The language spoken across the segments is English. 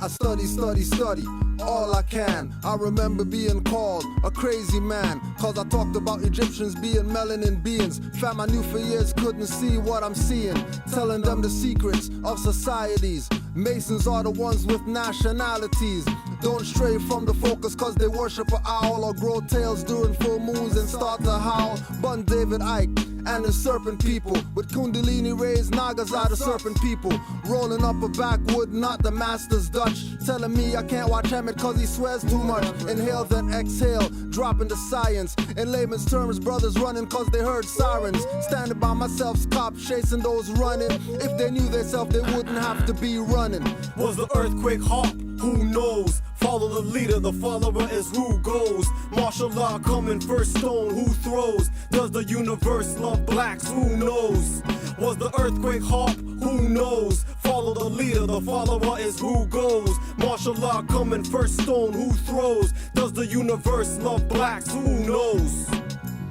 I study, all I can. I remember being called a crazy man, cause I talked about Egyptians being melanin beings. Fam, I knew for years couldn't see what I'm seeing. Telling them the secrets of societies. Masons are the ones with nationalities. Don't stray from the focus cause they worship an owl, or grow tails during full moons and start to howl. Bun David Icke and the serpent people, with kundalini rays, nagas are the serpent people. Rolling up a backwood, not the master's Dutch. Telling me I can't watch Emmett cause he swears too much. Inhale then exhale, dropping the science. In layman's terms, brothers running cause they heard sirens. Standing by myself, cops chasing those running. If they knew themselves, they wouldn't have to be running. Was the earthquake hot? Who knows? Follow the leader, the follower is who goes. Martial law coming first stone, who throws? Does the universe love blacks? Who knows? Was the earthquake hot? Who knows? Follow the leader, the follower is who goes. Martial law coming first stone, who throws? Does the universe love blacks? Who knows?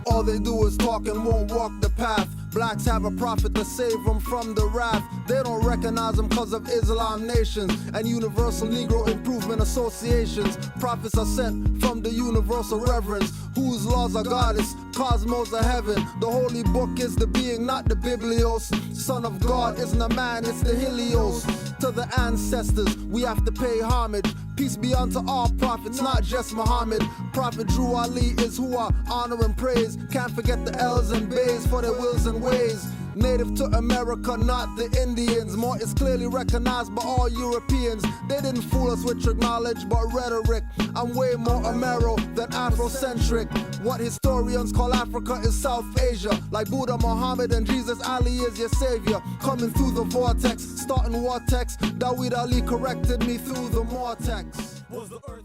All they do is talk and won't walk the path. Blacks have a prophet to save them from the wrath. They don't recognize them cause of Islam nations and universal Negro improvement associations. Prophets are sent from the universal reverence, whose laws are goddess, cosmos are heaven. The holy book is the being, not the Biblios. Son of God isn't a man, it's the Helios. To the ancestors, we have to pay homage. Peace be unto all prophets, not just Muhammad. Prophet Drew Ali is who I honor and praise. Can't forget the L's and Bays for their wills and ways. Native to America, not the Indians. More is clearly recognized by all Europeans. They didn't fool us with trick knowledge, but rhetoric. I'm way more Amero than Afrocentric. What historians call Africa is South Asia. Like Buddha, Muhammad, and Jesus, Ali is your savior. Coming through the vortex, starting war text. Dawid Ali corrected me through the vortex. Was the earth?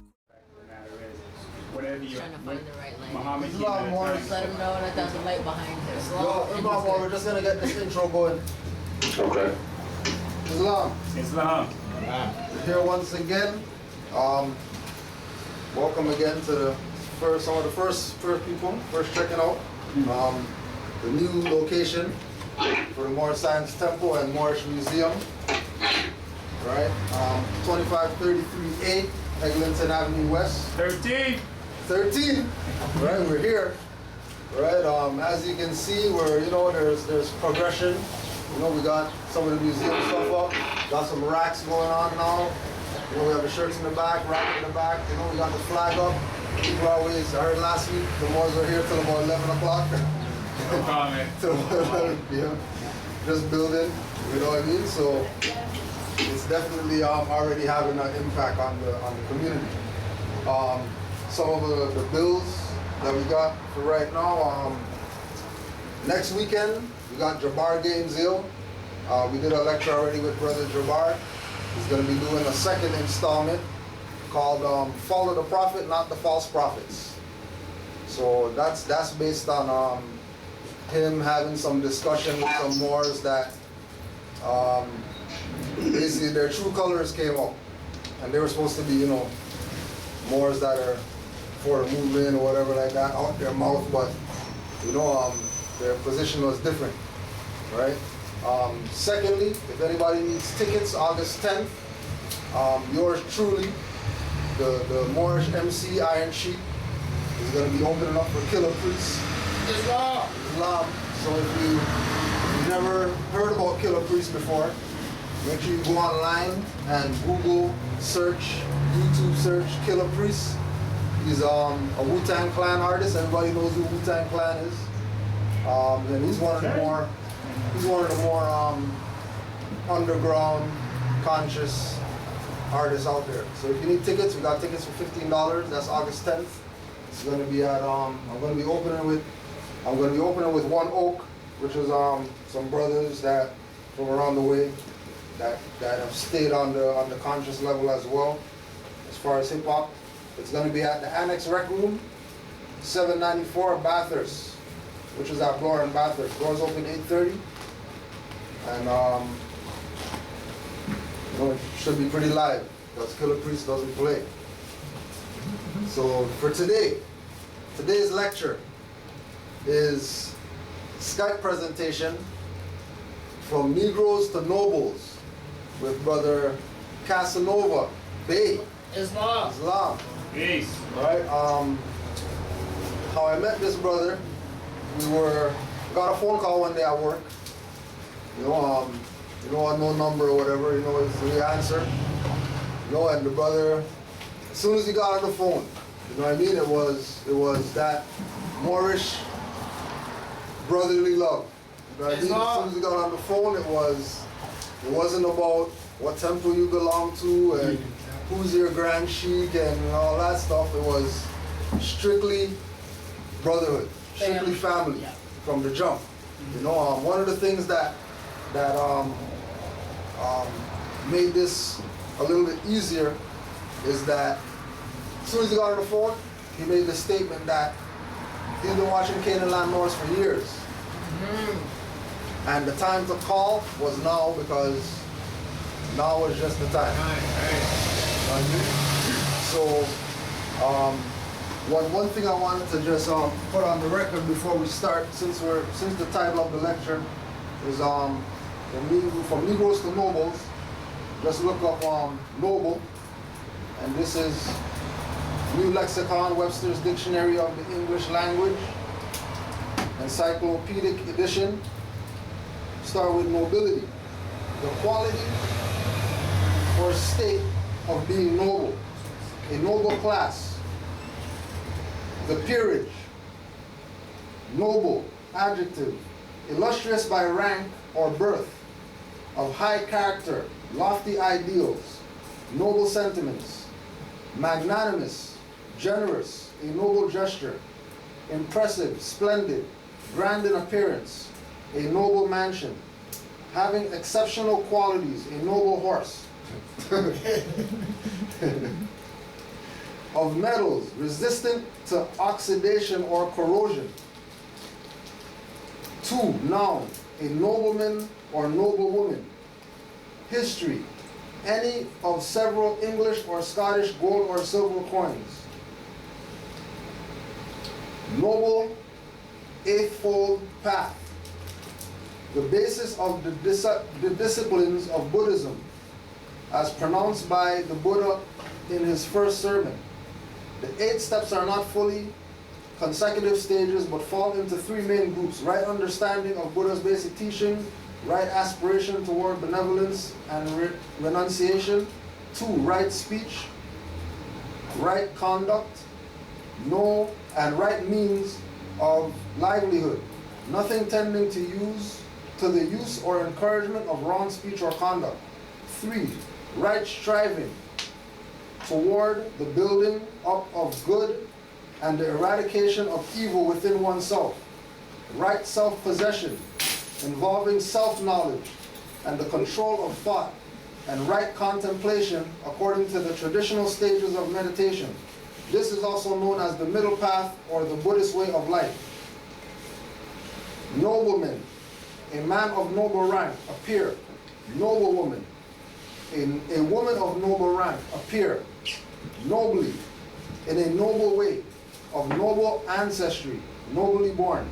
Whatever you're Trying to find the right light. Muhammad, Islam Moors. Let him know that there's a light behind him. Islam, we're just gonna get this intro going. Okay. Islam. Islam. Here once again. Welcome again to some of the first people, first checking out the new location for the Moorish Science Temple and Moorish Museum. Right, 2533A, Eglinton Avenue West. 13. 13. Right, we're here. Right, as you can see, there's progression. We got some of the museum stuff up. Got some racks going on now. We have the shirts in the back, rack in the back. We got the flag up. People always, I heard last week, the Moors were here till about 11 o'clock. No comment. Yeah, just building, you know what I mean? So it's definitely already having an impact on the community. Some of the bills that we got for right now, next weekend, we got Jabbar Games Hill. We did a lecture already with Brother Jabbar. He's going to be doing a second installment called Follow the Prophet, Not the False Prophets. So that's based on him having some discussion with some Moors that basically their true colors came up. And they were supposed to be, Moors that are for the movement or whatever like that, out their mouth, but their position was different, right? Secondly, if anybody needs tickets, August 10th, yours truly, the Moorish MC Iron Sheik is going to be opening up for Killer Priest. Islam. So if you've never heard about Killer Priest before, make sure you go online and Google search, YouTube search Killer Priest. He's a Wu-Tang Clan artist. Everybody knows who Wu-Tang Clan is. And he's one of the more underground, conscious artists out there. So if you need tickets, we got tickets for $15. That's August 10th. It's going to be at I'm going to be opening with One Oak, which is some brothers that from around the way that have stayed on the conscious level as well. As far as hip hop, it's going to be at the Annex Rec Room, 794 Bathurst, which is at Bloor and Bathurst. Doors open 8:30, and it should be pretty live because Killer Priest doesn't play. So for today's lecture is Skype presentation from Negroes to Nobles with Brother Cassanova Bey. Islam. Islam. Peace. Right? How I met this brother, got a phone call one day at work. Unknown number or whatever, so we answered. And the brother, as soon as he got on the phone, you know what I mean? It was that Moorish brotherly love. You know what I mean? As soon as he got on the phone, it wasn't about what temple you belong to and who's your grand sheik and all that stuff. It was strictly brotherhood, strictly family from the jump. One of the things that made this a little bit easier is that as soon as he got on the phone, he made the statement that he's been watching Canaanland Moors for years. And the time to call was now, because now was just the time. So, one thing I wanted to just put on the record before we start, since the title of the lecture is from negroes to nobles. Just look up noble, and this is New Lexicon, Webster's Dictionary of the English Language, Encyclopedic Edition. Start with nobility, the quality or state of being noble, a noble class. The peerage, noble, adjective, illustrious by rank or birth, of high character, lofty ideals, noble sentiments, magnanimous, generous, a noble gesture, impressive, splendid, grand in appearance, a noble mansion, having exceptional qualities, a noble horse, of metals, resistant to oxidation or corrosion. 2, noun, a nobleman or noblewoman. History, any of several English or Scottish gold or silver coins. Noble Eightfold Path, the basis of the disciplines of Buddhism, as pronounced by the Buddha in his first sermon. The 8 steps are not fully consecutive stages, but fall into 3 main groups: right understanding of Buddha's basic teaching, right aspiration toward benevolence and renunciation. 2, right speech, right conduct, and right means of livelihood, nothing tending to the use or encouragement of wrong speech or conduct. 3, right striving toward the building up of good and the eradication of evil within oneself. Right self-possession, involving self-knowledge and the control of thought, and right contemplation according to the traditional stages of meditation. This is also known as the middle path or the Buddhist way of life. Nobleman, a man of noble rank, a peer. Noblewoman, a woman of noble rank, a peer. Nobly, in a noble way, of noble ancestry, nobly born.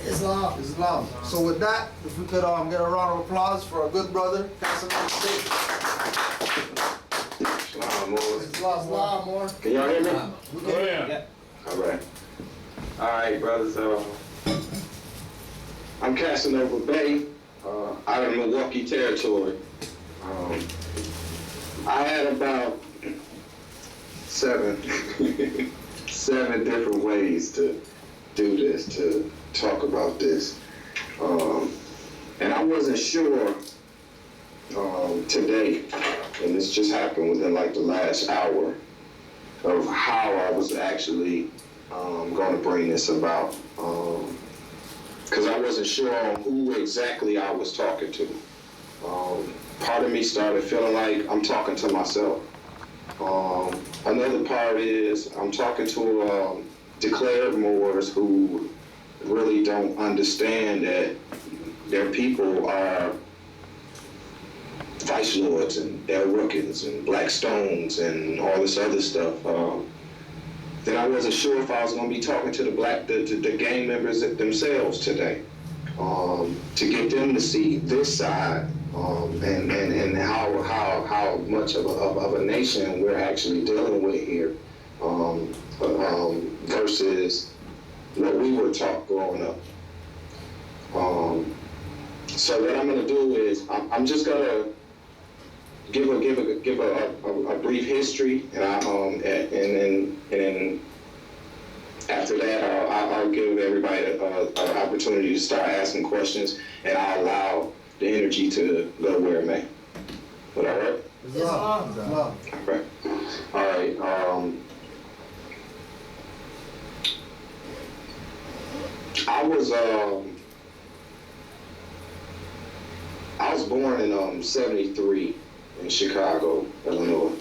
Islam. So with that, if we could get a round of applause for a good brother, Cassanova Bey. Islam Moors. Islam more. Can y'all hear me? We can hear Yeah. All right. All right, brothers. I'm Cassanova Bey, out of Milwaukee territory. I had about 7 different ways to do this, to talk about this. And I wasn't sure today, and this just happened within like the last hour, of how I was actually going to bring this about. Because I wasn't sure on who exactly I was talking to. Part of me started feeling like I'm talking to myself. Another part is I'm talking to declared Moors who really don't understand that their people are vice lords and El Rookins and Black Stones and all this other stuff. Then I wasn't sure if I was going to be talking to the gang members themselves today. to get them to see this side, and how much of a nation we're actually dealing with here, versus what we were taught growing up. So what I'm gonna do is I'm just gonna give a brief history, and then after that I'll give everybody an opportunity to start asking questions, and I'll allow the energy to go where it may. But all right? Islam. Right. All right. I was born in 73 in Chicago, Illinois,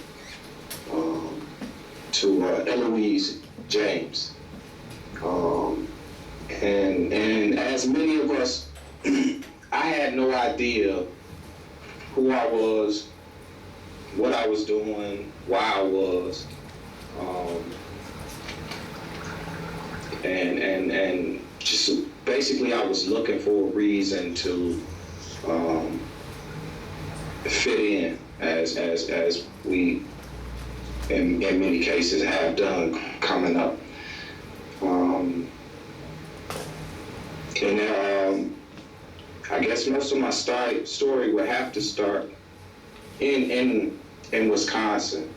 to Eloise James. And as many of us, I had no idea who I was, what I was doing, why I was, and just basically I was looking for a reason to fit in, as we in many cases have done coming up. I guess most of my story would have to start in Wisconsin.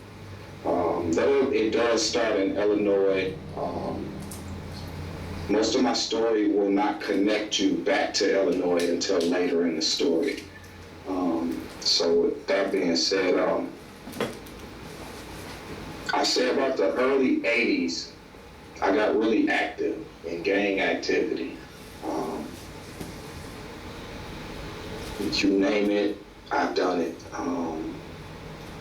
Though it does start in Illinois, most of my story will not connect you back to Illinois until later in the story. So with that being said, I say about the early 80s, I got really active in gang activity. You name it, I've done it.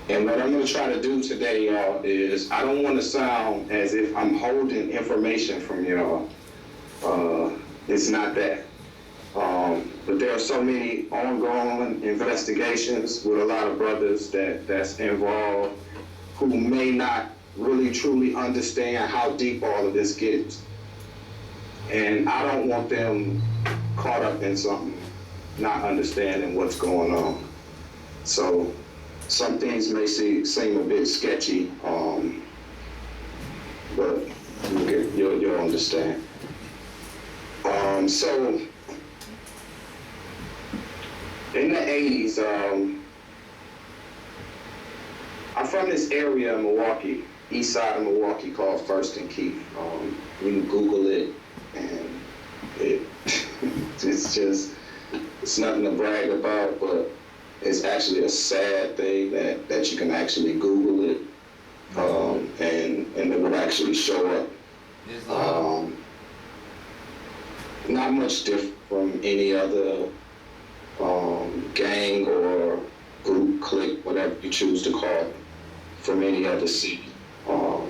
And what I'm gonna try to do today, y'all, is I don't wanna sound as if I'm holding information from y'all. It's not that. But there are so many ongoing investigations with a lot of brothers that's involved who may not really truly understand how deep all of this gets. And I don't want them caught up in something, not understanding what's going on. So some things may seem a bit sketchy, but you'll understand. So in the 80s, I'm from this area in Milwaukee, east side of Milwaukee, called First and Keith. You can Google it, and it's nothing to brag about, but it's actually a sad thing that you can actually Google it, and it would actually show up. Not much different from any other gang or group, clique, whatever you choose to call it, from any other city. Wow,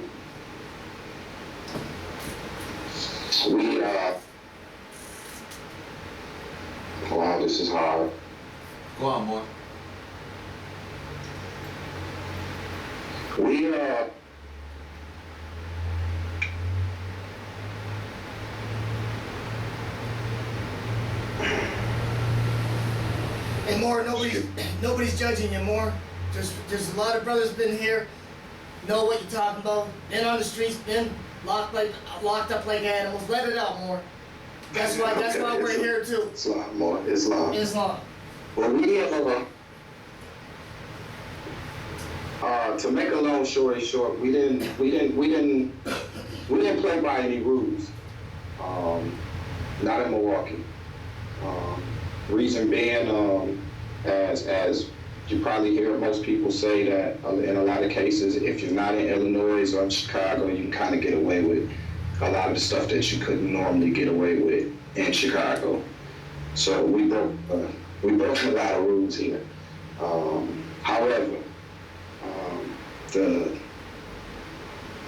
this is hard. Go on, more. And more, nobody's judging you, more. There's a lot of brothers been here, know what you're talking about, been on the streets, been locked up like animals. Let it out, more. That's why we're here too. Islam, more. Islam. Well, we have to make a long story short, we didn't play by any rules. Not in Milwaukee. Reason being, as you probably hear most people say that in a lot of cases, if you're not in Illinois or in Chicago, you can kind of get away with a lot of the stuff that you couldn't normally get away with in Chicago. So we broke a lot of rules here. However,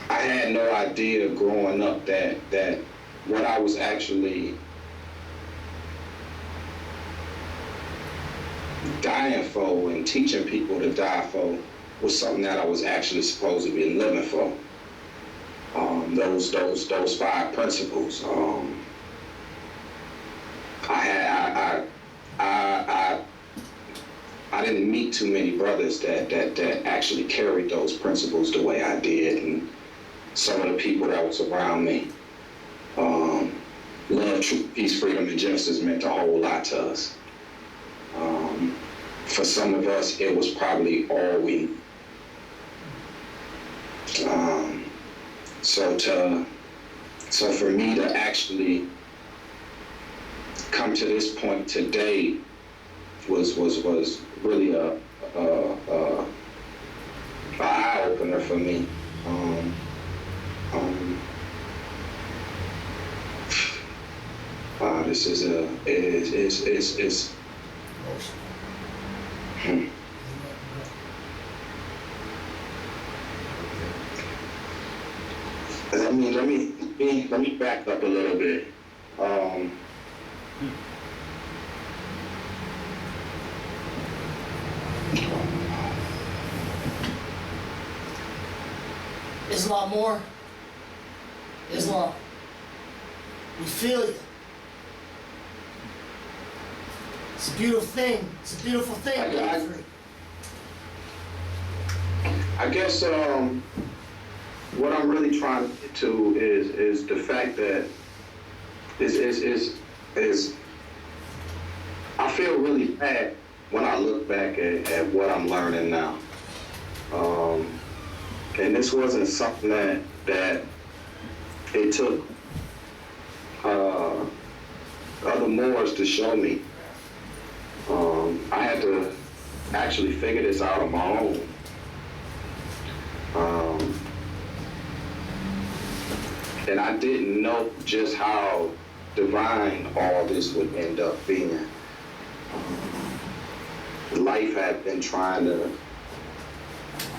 I had no idea growing up that what I was actually dying for and teaching people to die for was something that I was actually supposed to be living for. Those 5 principles. I I didn't meet too many brothers that actually carried those principles the way I did, and some of the people that was around me. Love, truth, peace, freedom, and justice meant a whole lot to us. For some of us, it was probably all we. So for me to actually come to this point today was really a eye opener for me. This is Let me back up a little bit. Islam more. Islam. We feel you. It's a beautiful thing. It's a beautiful thing. I guess what I'm really trying to get to is the fact that is I feel really bad when I look back at what I'm learning now. And this wasn't something that it took other Moors to show me. I had to actually figure this out on my own. And I didn't know just how divine all this would end up being. Life had been trying to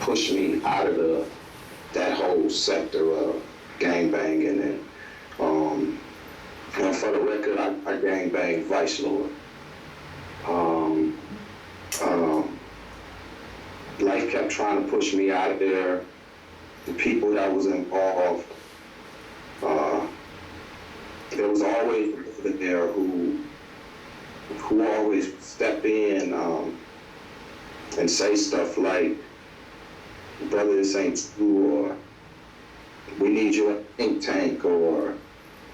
push me out of that whole sector of gangbanging, and for the record, I gangbanged Vice Lord. Life kept trying to push me out of there. The people that was involved, there was always a brother there who always step in and say stuff like, "Brother, this ain't true," or "We need you in a think tank," or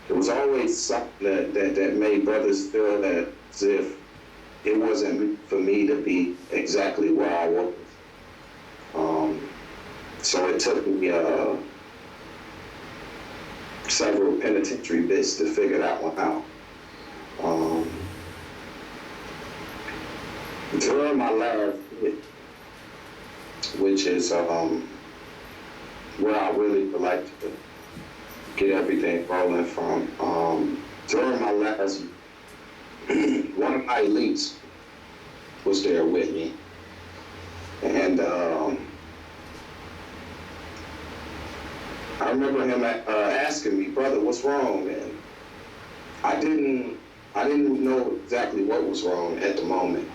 there was always something that made brothers feel that as if it wasn't meant for me to be exactly where I was. So it took me several penitentiary bits to figure that one out. During my last hit, which is where I really would like to get everything rolling from. During my last, one of my elites was there with me, and I remember him asking me, "Brother, what's wrong?" And I didn't know exactly what was wrong at the moment,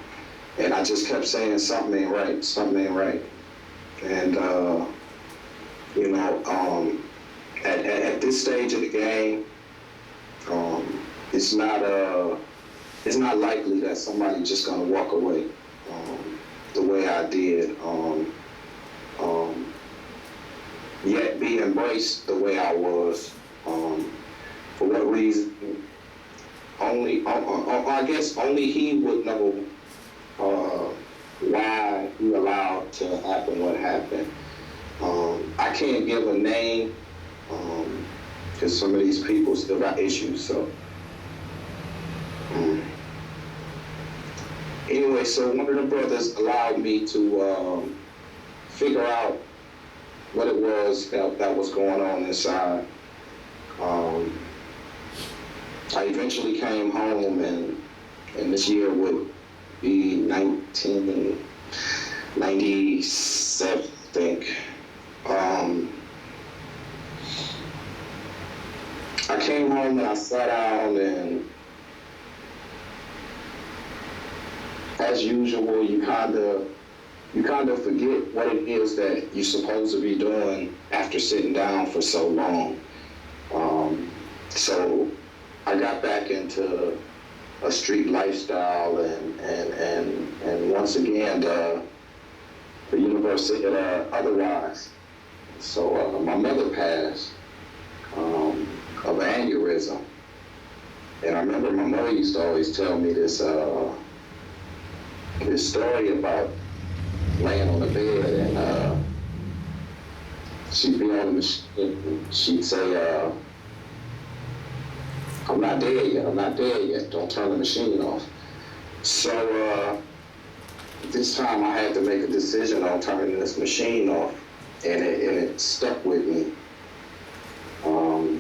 and I just kept saying, "Something ain't right, something ain't right." And at this stage of the game, it's not likely that somebody's just gonna walk away the way I did. Yet be embraced the way I was. For what reason? I guess only he would know why he allowed to happen what happened. I can't give a name because some of these people still got issues. So anyway, so one of the brothers allowed me to figure out what it was that was going on inside. I eventually came home, and this year would be 1997, I think. I came home and I sat down, and as usual, you kind of forget what it is that you're supposed to be doing after sitting down for so long. So I got back into a street lifestyle, and once again, the universe said otherwise. So my mother passed of an aneurysm. And I remember my mother used to always tell me this story about laying on the bed, and she'd be on the machine. She'd say, I'm not dead yet, don't turn the machine off. So this time I had to make a decision on turning this machine off, and it stuck with me.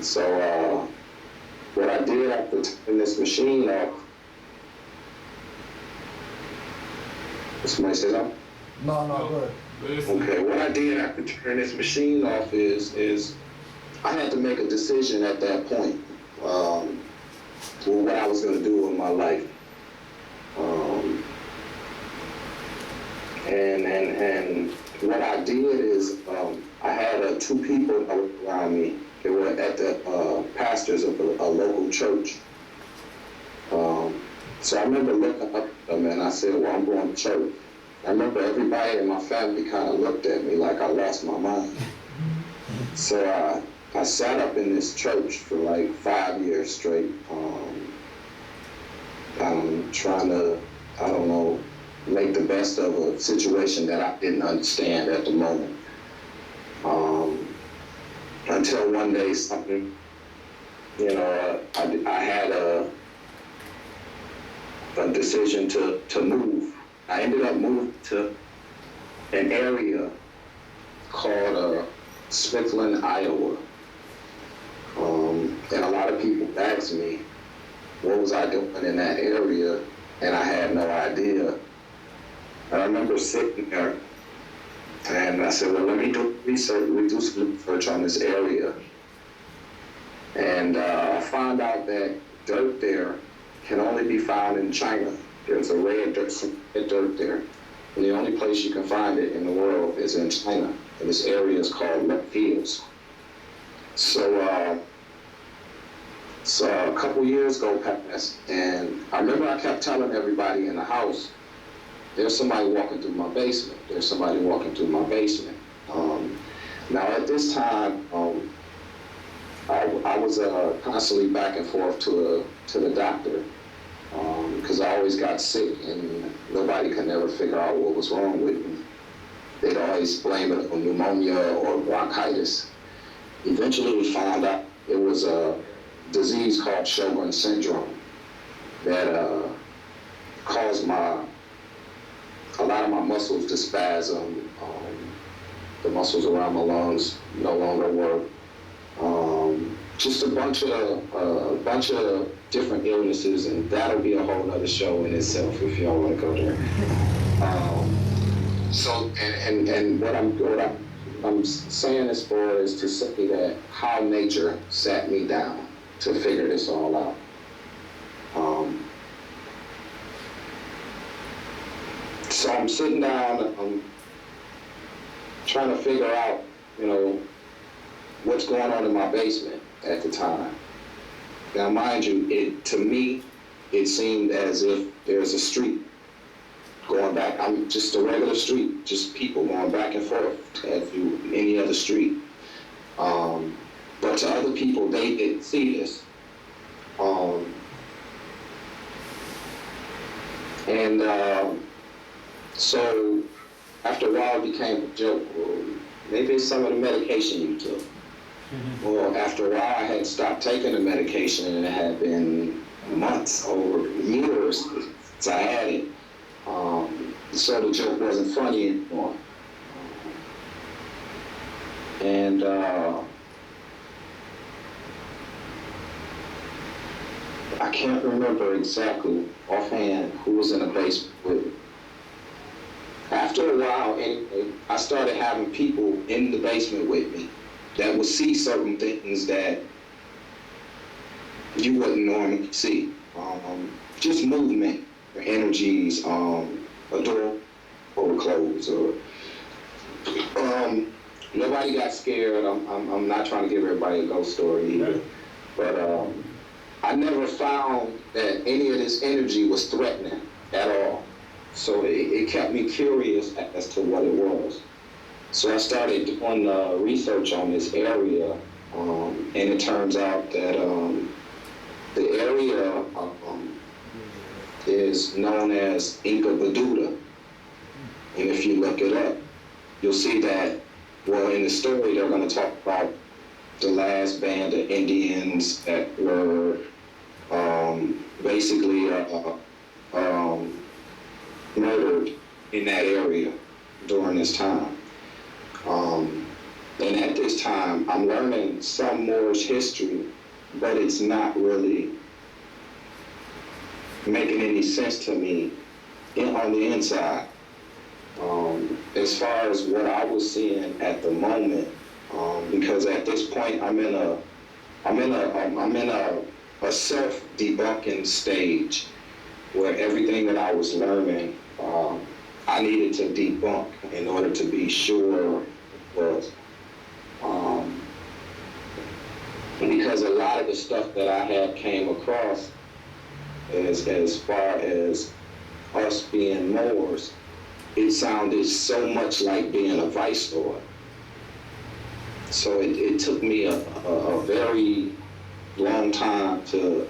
So what I did after turning this machine off, somebody say something? No, go ahead. Okay, what I did after turning this machine off is I had to make a decision at that point, what I was going to do with my life. And what I did is I had two people around me. They were at the pastors of a local church. So I remember looking up at them and I said, well, I'm going to church. I remember everybody in my family kind of looked at me like I lost my mind. So I sat up in this church for like 5 years straight, trying to, I don't know, make the best of a situation that I didn't understand at the moment. Until one day something, I had a decision to move. I ended up moving to an area called Smithland, Iowa. And a lot of people asked me, what was I doing in that area? And I had no idea. And I remember sitting there and I said, well, let me do some research on this area. And I found out that dirt there can only be found in China. There's a red dirt there. And the only place you can find it in the world is in China. And this area is called Left Fields. So a couple years go past, and I remember I kept telling everybody in the house, there's somebody walking through my basement. There's somebody walking through my basement. Now at this time, I was constantly back and forth to the doctor because I always got sick and nobody could never figure out what was wrong with me. They'd always blame it on pneumonia or bronchitis. Eventually we found out it was a disease called Sjogren's syndrome that caused a lot of my muscles to spasm. The muscles around my lungs no longer work. Just a bunch of different illnesses, and that'll be a whole other show in itself if y'all want to go there. So, and what I'm saying this for is to say that how nature sat me down to figure this all out. So I'm sitting down, I'm trying to figure out, what's going on in my basement at the time. Now, mind you, to me, it seemed as if there's a street going back. I'm just a regular street, just people going back and forth as any other street. But to other people, they didn't see this. So after a while, it became a joke. Well, maybe it's some of the medication you took. Well, after a while, I had stopped taking the medication, and it had been months or years since I had it. So the joke wasn't funny anymore. And I can't remember exactly offhand who was in the basement with me. After a while, anyway, I started having people in the basement with me that would see certain things that you wouldn't normally see. Just movement, or energies, a door closed, or nobody got scared. I'm not trying to give everybody a ghost story either, but I never found that any of this energy was threatening at all. So it kept me curious as to what it was. So I started doing research on this area, and it turns out that the area is known as Inca Baduda. And if you look it up, you'll see that, well, in the story, they're going to talk about the last band of Indians that were basically murdered in that area during this time. And at this time, I'm learning some Moorish history, but it's not really making any sense to me on the inside. As far as what I was seeing at the moment, because at this point I'm in a self-debunking stage where everything that I was learning, I needed to debunk in order to be sure it was. Because a lot of the stuff that I had came across as far as us being Moors, it sounded so much like being a vice lord. So it took me a very long time to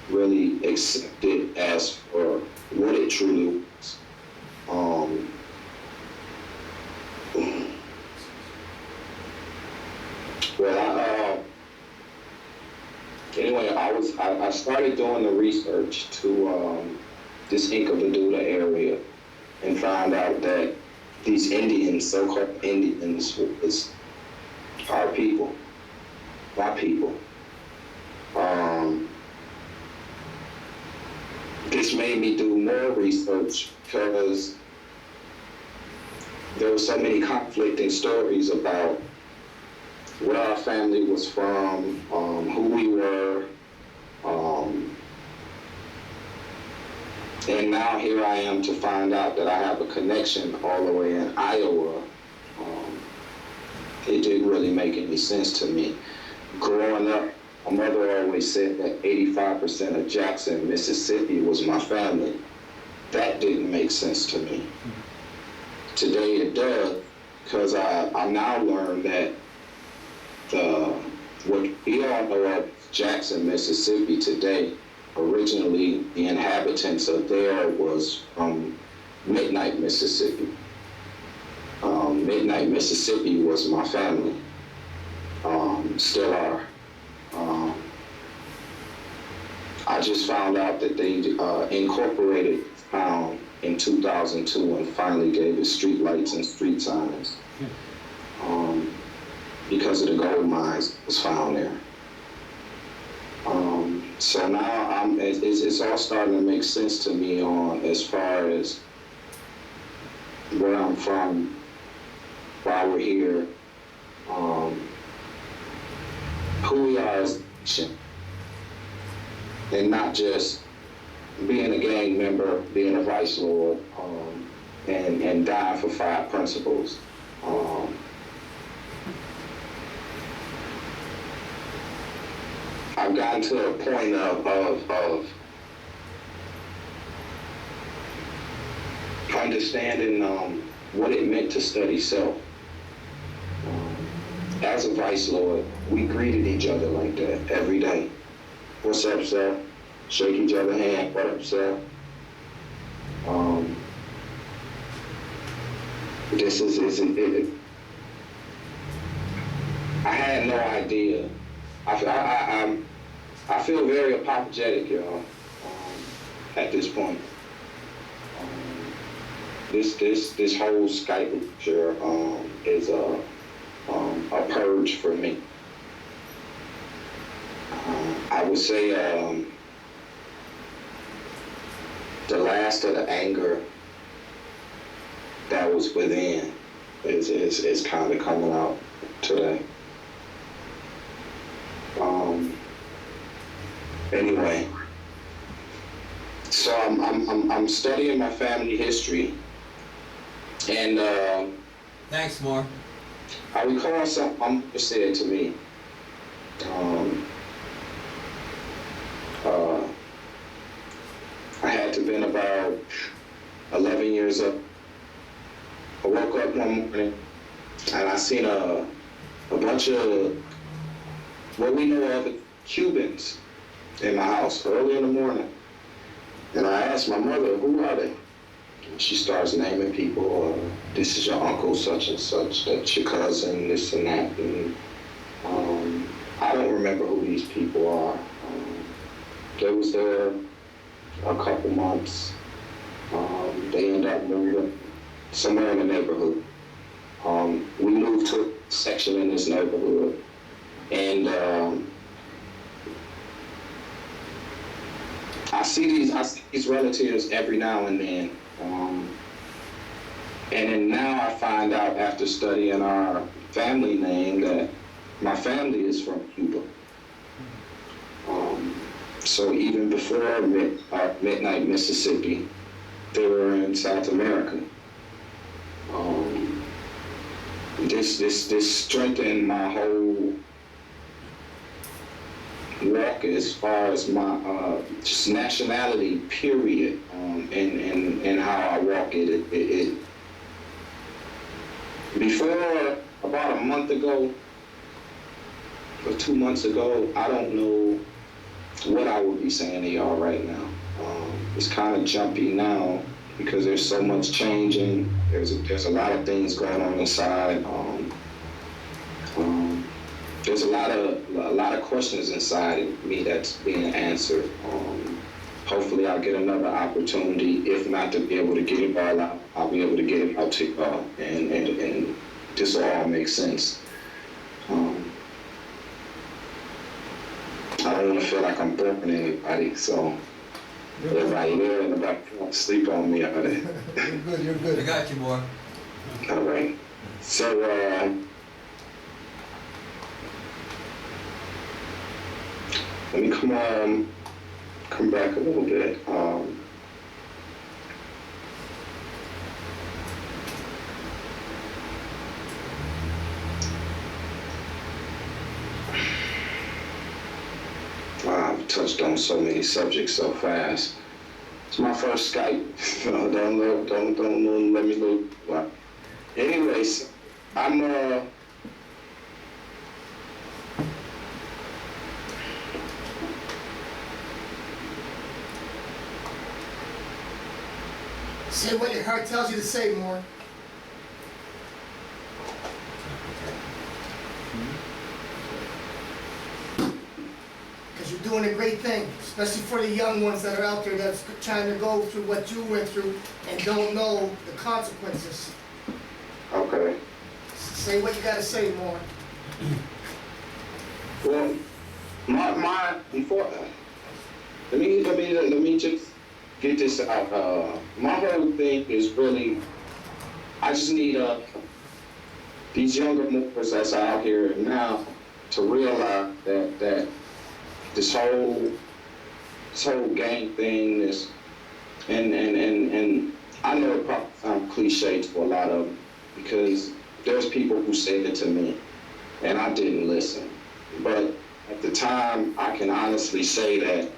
really accept it as for what it truly was. Anyway, I started doing the research to this Inca Baduda area and found out that these Indians, so-called Indians, was our people, my people. This made me do more research because there were so many conflicting stories about where our family was from, who we were, and now here I am to find out that I have a connection all the way in Iowa. It didn't really make any sense to me. Growing up, my mother always said that 85% of Jackson, Mississippi was my family. That didn't make sense to me. Today it does, because I now learned that what we all know of Jackson, Mississippi today, originally the inhabitants of there was from Midnight, Mississippi. Midnight, Mississippi was my family, still are. I just found out that they incorporated town in 2002 and finally gave it street lights and street signs because of the gold mines that was found there. So now it's all starting to make sense to me on as far as where I'm from, why we're here, who we are as a nation, and not just being a gang member, being a vice lord, and dying for 5 principles. I've gotten to a point of understanding what it meant to study self. As a vice lord, we greeted each other like that every day. What's up, sir? Shake each other's hand. What up, sir? This is it. I had no idea. I feel very apologetic, y'all, at this point. This whole Skype lecture is a purge for me. I would say the last of the anger that was within is kind of coming out today. Anyway, so I'm studying my family history, and thanks, Moore. I recall something my mother said to me. 13 years old. I woke up one morning and I seen a bunch of what we know of as Cubans in my house early in the morning. And I asked my mother, who are they? And she starts naming people, this is your uncle such and such, that's your cousin, this and that. And I don't remember who these people are. They was there a couple months. They ended up moving somewhere in the neighborhood. We moved to a section in this neighborhood, and I see these relatives every now and then. And then now I find out after studying our family name that my family is from Cuba. So even before Midnight Mississippi, they were in South America. This strengthened my whole walk as far as my just nationality, period, and how I walk it. Before, about a month ago or 2 months ago, I don't know what I would be saying to y'all right now. It's kind of jumpy now because there's so much changing. There's a lot of things going on inside. There's a lot of questions inside me that's being answered. Hopefully I'll get another opportunity. If not to be able to get it all out, I'll be able to get it out to y'all, and this will all make sense. I don't want to feel like I'm boring anybody, so everybody there in the back don't sleep on me out there. You're good. I got you, boy. All right. So, let me come back a little bit. Wow, I've touched on so many subjects so fast. It's my first Skype. Don't let me lose. Well, anyways, I'm Say what your heart tells you to say, more. Because you're doing a great thing, especially for the young ones that are out there that's trying to go through what you went through and don't know the consequences. okay. Say what you gotta say, more. Well, my before let me just get this out. My whole thing is really, I just need these younger Moors that's out here now to realize that this whole gang thing is, and I know it probably sounds cliche to a lot of them, because there's people who said it to me and I didn't listen. But at the time, I can honestly say that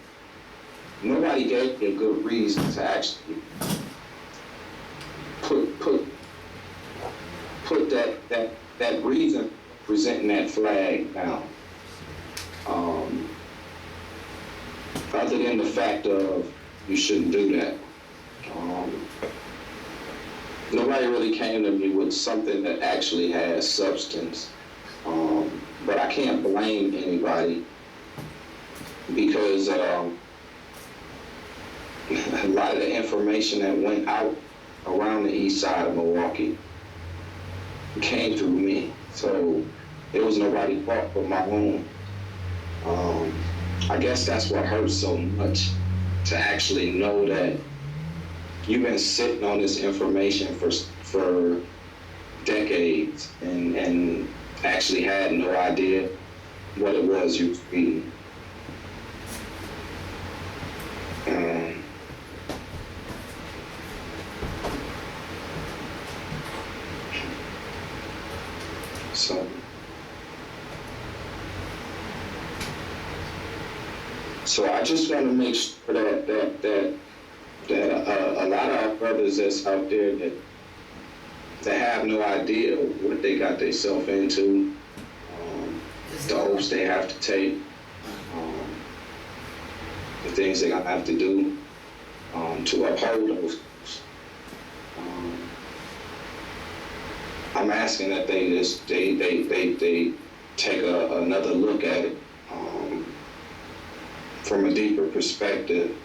nobody gave me a good reason to actually put that reason presenting that flag down. Other than the fact of you shouldn't do that. Nobody really came to me with something that actually has substance. But I can't blame anybody because a lot of the information that went out around the east side of Milwaukee came through me. So it was nobody's fault but my own. I guess that's what hurts so much, to actually know that you've been sitting on this information for decades and actually had no idea what it was you was reading. So I just want to make sure that that a lot of our brothers that's out there that have no idea what they got themselves into, the oaths they have to take, the things they're gonna have to do to uphold those. I'm asking that they take another look at it from a deeper perspective.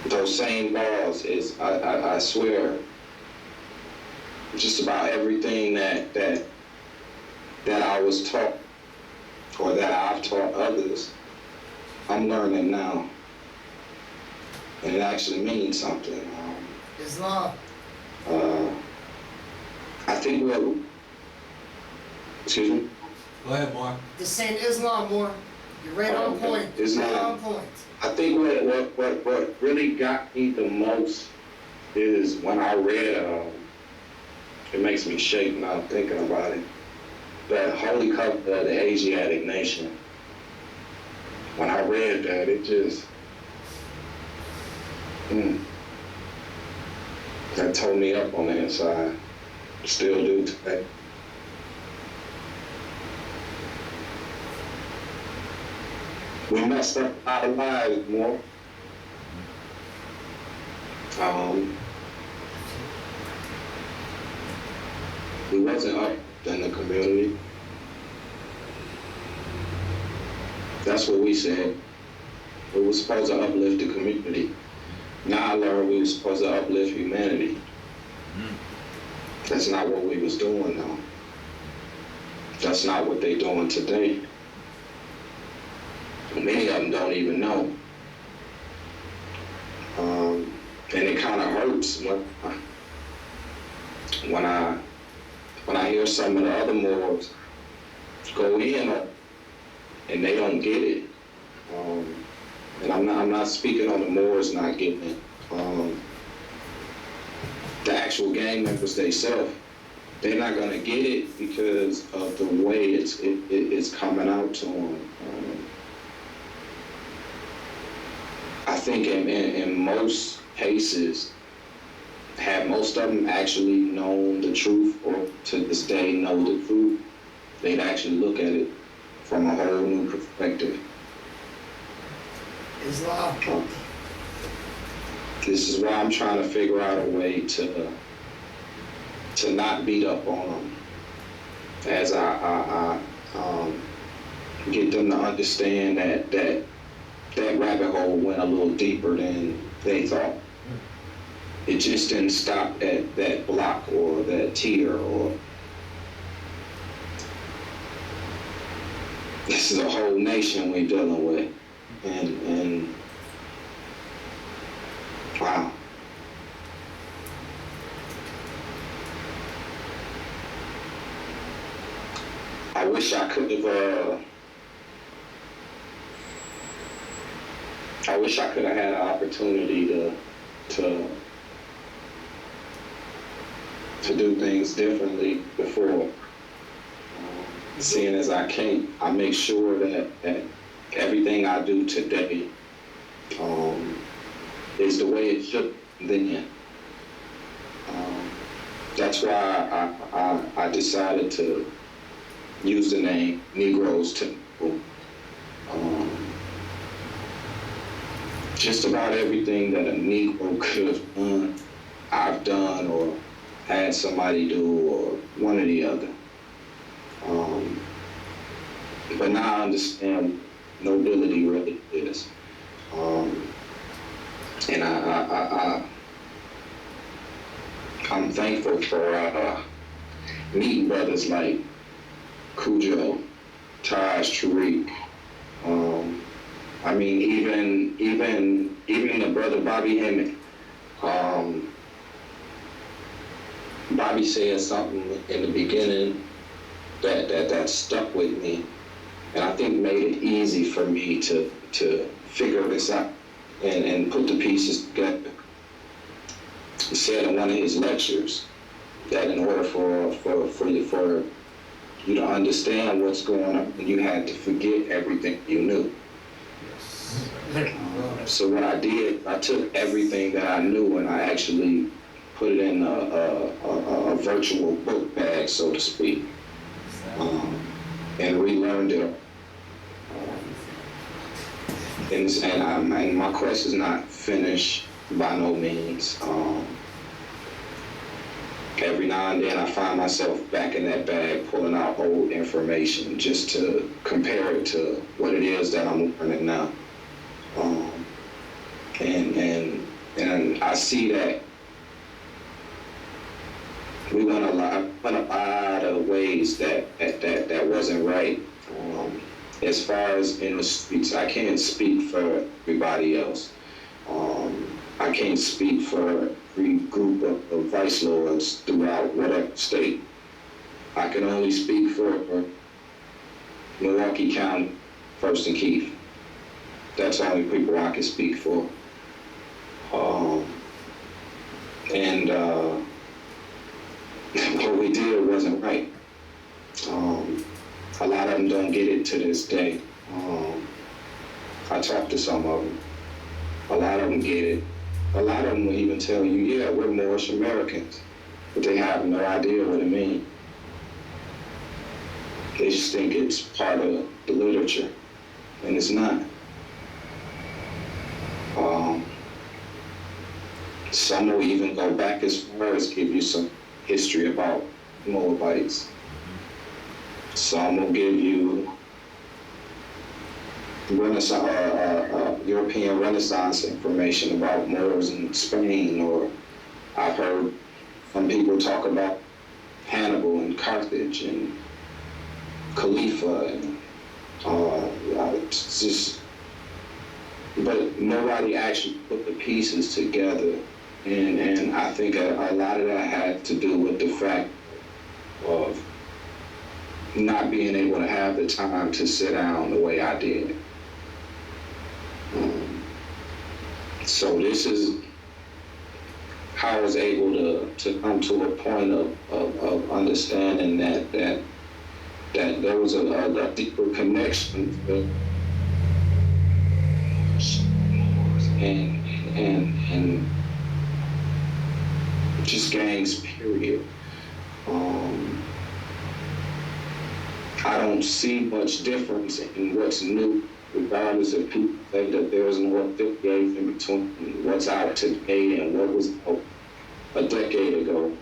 Those same laws is, I swear, just about everything that I was taught or that I've taught others, I'm learning now. And it actually means something. Islam. I think excuse me? Go ahead, Mark. Just saying Islam more. You're right on point. Islam. Right on point. I think what really got me the most is when I read, it makes me shake now thinking about it, that Holy Covenant of the Asiatic Nation. When I read that, it just, that tore me up on the inside. Still do today. We messed up our lives more. We wasn't up in the community. That's what we said. We were supposed to uplift the community. Now I learned we were supposed to uplift humanity. That's not what we was doing though. That's not what they doing today. Many of them don't even know. And it kind of hurts when I hear some of the other Moors go in and they don't get it. And I'm not speaking on the Moors not getting it. The actual gang members themselves, they're not gonna get it because of the way it's coming out to them. I think in most cases, have most of them actually known the truth or to this day know the truth, they'd actually look at it from a whole new perspective. Islam. This is why I'm trying to figure out a way to not beat up on them as I get them to understand that rabbit hole went a little deeper than they thought. It just didn't stop at that block or that tier or this is a whole nation we're dealing with. And wow. I wish I could have had an opportunity to do things differently before. Seeing as I can't, I make sure that everything I do today is the way it should then. That's why I decided to use the name Negroes to just about everything that a Negro could have done, I've done or had somebody do or one or the other. But now I understand nobility really is. And I'm thankful for meeting brothers like Cujo, Taj, Tariq. I mean, even the brother Bobby Hemmett. Bobby said something in the beginning that stuck with me, and I think made it easy for me to figure this out and put the pieces together. He said in one of his lectures that in order for you to understand what's going on, you had to forget everything you knew. So what I did, I took everything that I knew and I actually put it in a virtual book bag, so to speak, and relearned it. And my quest is not finished by no means. Every now and then I find myself back in that bag pulling out old information just to compare it to what it is that I'm learning now. And I see that we went a lot of ways that wasn't right. As far as in the streets, I can't speak for everybody else. I can't speak for every group of vice lords throughout whatever state. I can only speak for Milwaukee County, First and Keith. That's the only people I can speak for. What we did wasn't right. A lot of them don't get it to this day. I talked to some of them. A lot of them get it. A lot of them will even tell you, yeah, we're Moorish Americans, but they have no idea what it means. They just think it's part of the literature, and it's not. Some will even go back as far as give you some history about Moabites. Some will give you European Renaissance information about Moors in Spain, or I've heard some people talk about Hannibal and Carthage and Khalifa, and it's just, but nobody actually put the pieces together, and I think a lot of that had to do with the fact of not being able to have the time to sit down the way I did. So this is how I was able to come to a point of understanding that there was a deeper connection with and just gangs, period. I don't see much difference in what's new, regardless if people say that there's no affiliation in between what's out today and what was out a decade ago.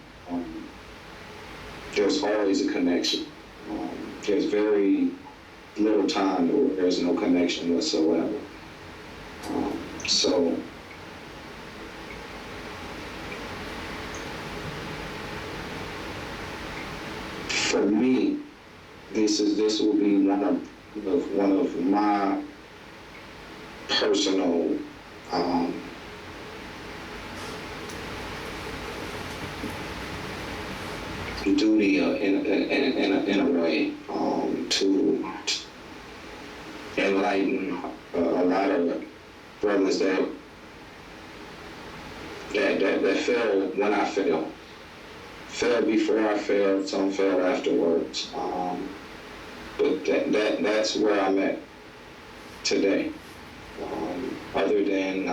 There's always a connection. There's very little time where there's no connection whatsoever. So for me, this will be one of my personal duty in a way to enlighten a lot of brothers that fell when I fell before I fell, some fell afterwards. But that's where I'm at today. Other than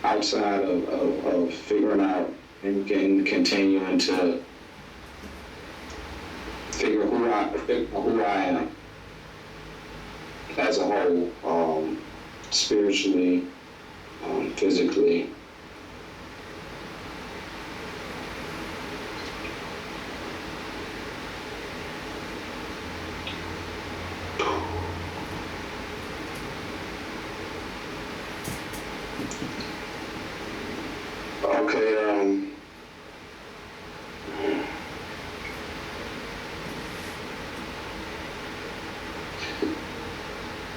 outside of figuring out and continuing to figure who I am as a whole, spiritually, physically. Okay,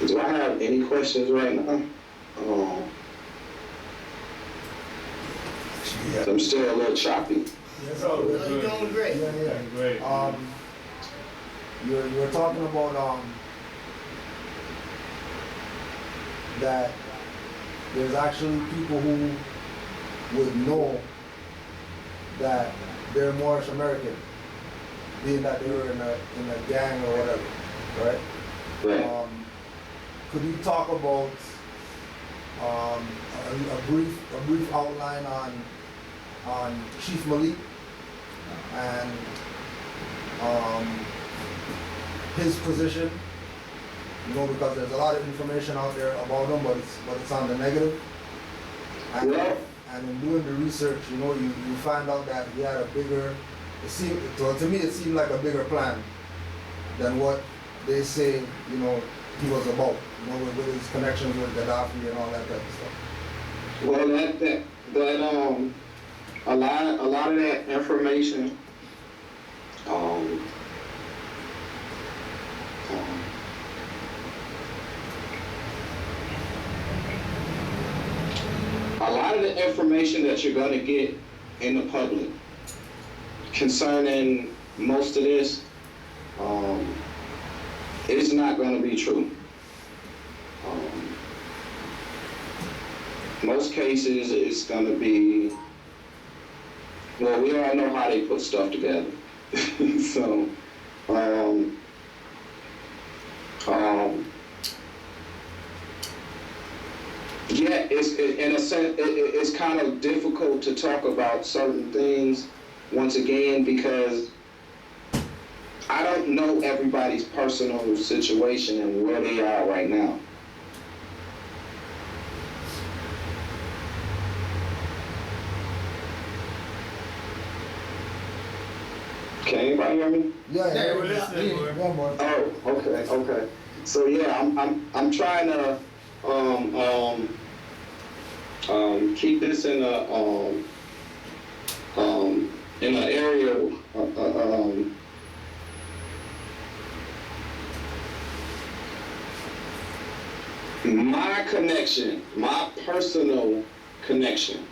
do I have any questions right now? I'm still a little choppy. Yes, Oh, You're good. doing great. Yeah. Great. You're talking about that there's actually people who would know that they're Moorish American, being that they were in a gang or whatever, right? Right. Could you talk about a brief outline on Chief Malik and his position. You know, because there's a lot of information out there about him, but it's on the negative. And, Yeah. and in doing the research, you know, you find out that he had a bigger, to me it seemed like a bigger plan than what they say, you know, he was about, you know, with his connections with Gaddafi and all that type of stuff. Well, a lot of that information, a lot of the information that you're going to get in the public concerning most of this is not going to be true. Most cases it's going to be, well, we all know how they put stuff together. So, yeah, in a sense, it's kind of difficult to talk about certain things once again because I don't know everybody's personal situation and where they are right now. Can anybody hear me? Yeah, we're listening, boy. Oh, okay. So yeah, I'm trying to keep this in an area my personal connection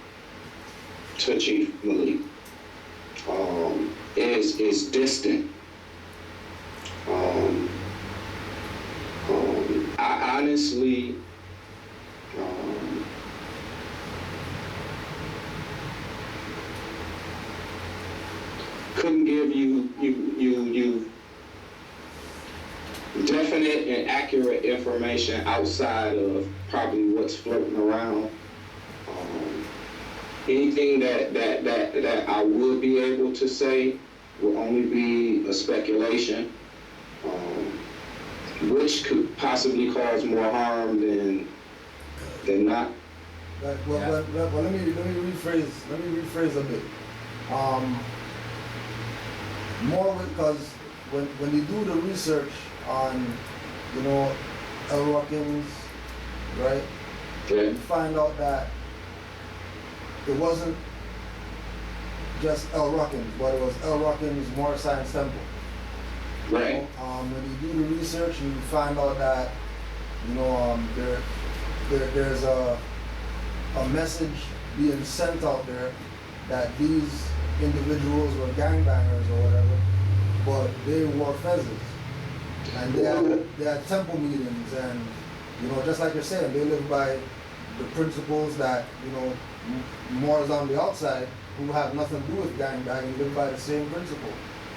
to Chief Malik is distant. I honestly couldn't give you definite and accurate information outside of probably what's floating around. Anything that I would be able to say will only be a speculation, which could possibly cause more harm than not. Well, let me rephrase a bit. More because when you do the research on, you know, El Ruckins, right? Yeah. You find out that it wasn't just El Ruckins, but it was El Ruckins Moor Science Temple. Right. When you do the research, you find out that, you know, there's a message being sent out there that these individuals were gangbangers or whatever, but they wore fezzes. And they had temple meetings, and, you know, just like you're saying, they live by the principles that, you know, Moors on the outside who have nothing to do with gangbanging live by the same principle.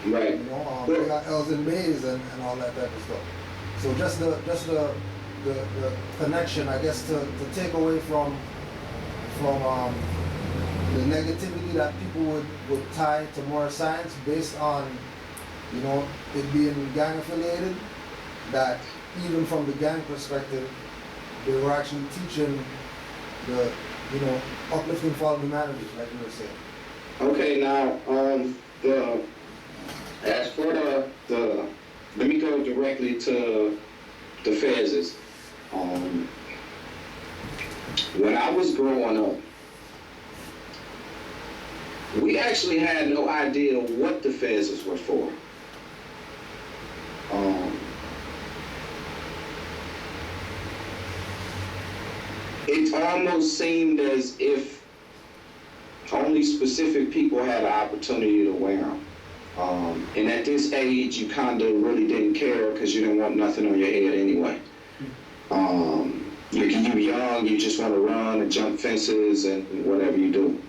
Right. You know, they got L's and Bays and all that type of stuff. So just the connection, I guess, to take away from the negativity that people would tie to Moor science based on, you know, it being gang affiliated, that even from the gang perspective, they were actually teaching the, you know, uplifting fallen humanity, like you were saying. Okay, now, as for the let me go directly to the fezzes. When I was growing up, we actually had no idea what the fezzes were for. It almost seemed as if only specific people had the opportunity to wear them. And at this age, you kind of really didn't care because you didn't want nothing on your head anyway. You're young, you just want to run and jump fences and whatever you do.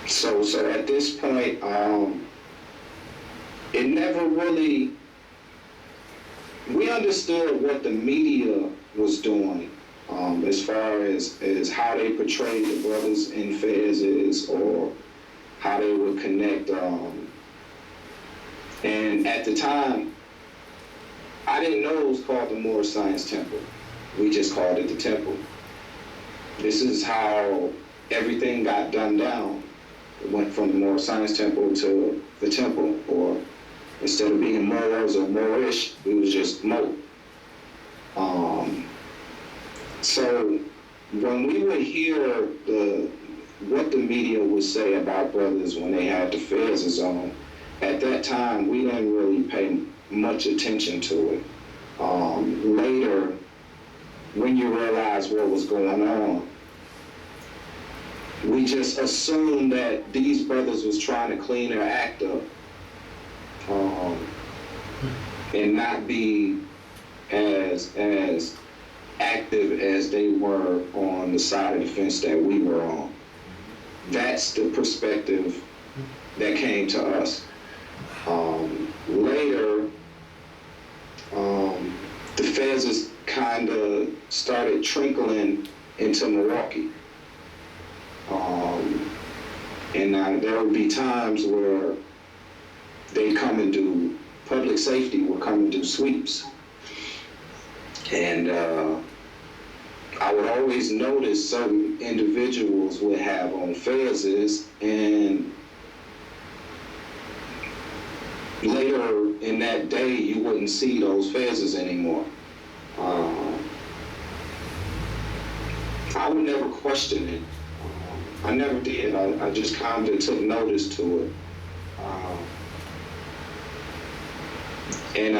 So at this point, it never really, we understood what the media was doing, as far as how they portrayed the brothers in Fez's, or how they would connect. And at the time, I didn't know it was called the Moors Science Temple. We just called it the Temple. This is how everything got dumbed down. It went from the Moors Science Temple to the Temple, or instead of being Moors or Moorish, it was just Mo. So when we would hear what the media would say about brothers when they had the Fez's on, at that time we didn't really pay much attention to it. Later, when you realize what was going on, we just assumed that these brothers was trying to clean their act up, and not be as active as they were on the side of the fence that we were on. That's the perspective that came to us. Later, the Fez's kind of started trickling into Milwaukee. And there would be times where they come and do, public safety would come and do sweeps. And I would always notice certain individuals would have on Fez's, and later in that day, you wouldn't see those Fez's anymore. I would never question it. I never did. I just kind of took notice to it. And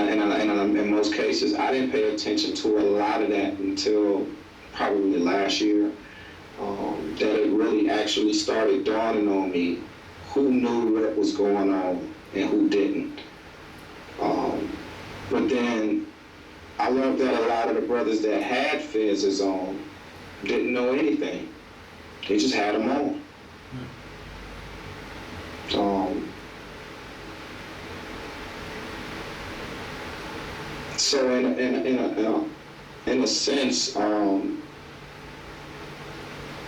in most cases, I didn't pay attention to a lot of that until probably last year, that it really actually started dawning on me who knew what was going on and who didn't. But then I learned that a lot of the brothers that had Fez's on didn't know anything. They just had them on. So in a sense,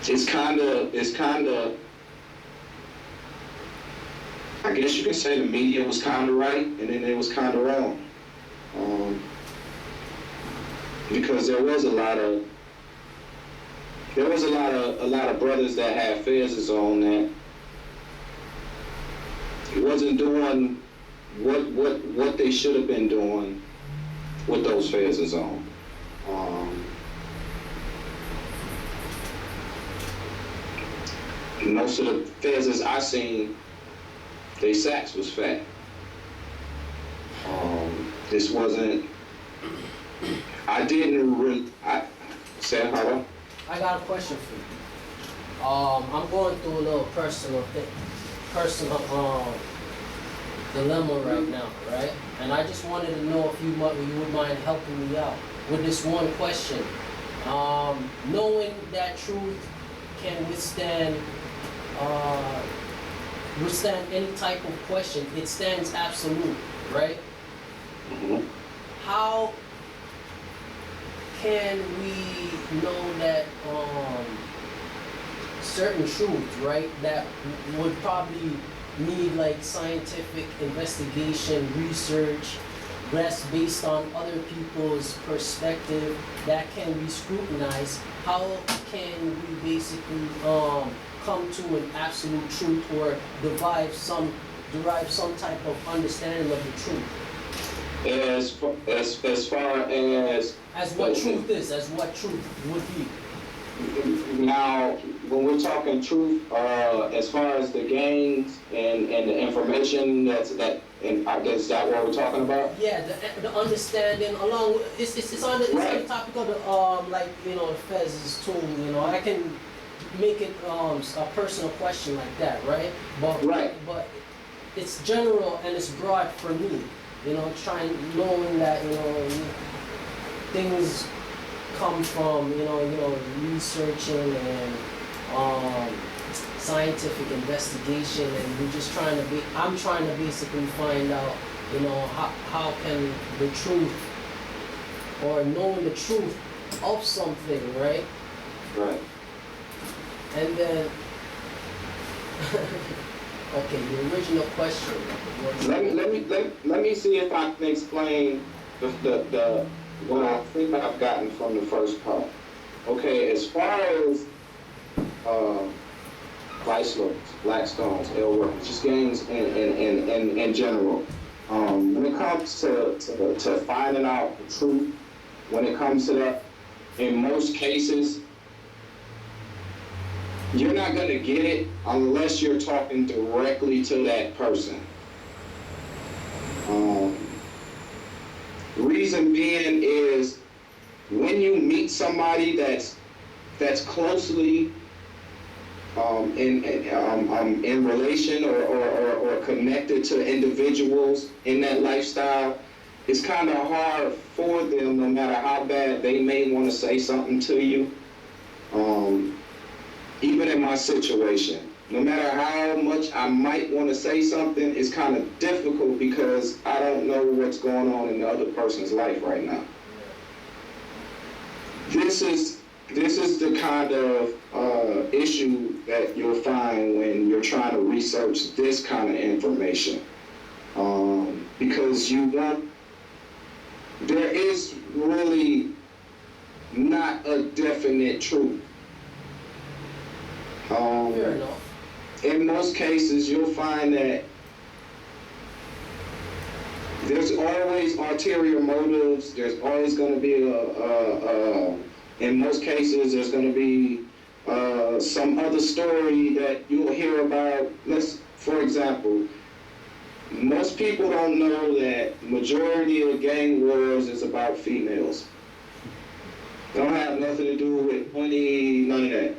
it's kind of, I guess you can say the media was kind of right, and then it was kind of wrong, because there was a lot of brothers that had Fez's on that wasn't doing what they should have been doing with those Fez's on. Most of the Fez's I seen, they sacks was fat. This wasn't, I didn't really, say hello? I got a question for you. I'm going through a little personal dilemma right now, right? And I just wanted to know if you would mind helping me out with this one question. Knowing that truth can withstand any type of question, it stands absolute, right? Mm-hmm. How can we know that certain truths, right, that would probably need like scientific investigation, research, rest based on other people's perspective that can be scrutinized? How can we basically come to an absolute truth or derive some type of understanding of the truth? As far as what truth is, as what truth would be. Now, when we're talking truth, as far as the gangs and the information and I guess that what we're talking about? Yeah, the understanding along with, it's on the topic of the like, you know, the Fez's tool, you know, I can make it a personal question like that, right? But it's general and it's broad for me, you know, knowing that, you know, things come from, you know, researching and scientific investigation, and I'm trying to basically find out, you know, how can the truth or knowing the truth of something, right? Right. And then, okay, the original question. Let me see if I can explain the what I think I've gotten from the first part. Okay, as far as vice lords, blackstones, L workers, just gangs in general. When it comes to finding out the truth, when it comes to that, in most cases, you're not going to get it unless you're talking directly to that person. Reason being is when you meet somebody that's closely in relation or connected to individuals in that lifestyle, it's kind of hard for them, no matter how bad they may want to say something to you. Even in my situation, no matter how much I might want to say something, it's kind of difficult because I don't know what's going on in the other person's life right now. This is the kind of issue that you'll find when you're trying to research this kind of information. Because there is really not a definite truth. Fair enough. In most cases, you'll find that there's always ulterior motives. There's always going to be in most cases, there's going to be some other story that you'll hear about. For example, most people don't know that majority of gang wars is about females. They don't have nothing to do with money, none of that.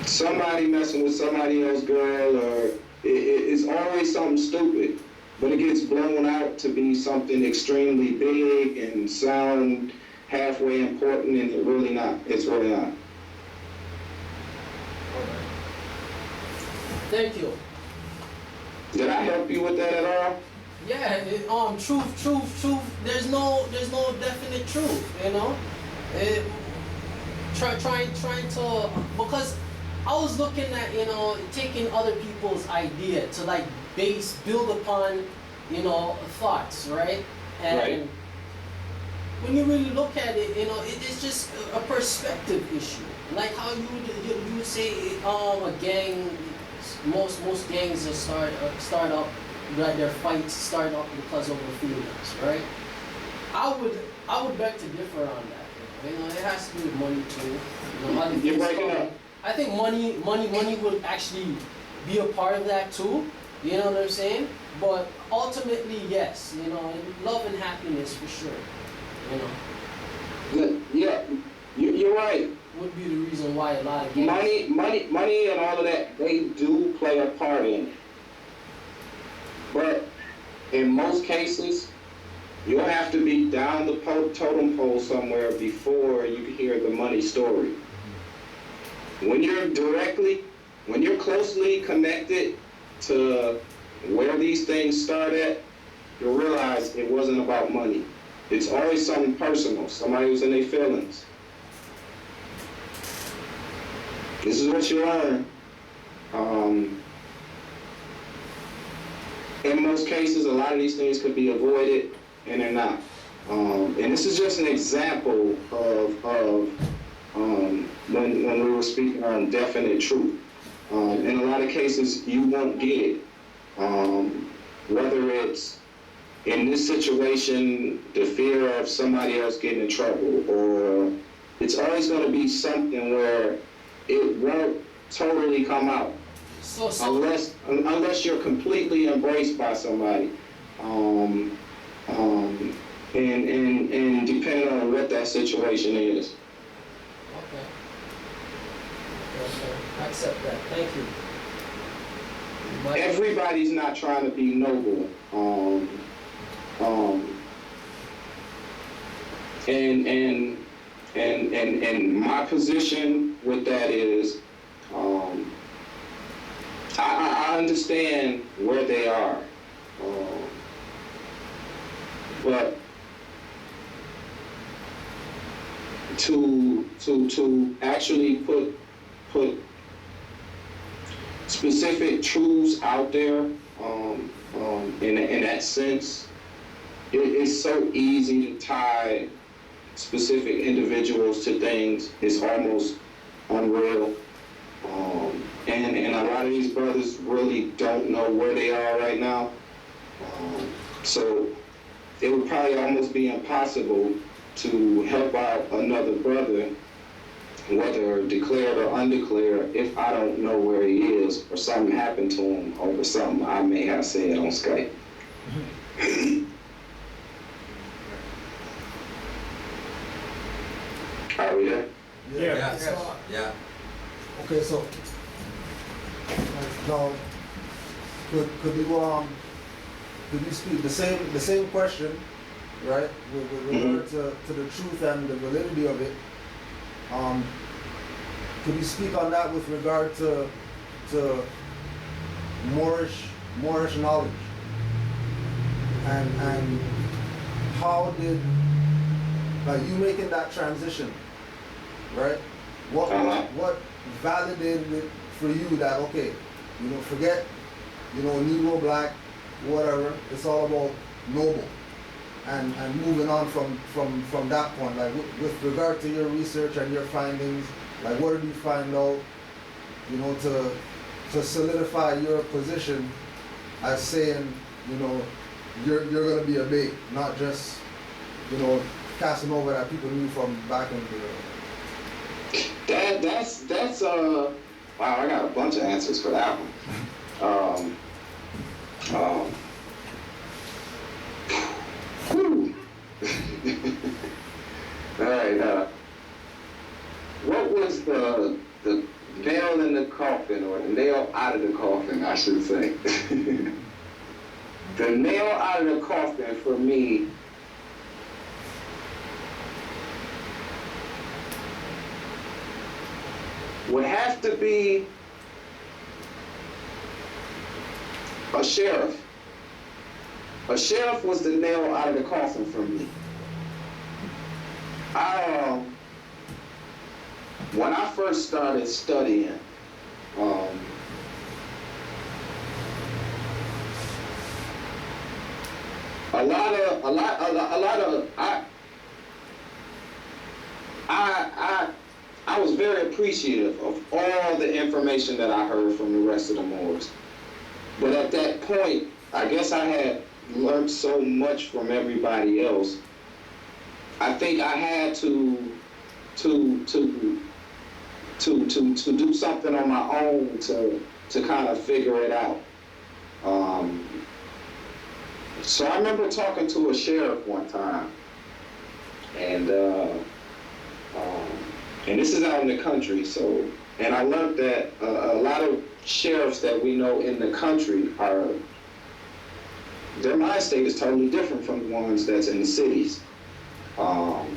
Somebody messing with somebody else's girl, or it's always something stupid, but it gets blown out to be something extremely big and sound halfway important, and it's really not. Thank you. Did I help you with that at all? Yeah, truth. There's no definite truth, you know. Trying to, because I was looking at, you know, taking other people's idea to like build upon, you know, thoughts, right? And right. When you really look at it, you know, it's just a perspective issue. Like how you would say, a gang, most gangs are start up, like their fights start up because of the females, right? I would beg to differ on that. You know, it has to do with money too. You know, You're breaking up. I think money would actually be a part of that too. You know what I'm saying? But ultimately, yes. You know, love and happiness for sure. You know. Yeah, you're right. Would be the reason why a lot of gangs. Money, and all of that, they do play a part in it. But in most cases, you'll have to be down the totem pole somewhere before you can hear the money story. When you're closely connected to where these things start at, you'll realize it wasn't about money. It's always something personal, somebody who's in their feelings. This is what you learn. In most cases, a lot of these things could be avoided, and they're not. And this is just an example of when we were speaking on definite truth. In a lot of cases, you won't get it. Whether it's in this situation, the fear of somebody else getting in trouble, or it's always going to be something where it won't totally come out. Unless you're completely embraced by somebody. And depending on what that situation is. Okay. I accept that. Thank you. Everybody's not trying to be noble. And my position with that is, I understand where they are, but to actually put specific truths out there. In that sense, it's so easy to tie specific individuals to things. It's almost unreal. And a lot of these brothers really don't know where they are right now. So it would probably almost be impossible to help out another brother, whether declared or undeclared, if I don't know where he is or something happened to him over something I may have said on Skype. Are we there? Yeah. Yeah. Okay, so now could you speak the same question, right? With regard to the truth and the validity of it. Could you speak on that with regard to Moorish knowledge? And how did, like, you making that transition, right? What validated it for you that, okay, forget, Negro, black, whatever, it's all about noble. And moving on from that point, like with regard to your research and your findings, like what did you find out, to solidify your position as saying, you're gonna be a Bey, not just, Cassanova that people knew from back in the That's wow, I got a bunch of answers for that one. Whew. All right, what was the nail in the coffin, or the nail out of the coffin, I should say. The nail out of the coffin for me would have to be a sheriff. A sheriff was the nail out of the coffin for me. When I first started studying, I was very appreciative of all the information that I heard from the rest of the Moors. But at that point, I guess I had learned so much from everybody else. I think I had to do something on my own to kind of figure it out. So I remember talking to a sheriff one time, and this is out in the country. And I learned that a lot of sheriffs that we know in the country their mind state is totally different from the ones that's in the cities. And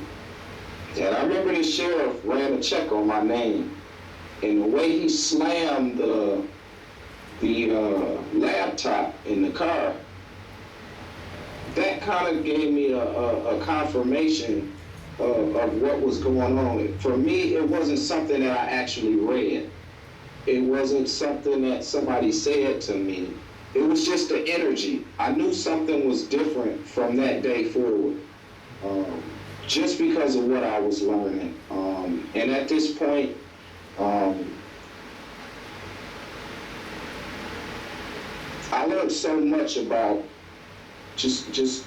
I remember this sheriff ran a check on my name, and the way he slammed the laptop in the car, that kind of gave me a confirmation of what was going on. For me, it wasn't something that I actually read. It wasn't something that somebody said to me. It was just the energy. I knew something was different from that day forward, just because of what I was learning. And at this point, I learned so much about just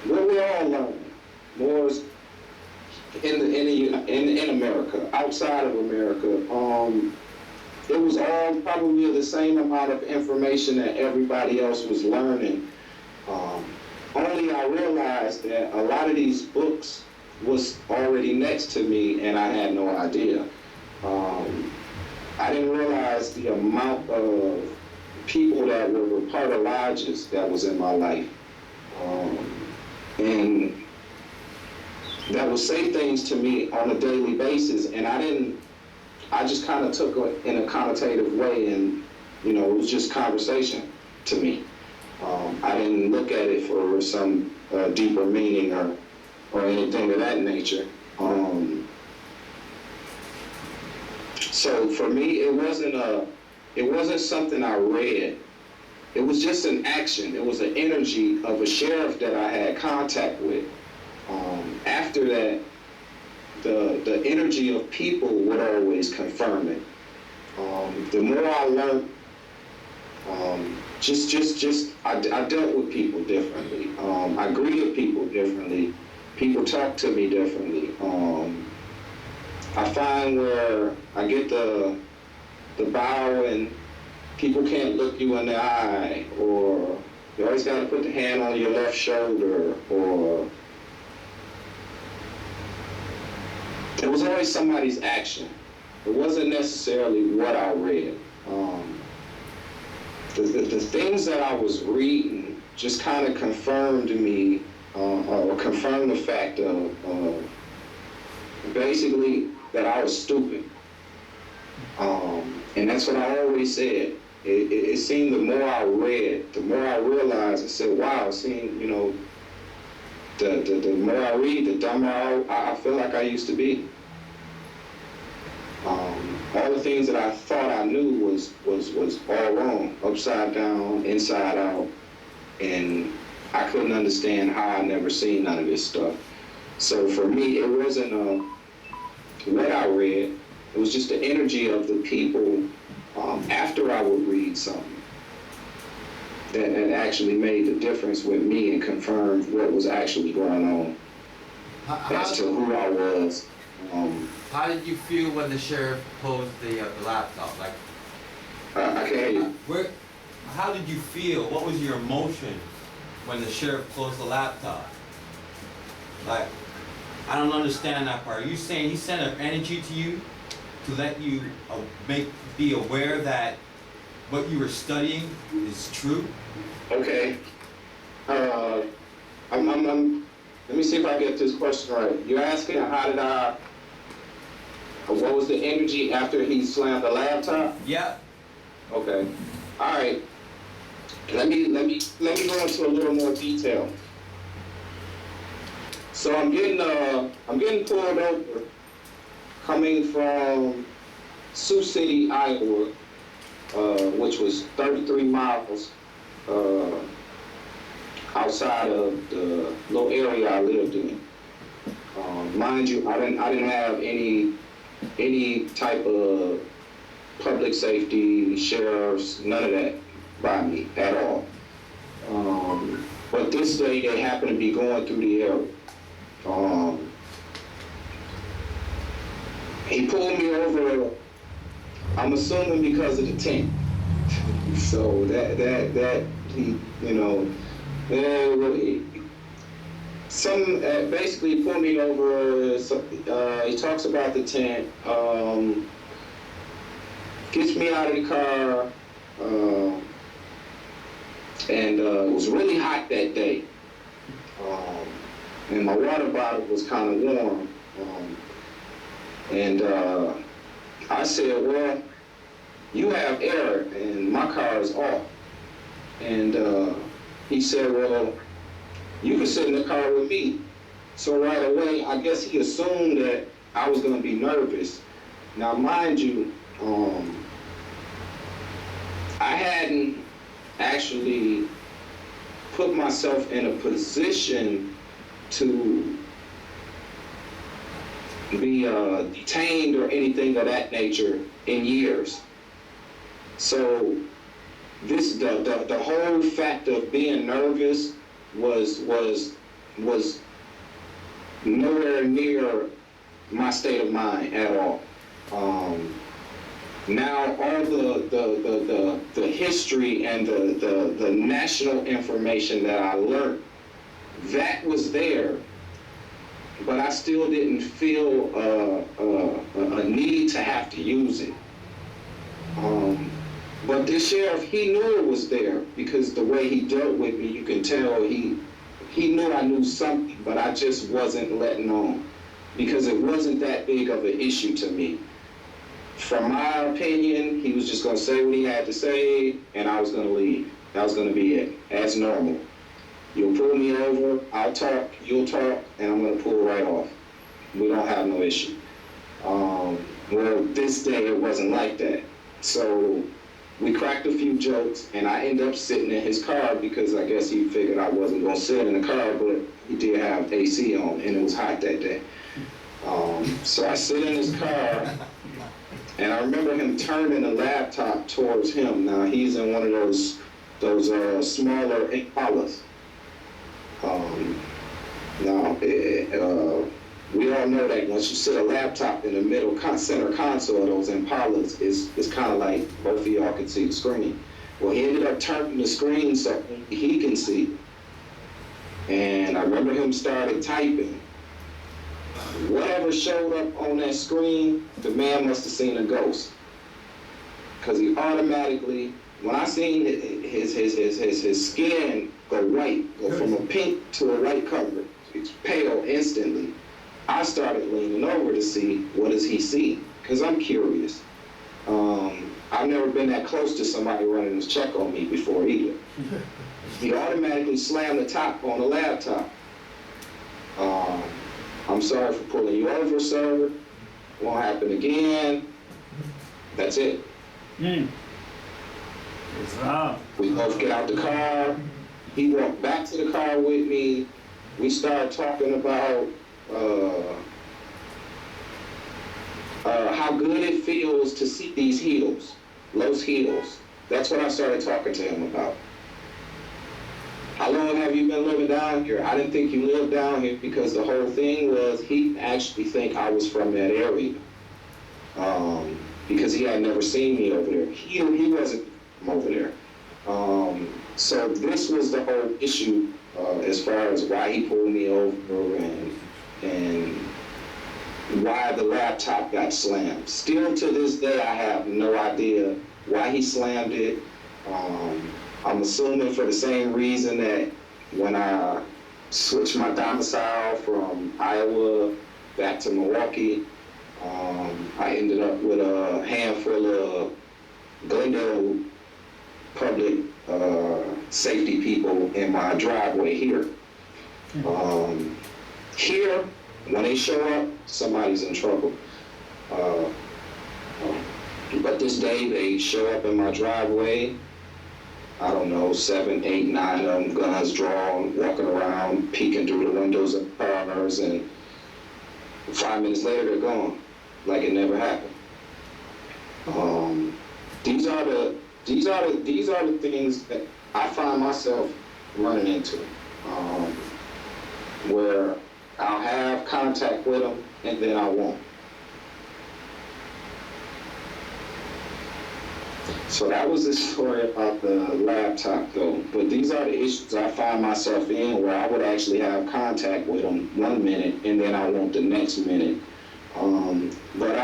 what we all learn. Moors in America, outside of America. It was all probably the same amount of information that everybody else was learning. Only I realized that a lot of these books was already next to me and I had no idea. I didn't realize the amount of people that were part of lodges that was in my life. And that would say things to me on a daily basis, and I just kind of took it in a connotative way, and it was just conversation to me. I didn't look at it for some deeper meaning or anything of that nature. So for me, it wasn't something I read. It was just an action. It was an energy of a sheriff that I had contact with. After that, the energy of people would always confirm it. The more I learned, I dealt with people differently. I greeted people differently. People talk to me differently. I find where I get the bow and people can't look you in the eye, or you always got to put the hand on your left shoulder, or it was always somebody's action. It wasn't necessarily what I read. The things that I was reading just kind of confirmed me, or confirmed the fact of basically that I was stupid. And that's what I always said. It seemed the more I read, the more I realized, I said, wow, it seemed, you know, the more I read, the dumber I feel like I used to be. All the things that I thought I knew was all wrong, upside down, inside out, and I couldn't understand how I never seen none of this stuff. So for me, it wasn't what I read, it was just the energy of the people after I would read something that actually made the difference with me and confirmed what was actually going on as to who I was. How did you feel when the sheriff closed the laptop? Like, I can't hear you. How did you feel? What was your emotion when the sheriff closed the laptop? Like, I don't understand that part. Are you saying he sent an energy to you to let you be aware that what you were studying is true? Okay. Let me see if I get this question right. You're asking what was the energy after he slammed the laptop? Yeah. Okay. All right. Let me go into a little more detail. So I'm getting pulled over coming from Sioux City, Iowa, which was 33 miles outside of the little area I lived in. Mind you, I didn't have any type of public safety, sheriffs, none of that by me at all. But this day they happened to be going through the area. He pulled me over, I'm assuming because of the tent. So that he, you know, basically pulled me over. He talks about the tent, gets me out of the car, and it was really hot that day. And my water bottle was kind of warm. And I said, well, you have air and my car is off. And he said, well, you can sit in the car with me. So right away, I guess he assumed that I was gonna be nervous. Now, mind you, I hadn't actually put myself in a position to be detained or anything of that nature in years. So the whole fact of being nervous was nowhere near my state of mind at all. Now all the history and the national information that I learned, that was there, but I still didn't feel a need to have to use it. But this sheriff, he knew it was there because the way he dealt with me, you can tell he knew I knew something, but I just wasn't letting on because it wasn't that big of an issue to me. From my opinion, he was just gonna say what he had to say and I was gonna leave. That was gonna be it, as normal. You'll pull me over, I'll talk, you'll talk, and I'm gonna pull right off. we don't have no issue. Well, this day it wasn't like that. So we cracked a few jokes, and I ended up sitting in his car because I guess he figured I wasn't gonna sit in the car, but he did have AC on, and it was hot that day. So I sit in his car, and I remember him turning the laptop towards him. Now he's in one of those smaller Impalas. We all know that once you sit a laptop in the middle center console of those Impalas, it's kind of like both of y'all can see the screen. Well, he ended up turning the screen so he can see. And I remember him started typing. Whatever showed up on that screen, the man must have seen a ghost. Because he automatically, when I seen his skin go white, go from a pink to a white color, it's pale instantly, I started leaning over to see what does he see, because I'm curious. I've never been that close to somebody running his check on me before either. He automatically slammed the top on the laptop. I'm sorry for pulling you over, sir. Won't happen again. That's it. It's wrong. We both get out the car. He walked back to the car with me. We started talking about how good it feels to see these heels, Los Heels. That's what I started talking to him about. How long have you been living down here? I didn't think you lived down here because the whole thing was he actually think I was from that area. Because he had never seen me over there. He wasn't from over there. So this was the whole issue as far as why he pulled me over and why the laptop got slammed. Still to this day, I have no idea why he slammed it. I'm assuming for the same reason that when I switched my domicile from Iowa back to Milwaukee, I ended up with a handful of Glendale public safety people in my driveway here. Here, when they show up, somebody's in trouble. But this day, they show up in my driveway. I don't know, 7, 8, 9 of them, guns drawn, walking around, peeking through the windows of cars, and 5 minutes later, they're gone, like it never happened. These are the things that I find myself running into, where I'll have contact with them and then I won't. So that was the story about the laptop though. But these are the issues I find myself in where I would actually have contact with them 1 minute and then I won't the next minute. But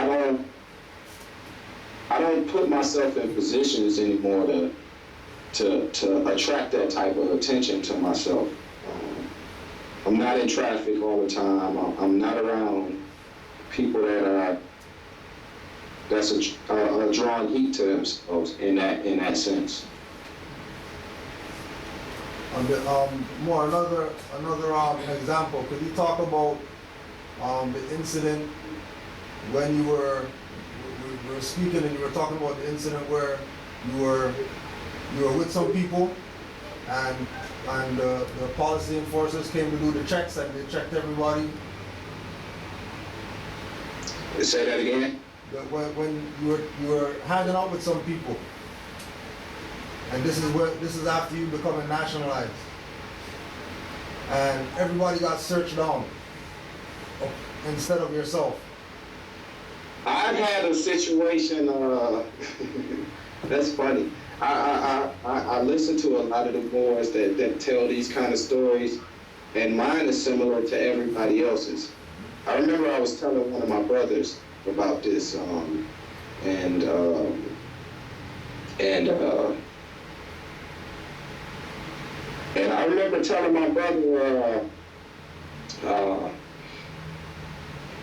I don't put myself in positions anymore to attract that type of attention to myself. I'm not in traffic all the time. I'm not around people that's drawing heat to themselves in that sense. More another example. Could you talk about the incident when we were speaking and you were talking about the incident where you were with some people and the policy enforcers came to do the checks and they checked everybody? Say that again? When you were hanging out with some people, and this is after you becoming nationalized, and everybody got searched down instead of yourself. I've had a situation. That's funny. I listen to a lot of the Moors that tell these kind of stories, and mine is similar to everybody else's. I remember I was telling one of my brothers about this, and I remember telling my brother,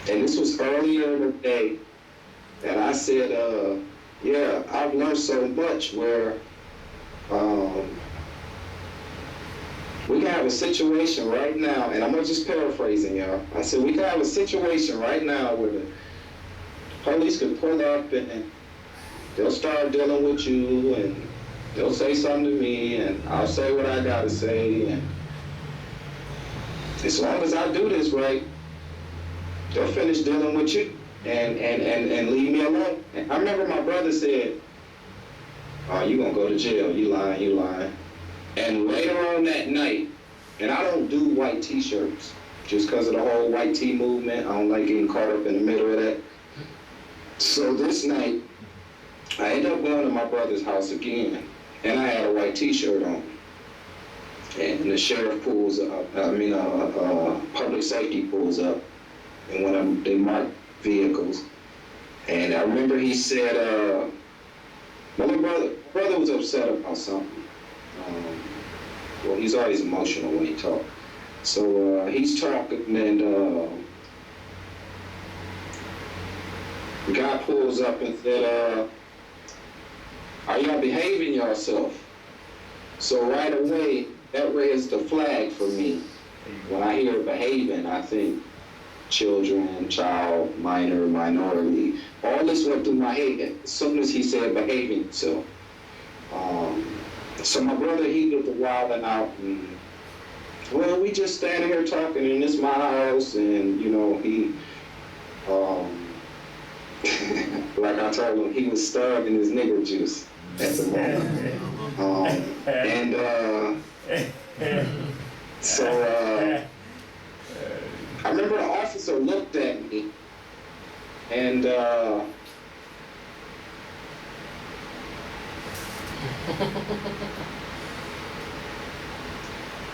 and this was earlier in the day, and I said, yeah, I've learned so much where we can have a situation right now, and I'm gonna just paraphrasing y'all. I said we can have a situation right now where the police could pull up and they'll start dealing with you, and they'll say something to me, and I'll say what I gotta say, and as long as I do this right, they'll finish dealing with you and leave me alone. And I remember my brother said, "Oh, you gonna go to jail? You lying." And later on that night, and I don't do white T-shirts just because of the whole white tee movement. I don't like getting caught up in the middle of that. So this night, I ended up going to my brother's house again, and I had a white T-shirt on. And the sheriff pulls up, public safety pulls up, and one of them, they marked vehicles. And I remember he said, my little brother was upset about something. Well, he's always emotional when he talks. So he's talking, and the guy pulls up and said, "Are y'all behaving yourself?" So right away, that raised a flag for me. When I hear behaving, I think children, child, minor, minority. All this went through my head as soon as he said behaving yourself. So my brother, he did the wilding out, and well, we just standing here talking, and it's my house, and you know, he, like I told him, he was starved in his nigger juice at the moment. So I remember the officer looked at me, and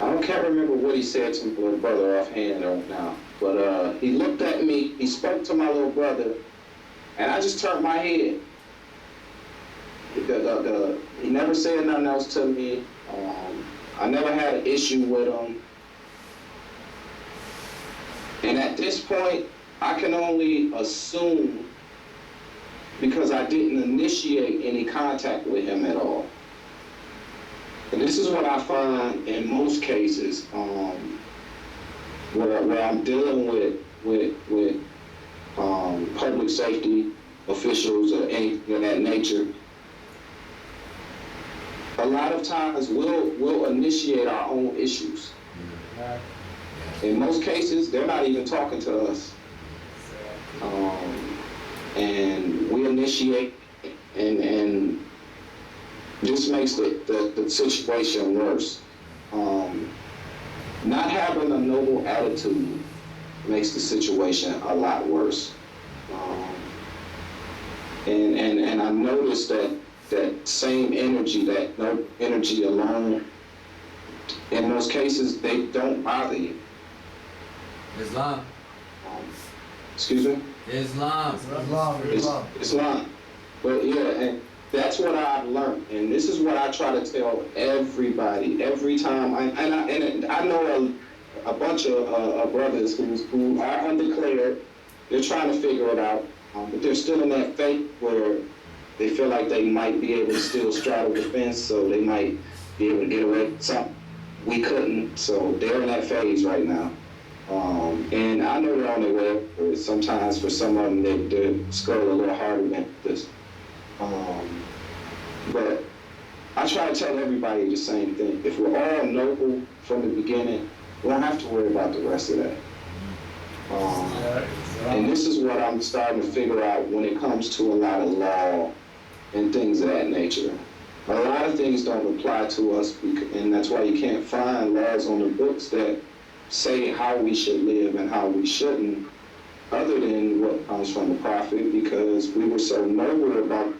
I can't remember what he said to my little brother offhand right now, but he looked at me, he spoke to my little brother, and I just turned my head. He never said nothing else to me. I never had an issue with him. And at this point, I can only assume, because I didn't initiate any contact with him at all. And this is what I find in most cases where I'm dealing with public safety officials or anything of that nature. A lot of times we'll initiate our own issues. In most cases, they're not even talking to us. And we initiate, and this makes the situation worse. Not having a noble attitude makes the situation a lot worse. And I noticed that same energy, that no energy alone, in most cases, they don't bother you. Islam. Excuse me? Islam. Islam. But yeah, and that's what I've learned, and this is what I try to tell everybody every time. I know a bunch of brothers who are undeclared. They're trying to figure it out, but they're still in that faith where they feel like they might be able to still straddle the fence, so they might be able to get away with something we couldn't. So they're in that phase right now. And I know they're on their way. Or sometimes for some of them, they're skull a little harder than this. But I try to tell everybody the same thing. If we're all noble from the beginning, we don't have to worry about the rest of that. And this is what I'm starting to figure out when it comes to a lot of law and things of that nature. A lot of things don't apply to us, and that's why you can't find laws on the books that say how we should live and how we shouldn't, other than what comes from the prophet, because we were so noble about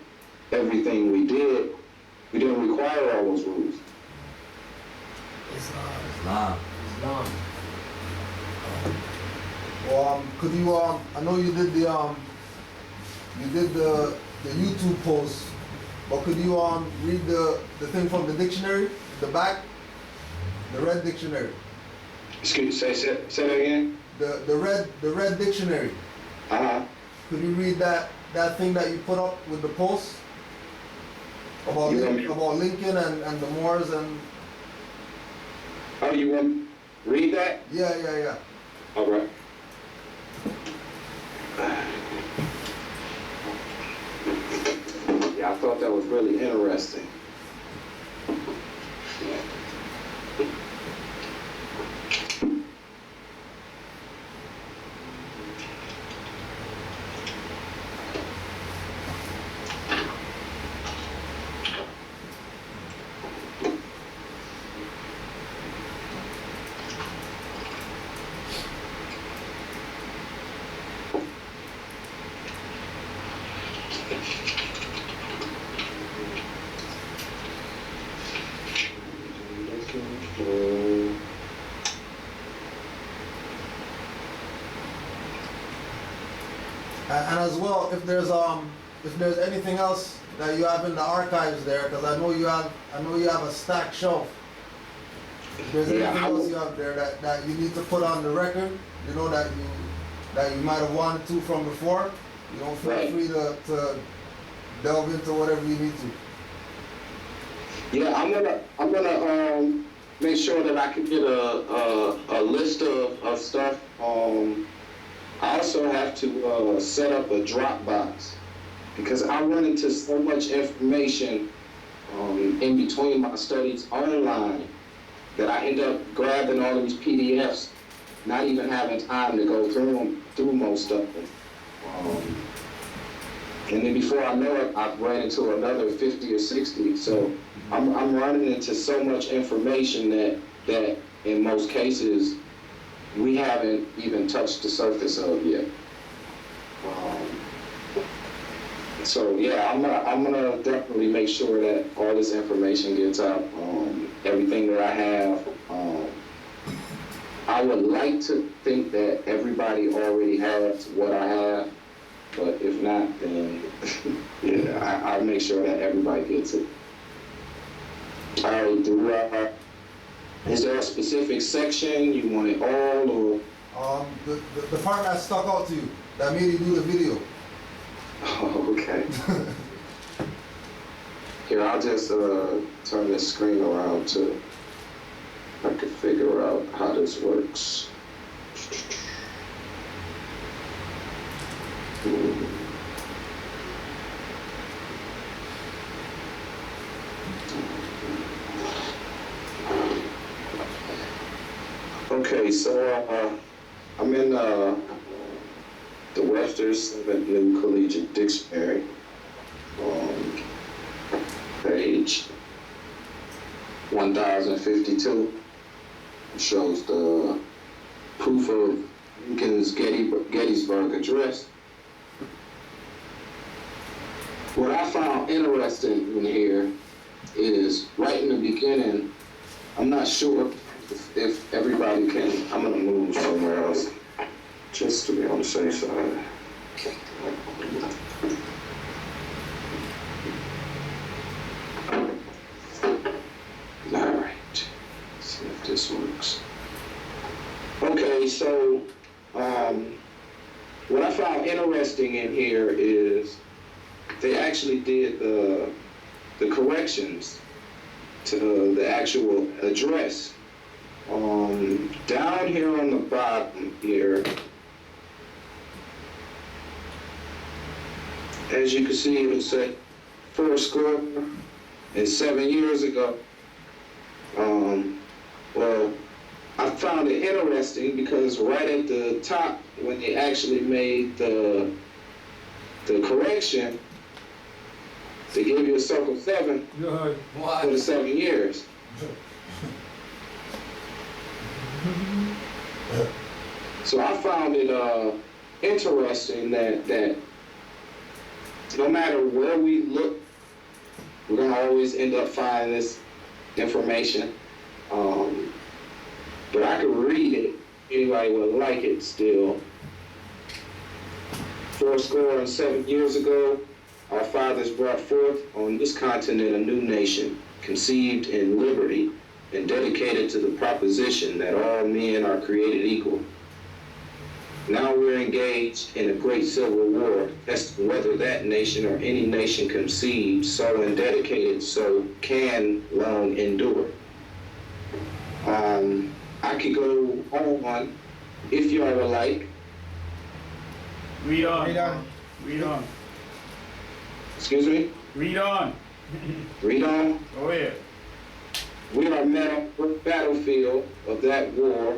everything we did, we didn't require all those rules. Islam. Well, could you I know you did the YouTube post, but could you read the thing from the dictionary, the back, the red dictionary? Excuse me, say that again? The red dictionary. Could you read that thing that you put up with the post about Lincoln and the Moors and Oh, you want to read that? Yeah. All right. Yeah, I thought that was really interesting. And as well, if there's anything else that you have in the archives there, because I know you have a stacked shelf. If there's anything else you have there that you need to put on the record, you know, that you might have wanted to from before, you know, feel free to delve into whatever you need to. Yeah, I'm gonna make sure that I can get a list of stuff. I also have to set up a Dropbox because I run into so much information in between my studies online that I end up grabbing all of these PDFs, not even having time to go through most of them. And then before I know it, I've ran into another 50 or 60. So I'm running into so much information that in most cases we haven't even touched the surface of yet. So yeah, I'm gonna definitely make sure that all this information gets out. Everything that I have. I would like to think that everybody already has what I have, but if not, then yeah, I'll make sure that everybody gets it. All right, is there a specific section you want it all, or? The part that stuck out to you, that made you do the video. Oh, okay. Here, I'll just turn this screen around to, I can figure out how this works. Okay, so I'm in the Webster's 7th New Collegiate Dictionary, page 1052. It shows the proof of Lincoln's Gettysburg Address. What I found interesting in here is right in the beginning, I'm not sure if everybody can, I'm gonna move somewhere else just to be on the safe side. All right, see if this works. Okay, so what I found interesting in here is they actually did the corrections to the actual address. Down here on the bottom here, as you can see, it will say 407 years ago. Well, I found it interesting because right at the top, when they actually made the correction, they gave you a circle 7 for the 7 years. So I found it interesting that no matter where we look, we're gonna always end up finding this information. But I could read it. Anybody would like it still. 407 years ago, our fathers brought forth on this continent a new nation, conceived in liberty and dedicated to the proposition that all men are created equal. Now we're engaged in a great civil war as to whether that nation or any nation conceived so and dedicated so can long endure. I could go on if you are like. Read on. Read on. Read on. Excuse me? Read on. Read on. Go ahead. We are met on the battlefield of that war.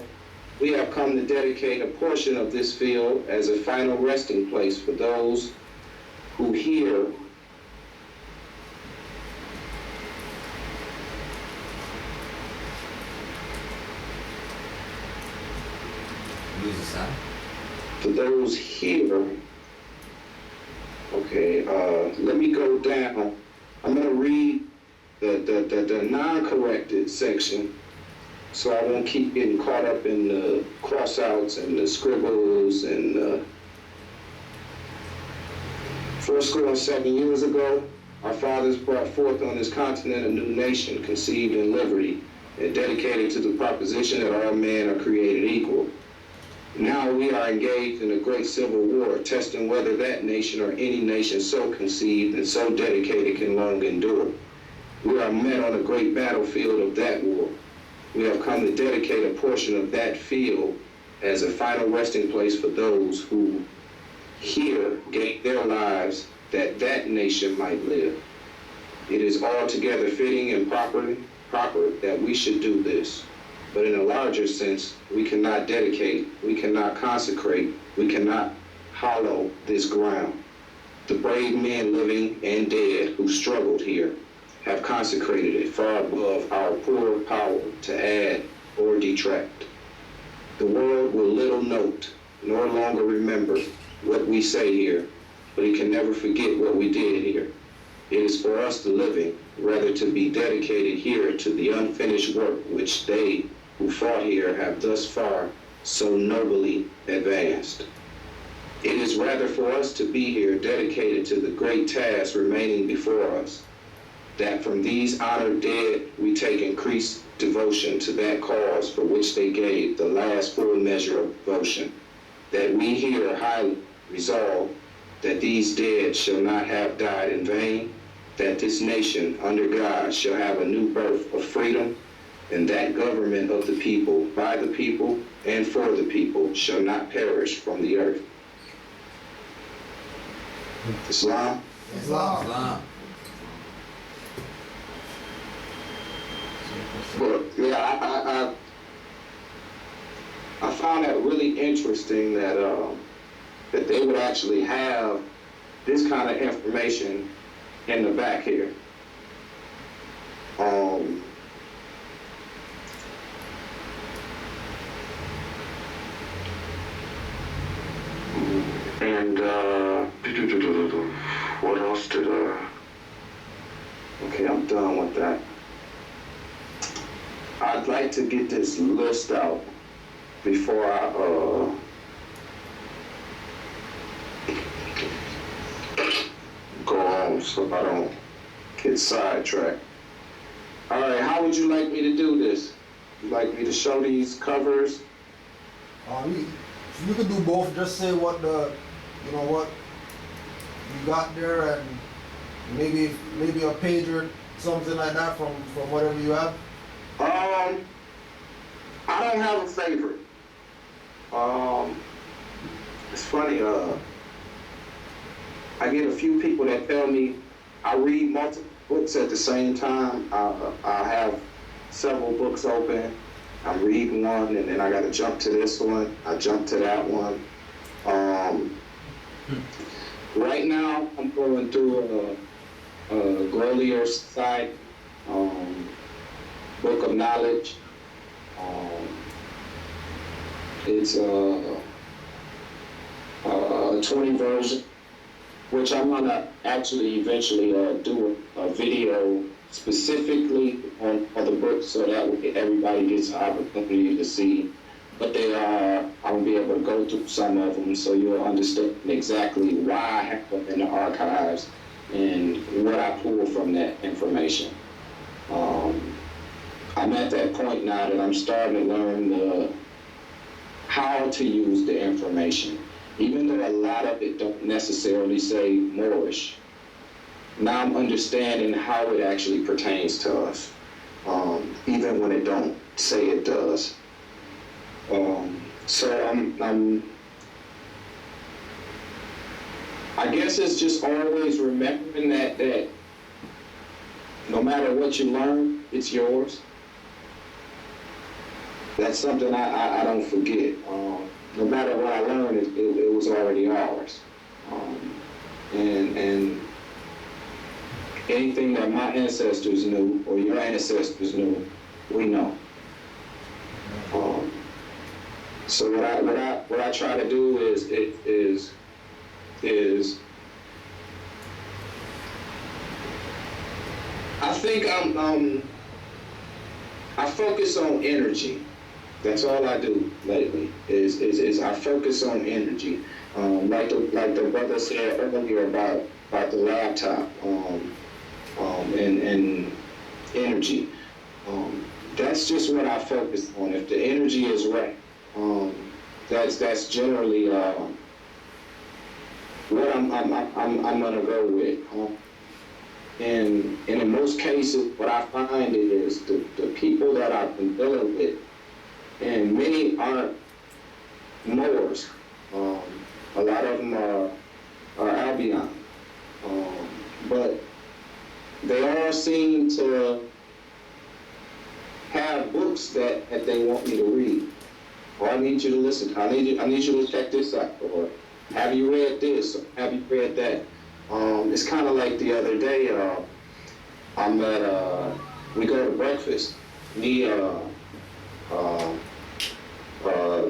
We have come to dedicate a portion of this field as a final resting place for those who here Lose the sound. for those here. Okay, let me go down. I'm gonna read the non-corrected section, so I won't keep getting caught up in the cross-outs and the scribbles and 47 years ago, our fathers brought forth on this continent a new nation conceived in liberty and dedicated to the proposition that all men are created equal. Now we are engaged in a great civil war, testing whether that nation or any nation so conceived and so dedicated can long endure. We are met on a great battlefield of that war. We have come to dedicate a portion of that field as a final resting place for those who here gave their lives that that nation might live. It is altogether fitting and proper that we should do this. But in a larger sense, we cannot dedicate, we cannot consecrate, we cannot hallow this ground. The brave men living and dead who struggled here have consecrated it far above our poor power to add or detract. The world will little note, nor longer remember what we say here, but it can never forget what we did here. It is for us, the living, rather to be dedicated here to the unfinished work which they who fought here have thus far so nobly advanced. It is rather for us to be here dedicated to the great task remaining before us, that from these honored dead we take increased devotion to that cause for which they gave the last full measure of devotion, that we here highly resolve that these dead shall not have died in vain, that this nation under God shall have a new birth of freedom, and that government of the people, by the people, and for the people shall not perish from the earth. Islam? Islam. Islam. But yeah, I found that really interesting that that they would actually have this kind of information in the back here. And what else did okay, I'm done with that. I'd like to get this list out before I go on, so I don't get sidetracked. All right, how would you like me to do this? You'd like me to show these covers? You could do both. Just say what what you got there, and maybe a page or something like that from whatever you have. I don't have a favorite. It's funny. I get a few people that tell me I read multiple books at the same time. I have several books open. I'm reading one, and then I got to jump to this one. I jump to that one. Right now, I'm going through a Grolier Society book of knowledge. It's a 20 version, which I'm gonna actually eventually do a video specifically on the book, so that everybody gets an opportunity to see. But I'll be able to go through some of them, so you'll understand exactly why I have them in the archives and what I pull from that information. I'm at that point now that I'm starting to learn how to use the information, even though a lot of it don't necessarily say Moorish. Now I'm understanding how it actually pertains to us, even when it don't. say it does. So I guess it's just always remembering that no matter what you learn, it's yours. That's something I don't forget. No matter what I learned, it was already ours. And anything that my ancestors knew or your ancestors knew, we know. So what I try to do is I think I focus on energy. That's all I do lately. Is I focus on energy. Like the brother said earlier about the laptop and energy. That's just what I focus on. If the energy is right, that's generally what I'm gonna go with. And in most cases, what I find is the people that I've been dealing with, and many aren't Moors. A lot of them are Albion, but they all seem to have books that they want me to read. Or I need you to listen. I need you to check this out. Or have you read this? Or have you read that? It's kind of like the other day. I'm at we go to breakfast. Me,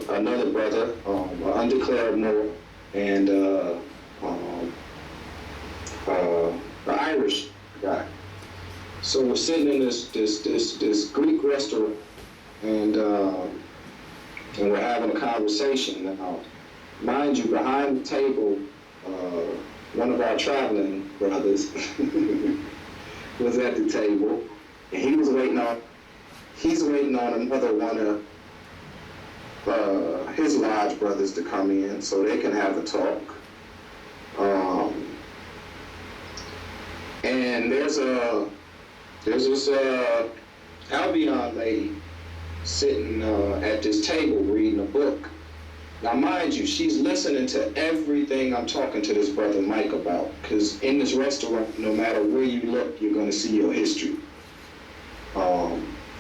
another brother, an undeclared Moor, and an Irish guy. So we're sitting in this Greek restaurant, and we're having a conversation. Now, mind you, behind the table, one of our traveling brothers was at the table, and he's waiting on another one of his lodge brothers to come in so they can have a talk. And there's this Albion lady sitting at this table reading a book. Now, mind you, she's listening to everything I'm talking to this brother Mike about, because in this restaurant, no matter where you look, you're going to see your history.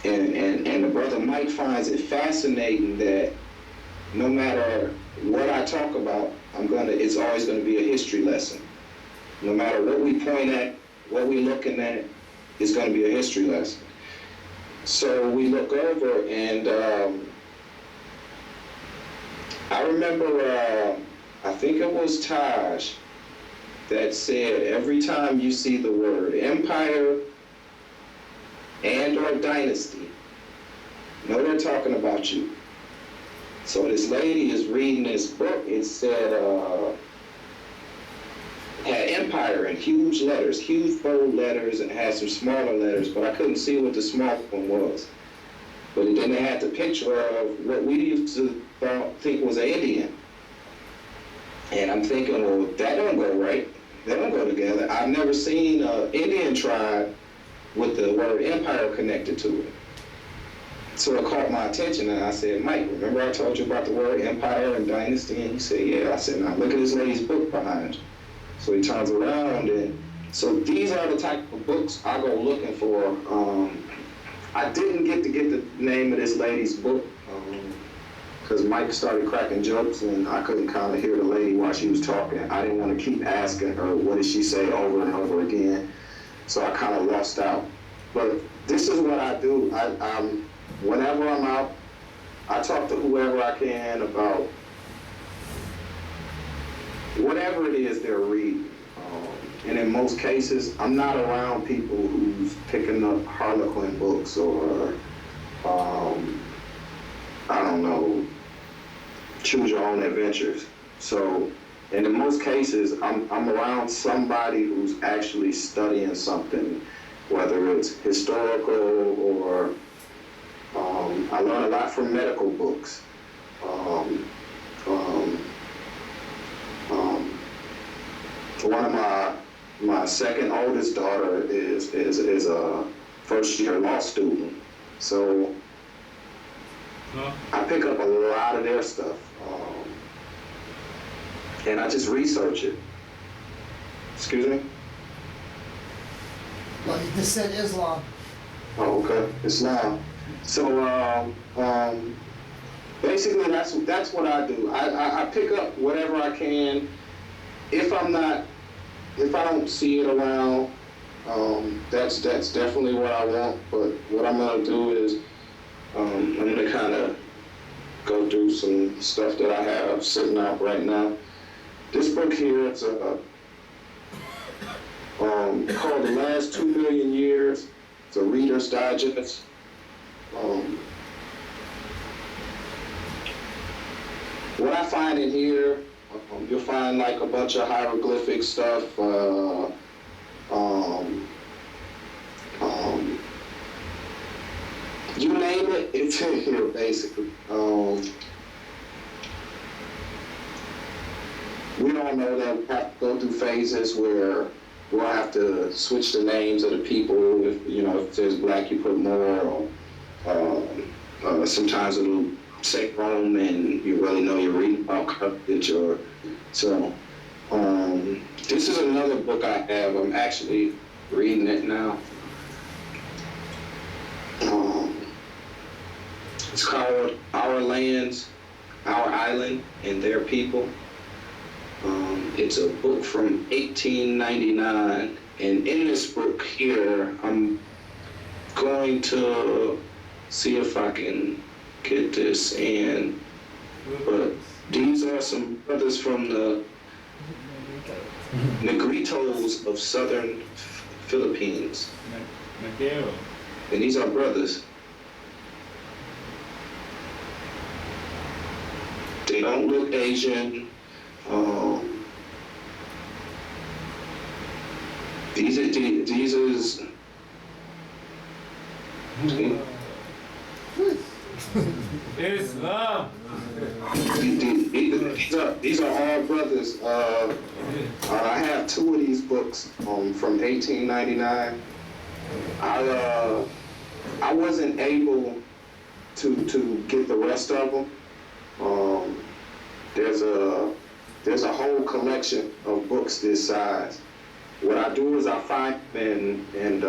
And the brother Mike finds it fascinating that no matter what I talk about, it's always going to be a history lesson. No matter what we point at, what we're looking at, it's going to be a history lesson. So we look over, and I remember, I think it was Taj that said, every time you see the word empire and or dynasty, know they're talking about you. So this lady is reading this book. It said, had empire in huge letters, huge bold letters, and had some smaller letters, but I couldn't see what the small one was. But then they had the picture of what we used to think was an Indian. And I'm thinking, well, that don't go right. They don't go together. I've never seen an Indian tribe with the word empire connected to it. So it caught my attention, and I said, Mike, remember I told you about the word empire and dynasty? And he said, yeah. I said, now look at this lady's book behind you. So he turns around, and so these are the type of books I go looking for. I didn't get the name of this lady's book because Mike started cracking jokes, and I couldn't kind of hear the lady while she was talking. I didn't want to keep asking her what did she say over and over again, so I kind of lost out. But this is what I do. Whenever I'm out, I talk to whoever I can about whatever it is they're reading. And in most cases, I'm not around people who's picking up Harlequin books or, I don't know, choose your own adventures. So, and in most cases, I'm around somebody who's actually studying something, whether it's historical or, I learn a lot from medical books. One of my second oldest daughter is a first year law student. So I pick up a lot of their stuff, and I just research it. Excuse me? Well, you just said Islam. Oh, okay. Islam. So, basically, that's what I do. I pick up whatever I can. If I don't see it around, that's definitely what I want. But what I'm gonna do is, I'm gonna kind of go through some stuff that I have sitting out right now. This book here, it's called The Last 2 Million Years. It's a Reader's Digest. What I find in here, you'll find like a bunch of hieroglyphic stuff, you name it, it's in here basically. We all know that we have to go through phases where we'll have to switch the names of the people. If it says black, you put more, or sometimes it'll say Rome and you really know you're reading about Carthage or so. This is another book I have. I'm actually reading it now. It's called Our Lands, Our Island, and Their People. It's a book from 1899, and in this book here, I'm going to see if I can get this in, but these are some brothers from the Negritos of southern Philippines. And these are brothers. They don't look Asian. These Islam. These are all brothers. I have 2 of these books from 1899. I wasn't able to get the rest of them. There's a whole collection of books this size. What I do is I find them in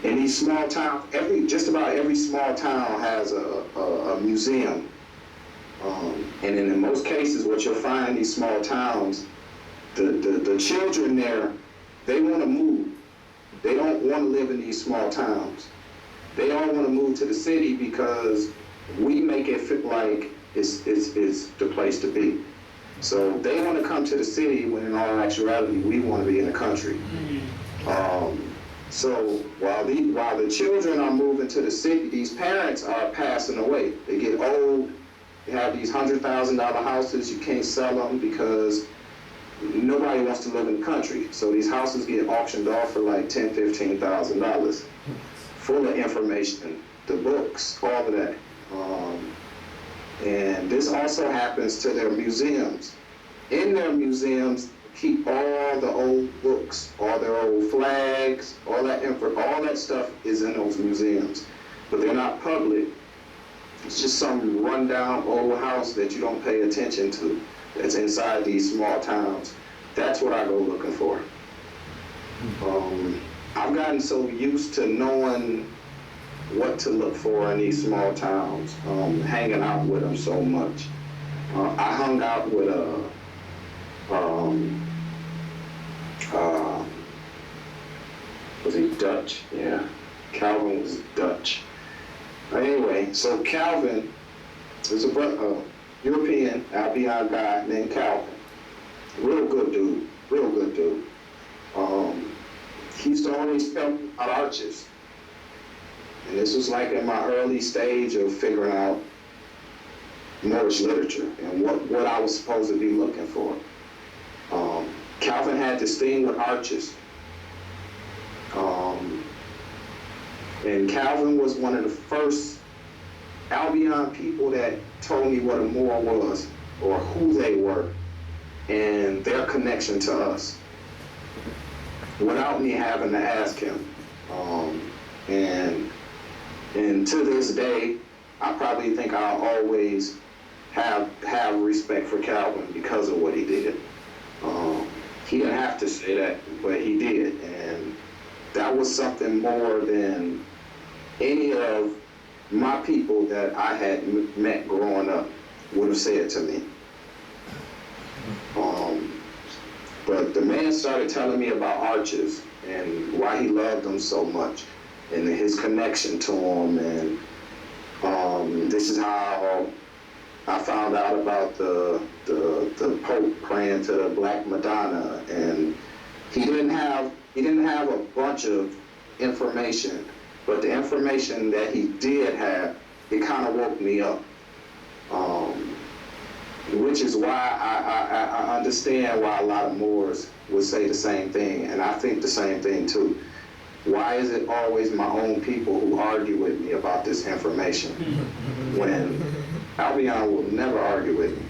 these small towns. Just about every small town has a museum, and in most cases, what you'll find in these small towns, the children there, they want to move. They don't want to live in these small towns. They all want to move to the city because we make it fit like it's the place to be. So they want to come to the city when in all actuality we want to be in the country. So while the children are moving to the city, these parents are passing away. They get old. They have these $100,000 houses. You can't sell them because nobody wants to live in the country. So these houses get auctioned off for like $10,000, $15,000, full of information, the books, all of that. And this also happens to their museums. In their museums, keep all the old books, all their old flags, all that stuff is in those museums. But they're not public. It's just some rundown old house that you don't pay attention to that's inside these small towns. That's what I go looking for. I've gotten so used to knowing what to look for in these small towns, hanging out with them so much. I hung out with was he Dutch? Yeah, Calvin was Dutch. Anyway, so Calvin is a European Albion guy named Calvin. Real good dude, real good dude. He used to always tell me about arches. And this was like in my early stage of figuring out Moorish literature and what I was supposed to be looking for. Calvin had this thing with arches. And Calvin was one of the first Albion people that told me what a Moor was or who they were and their connection to us without me having to ask him. And And to this day, I probably think I'll always have respect for Calvin because of what he did. He didn't have to say that, but he did. And that was something more than any of my people that I had met growing up would have said to me. But the man started telling me about arches and why he loved them so much and his connection to them. And this is how I found out about the Pope praying to the Black Madonna. And he didn't have a bunch of information, but the information that he did have, it kind of woke me up. Which is why I understand why a lot of Moors would say the same thing, and I think the same thing too. Why is it always my own people who argue with me about this information when Albion will never argue with me?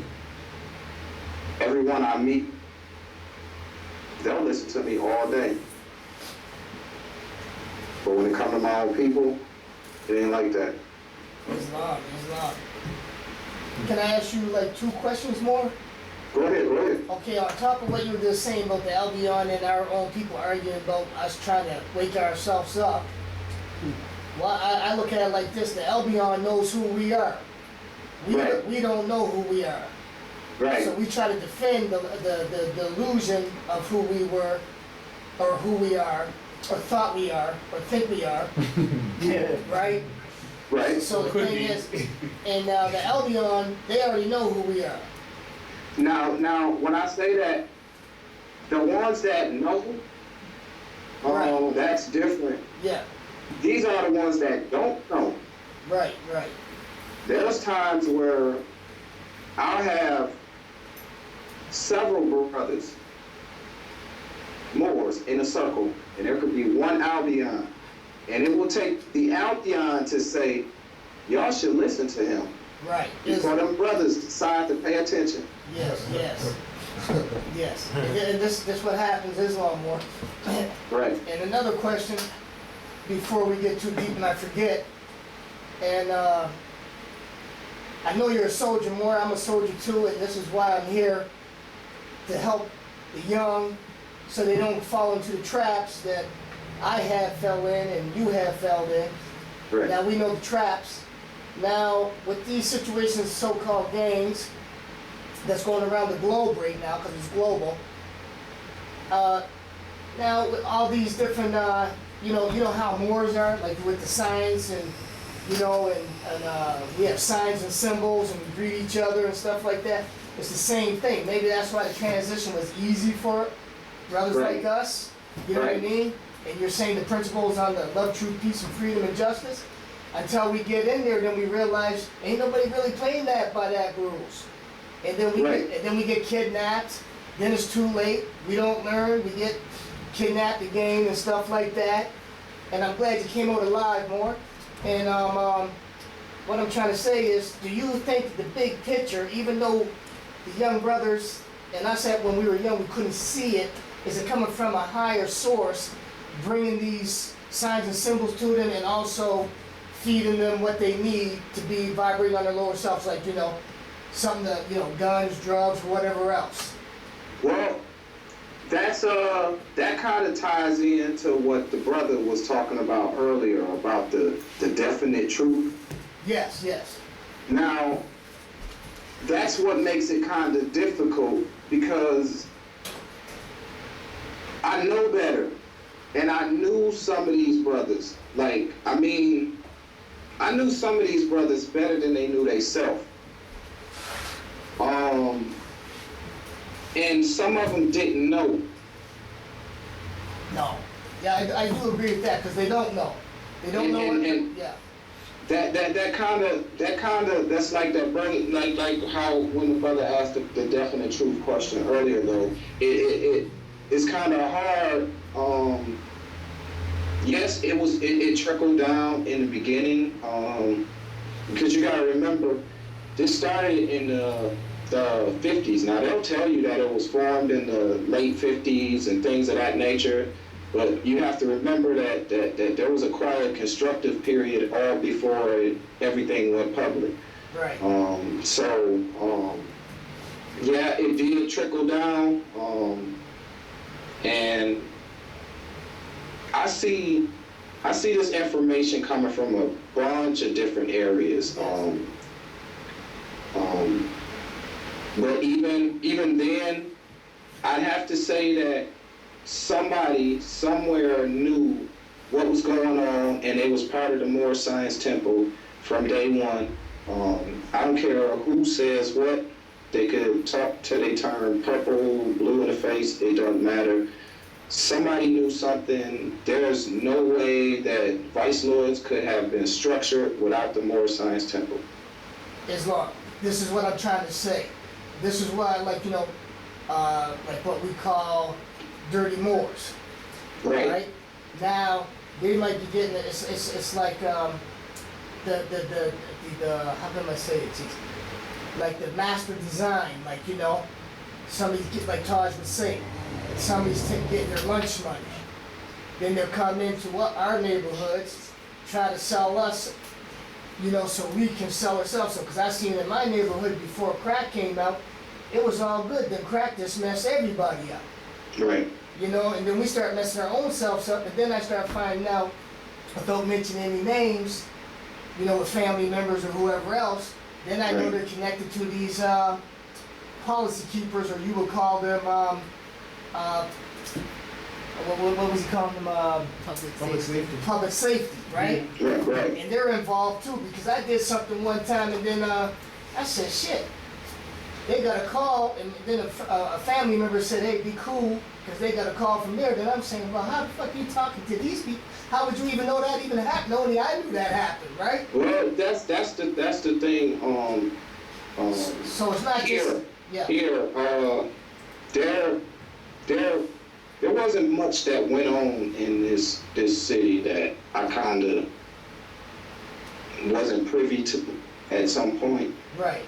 Everyone I meet, they'll listen to me all day. But when it comes to my own people, it ain't like that. Islam. Can I ask you like 2 questions more? Go ahead. Okay, on top of what you were just saying about the Albion and our own people arguing about us trying to wake ourselves up, well, I look at it like this: the Albion knows who we are. We don't know who we are. Right. So we try to defend the illusion of who we were, or who we are, or thought we are, or think we are. Yeah. Right? Right. So the thing is, and the Albion, they already know who we are. Now, when I say that, the ones that know, Right. That's different. Yeah. These are the ones that don't know. Right. There's times where I'll have several brothers, Moors, in a circle, and there could be one Albion. And it will take the Albion to say, y'all should listen to him. Right. Before them brothers decide to pay attention. Yes. Yes. And this what happens Islam more. Right. And another question, before we get too deep and I forget, and I know you're a soldier more, I'm a soldier too, and this is why I'm here, to help the young so they don't fall into the traps that I have fell in and you have fell in. Right. Now we know the traps. Now with these situations, so-called gangs, that's going around the globe right now because it's global. Now with all these different, you know how Moors are, like with the signs and we have signs and symbols and we greet each other and stuff like that. It's the same thing. Maybe that's why the transition was easy for brothers like us. You know what I mean? And you're saying the principles on the love, truth, peace, and freedom and justice. Until we get in there, then we realize ain't nobody really playing that by that rules. And then we get kidnapped. Then it's too late. We don't learn. We get kidnapped again and stuff like that. And I'm glad you came out alive more. And what I'm trying to say is, do you think the big picture, even though the young brothers and us when we were young, we couldn't see it, is it coming from a higher source, bringing these signs and symbols to them and also feeding them what they need to be vibrating on their lower selves, like, something that, guns, drugs, whatever else? Well, that's that kind of ties into what the brother was talking about earlier about the definite truth. Yes. Now, that's what makes it kind of difficult because I know better, and I knew some of these brothers. I knew some of these brothers better than they knew theyself. And some of them didn't know. No. Yeah, I do agree with that because they don't know. They don't know. Yeah. That kind of that's like that brother, like how when the brother asked the definite truth question earlier though, it's kind of hard. Yes, it trickled down in the beginning because you gotta remember this started in the 50s. Now they'll tell you that it was formed in the late 50s and things of that nature, But you have to remember that there was a quiet, constructive period all before everything went public. Right. Yeah, it did trickle down, and I see this information coming from a bunch of different areas. But even then, I'd have to say that somebody somewhere knew what was going on, and it was part of the Moore Science Temple from day one. I don't care who says what. They could talk till they turn purple, blue in the face, it doesn't matter. Somebody knew something. There's no way that vice lords could have been structured without the Moore Science Temple. Islam. This is what I'm trying to say. This is why, like what we call dirty Moors. Right. Now they might be getting it's like the how can I say it? Like the master design, somebody's getting, like Taj would say, somebody's getting their lunch money. Then they'll come into our neighborhoods, try to sell us, so we can sell ourselves. So, because I seen in my neighborhood before crack came out, it was all good. Then crack just messed everybody up. Right. And then we start messing our own selves up, and then I start finding out, without mentioning any names, with family members or whoever else, then I know they're connected to these policy keepers, or you would call them, what was he calling them? Public safety, right? Right. And they're involved too, because I did something one time, and then I said, shit. They got a call, and then a family member said, hey, be cool, because they got a call from there. Then I'm saying, well, how the fuck are you talking to these people? How would you even know that even happened? Only I knew that happened, right? Well, that's the thing. So it's not here, just there wasn't much that went on in this city that I kind of wasn't privy to at some point. Right.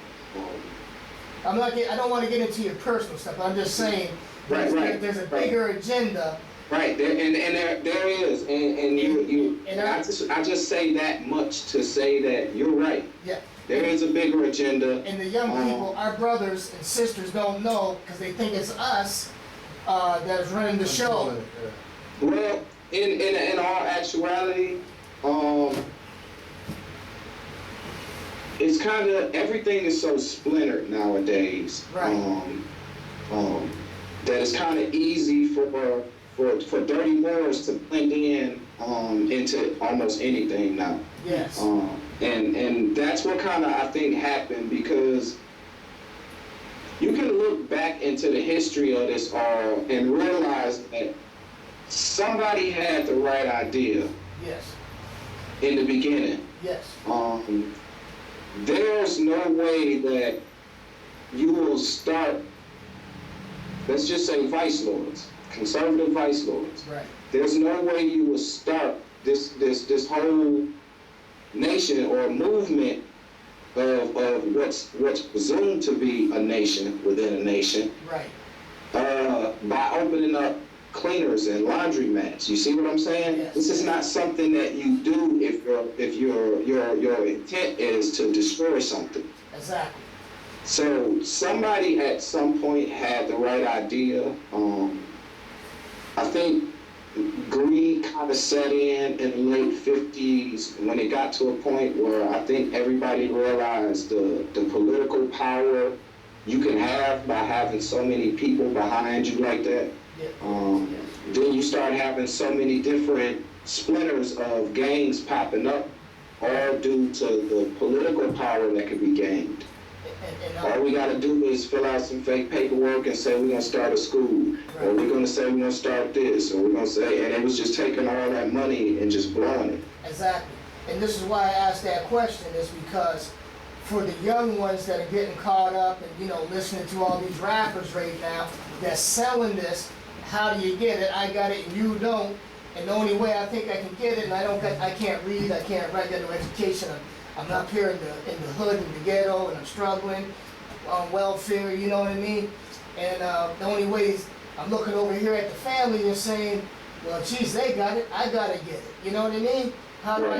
I don't want to get into your personal stuff. I'm just saying there's a bigger agenda. Right, there is, and I just say that much to say that you're right. Yeah. There is a bigger agenda. And the young people, our brothers and sisters, don't know because they think it's us that's running the show. Well, in all actuality, it's kind of, everything is so splintered nowadays. Right. That it's kind of easy for dirty Moors to blend in into almost anything now. Yes. And that's what kind of, I think, happened, because you can look back into the history of this all and realize that somebody had the right idea. Yes. In the beginning. Yes. There's no way that you will start, let's just say vice lords, conservative vice lords. Right. There's no way you will start this whole nation or movement of what's presumed to be a nation within a nation. Right. By opening up cleaners and laundromats. You see what I'm saying? Yes. This is not something that you do if your intent is to destroy something. Exactly. So somebody at some point had the right idea. I think greed kind of set in the late 50s when it got to a point where I think everybody realized the political power you can have by having so many people behind you like that. Yeah. Then you start having so many different splinters of gangs popping up, all due to the political power that can be gained. All we got to do is fill out some fake paperwork and say we're going to start a school, right. Or we're going to say we're going to start this, or we're going to say, and it was just taking all that money and just blowing it. Exactly. And this is why I asked that question, is because for the young ones that are getting caught up and, listening to all these rappers right now that's selling this, how do you get it? I got it and you don't. And the only way I think I can get it, and I can't read, I can't write, I got no education. I'm up here in the hood, in the ghetto, and I'm struggling on welfare, you know what I mean? And the only way is I'm looking over here at the family and saying, well, geez, they got it, I gotta get it. You know what I mean? How do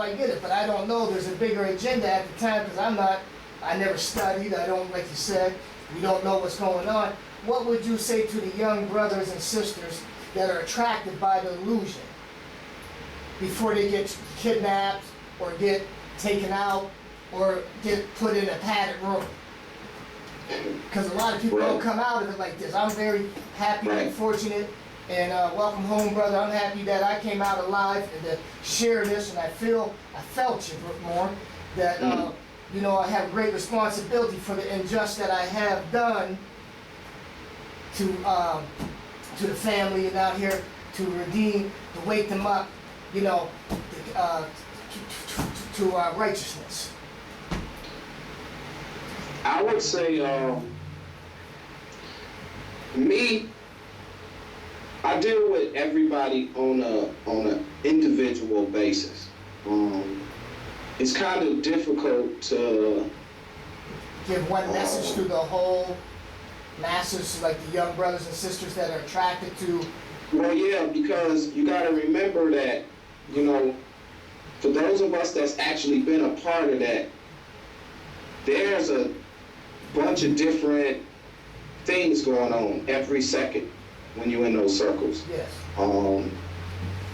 I get it? But I don't know. There's a bigger agenda at the time because I never studied. I don't, like you said, we don't know what's going on. What would you say to the young brothers and sisters that are attracted by the illusion before they get kidnapped or get taken out or get put in a padded room? Because a lot of people don't come out of it like this. I'm very happy and fortunate. And welcome home, brother. I'm happy that I came out alive and to share this. And I felt you more. That you know, I have great responsibility for the injustice that I have done to the family and out here to redeem, to wake them up, you know, to righteousness. I would say, me, I deal with everybody on a individual basis. It's kind of difficult to give one message to the whole masses, like the young brothers and sisters that are attracted to. Well, yeah, because you got to remember that, you know, for those of us that's actually been a part of that, there's a bunch of different things going on every second when you're in those circles. Yes.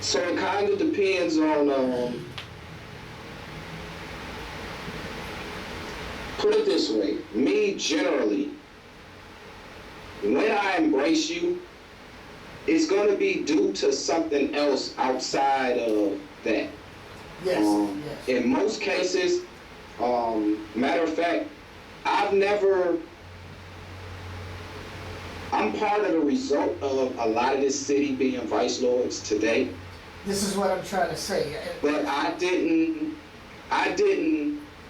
So it kind of depends on, put it this way, me generally, when I embrace you, it's going to be due to something else outside of that. Yes. In most cases, matter of fact, I'm part of the result of a lot of this city being vice lords today. This is what I'm trying to say. But I didn't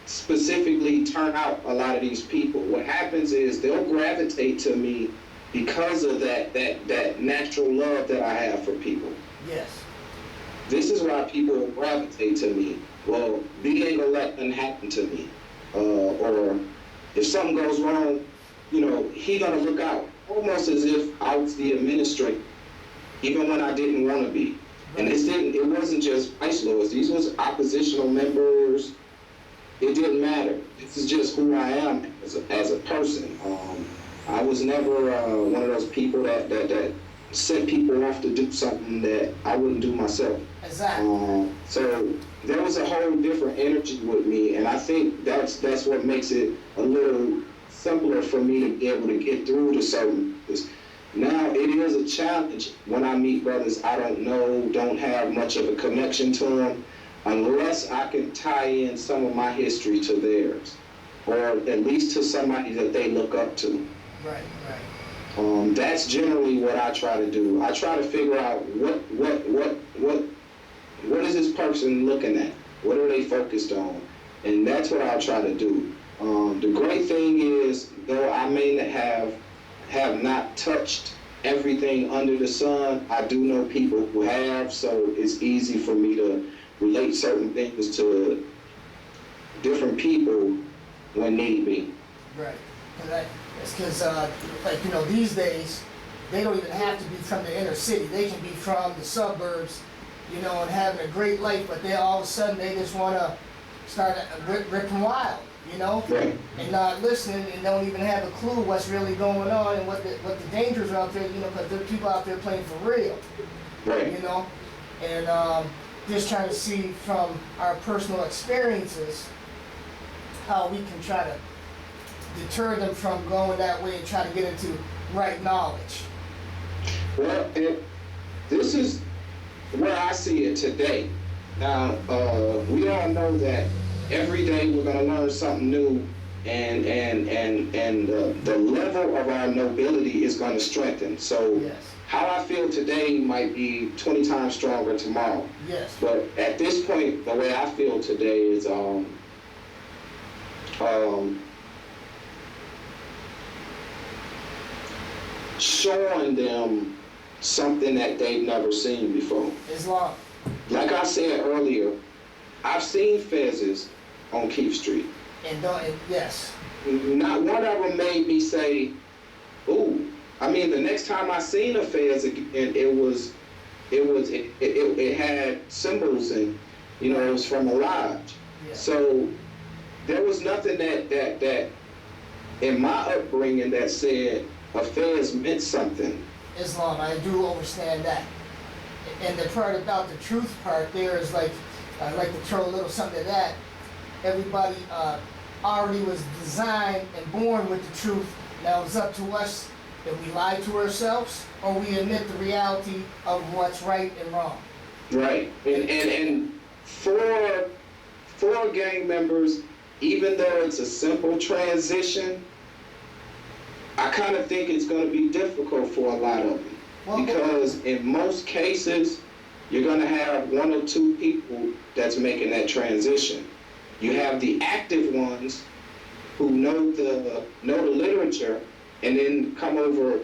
specifically turn out a lot of these people. What happens is they'll gravitate to me because of that natural love that I have for people. Yes. This is why people gravitate to me. Well, B ain't gonna let nothing happen to me. Or if something goes wrong, you know, he gonna look out. Almost as if I was the administrator, even when I didn't want to be. And it wasn't just vice lords. These was oppositional members. It didn't matter. This is just who I am as a person. I was never one of those people that sent people off to do something that I wouldn't do myself. Exactly. So there was a whole different energy with me, and I think that's what makes it a little simpler for me to be able to get through to certain things. Now it is a challenge when I meet brothers I don't know, don't have much of a connection to them, unless I can tie in some of my history to theirs, or at least to somebody that they look up to. Right. That's generally what I try to do. I try to figure out what is this person looking at? What are they focused on? And that's what I'll try to do. The great thing is, though I may have not touched everything under the sun, I do know people who have, so it's easy for me to relate certain things to different people when need be. Right. It's because, like, you know, these days, they don't even have to be from the inner city. They can be from the suburbs, you know, and having a great life, but then all of a sudden they just want to start ripping wild, you know, and not listening and don't even have a clue what's really going on and what the dangers are out there, you know, because there are people out there playing for real, you know, and just trying to see from our personal experiences how we can try to deter them from going that way and try to get into right knowledge. Well, this is where I see it today. Now, we all know that every day we're going to learn something new, and the level of our nobility is going to strengthen. So how I feel today might be 20 times stronger tomorrow. Yes. But at this point, the way I feel today is showing them something that they've never seen before. Islam. Like I said earlier, I've seen fezzes on Keith Street. Yes. Not one of them made me say, ooh. I mean, the next time I seen a fez, it was it had symbols and, you know, it was from a lodge. Yeah. So there was nothing that in my upbringing that said affairs meant something. Islam, I do understand that. And the part about the truth part there is like, I'd like to throw a little something to that. Everybody already was designed and born with the truth. Now it's up to us that we lie to ourselves or we admit the reality of what's right and wrong. Right. And for gang members, even though it's a simple transition, I kind of think it's going to be difficult for a lot of them. Well, because in most cases, you're going to have one or two people that's making that transition. You have the active ones who know the literature and then come over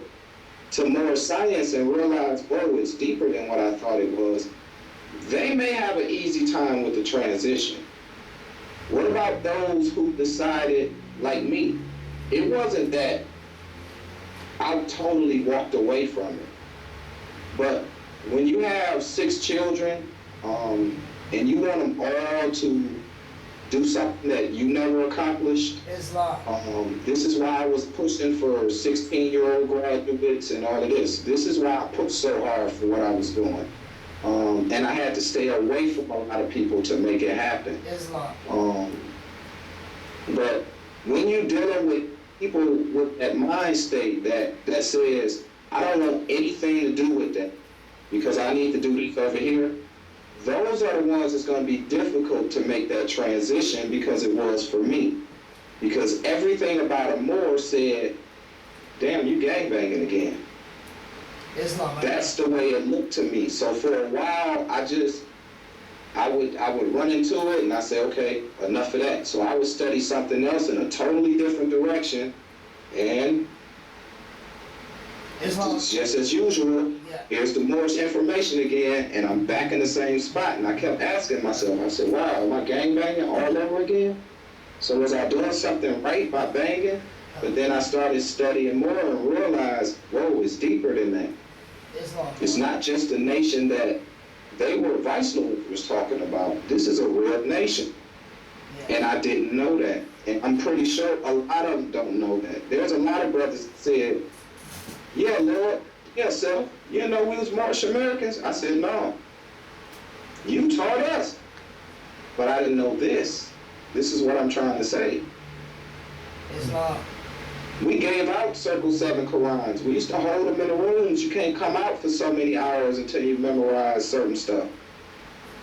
to more science and realize, whoa, it's deeper than what I thought it was. They may have an easy time with the transition. What about those who decided, like me, it wasn't that I totally walked away from it. But when you have 6 children, and you want them all to do something that you never accomplished, Islam. this is why I was pushing for 16-year-old graduates and all of this. This is why I pushed so hard for what I was doing. And I had to stay away from a lot of people to make it happen. Islam. But when you're dealing with people with that mind state that says, I don't want anything to do with that because I need to do this over here, those are the ones that's going to be difficult to make that transition because it was for me. Because everything about a Moor said, damn, you gangbanging again. Islam. That's the way it looked to me. So for a while, I would run into it and I say, okay, enough of that. So I would study something else in a totally different direction, and Islam. it's just as usual. Yeah. Here's the Moorish information again, and I'm back in the same spot. And I kept asking myself, I said, wow, am I gangbanging all over again? So was I doing something right by banging? But then I started studying more and realized, whoa, it's deeper than that. Islam. It's not just a nation that they were Vice Lord was talking about. This is a real nation. Yeah. And I didn't know that. And I'm pretty sure a lot of them don't know that. There's a lot of brothers that said, yeah, Lord, yeah, self, you know we was Moorish Americans? I said, no. You taught us. But I didn't know this. This is what I'm trying to say. Islam. We gave out Circle 7 Qurans. We used to hold them in the rooms. You can't come out for so many hours until you memorize certain stuff.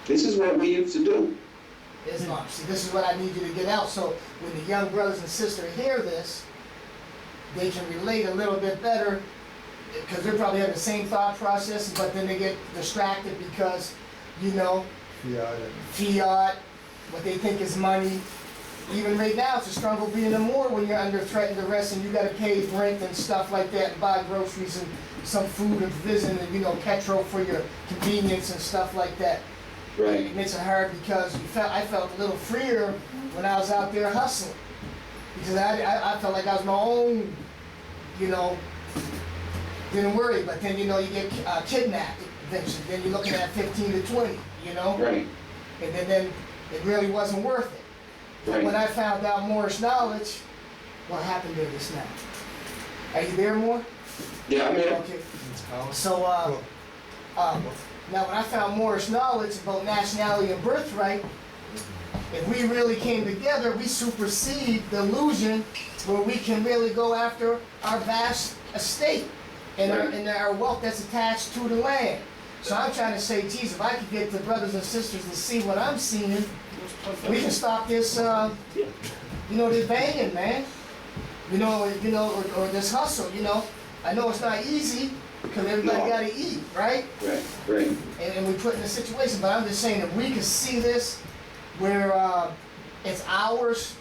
This is what we used to do. Islam. See, this is what I need you to get out. So when the young brothers and sisters hear this, they can relate a little bit better because they're probably having the same thought process, but then they get distracted because, you know, fiat, what they think is money. Even right now, it's a struggle being a Moor when you're under threat and arrest and you got to pay rent and stuff like that and buy groceries and some food and visit and, you know, petrol for your convenience and stuff like that. Right. It makes it hard because I felt a little freer when I was out there hustling. Because I felt like I was my own, you know, didn't worry. But then, you know, you get kidnapped eventually. Then you're looking at 15 to 20, you know? Right. And then it really wasn't worth it. Right. When I found out Moorish knowledge, what happened there just now? Are you there, Moor? Yeah, I'm here. Okay. So, now when I found Moorish knowledge about nationality and birthright, if we really came together, we supersede the illusion where we can really go after our vast estate and our wealth that's attached to the land. So I'm trying to say, geez, if I could get the brothers and sisters to see what I'm seeing, we can stop this, you know, this banging, man. You know, or this hustle, you know. I know it's not easy because everybody got to eat, right? Right. And we put in a situation, but I'm just saying if we could see this where it's ours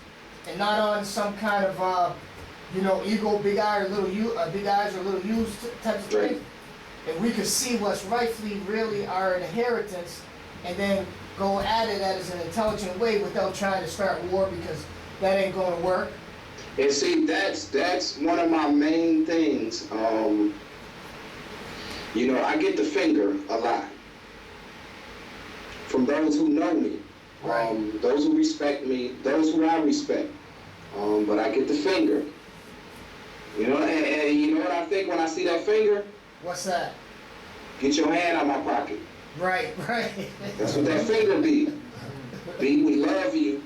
and not on some kind of, you know, ego, big eye or little U, big eyes or little U's type of thing. Right. If we could see what's rightfully really our inheritance and then go at it as an intelligent way without trying to start war because that ain't going to work. And see, that's one of my main things. You know, I get the finger a lot from those who know me, those who respect me, those who I respect. But I get the finger. You know, and you know what I think when I see that finger? What's that? Get your hand out my pocket. Right. That's what that finger be. B, we love you.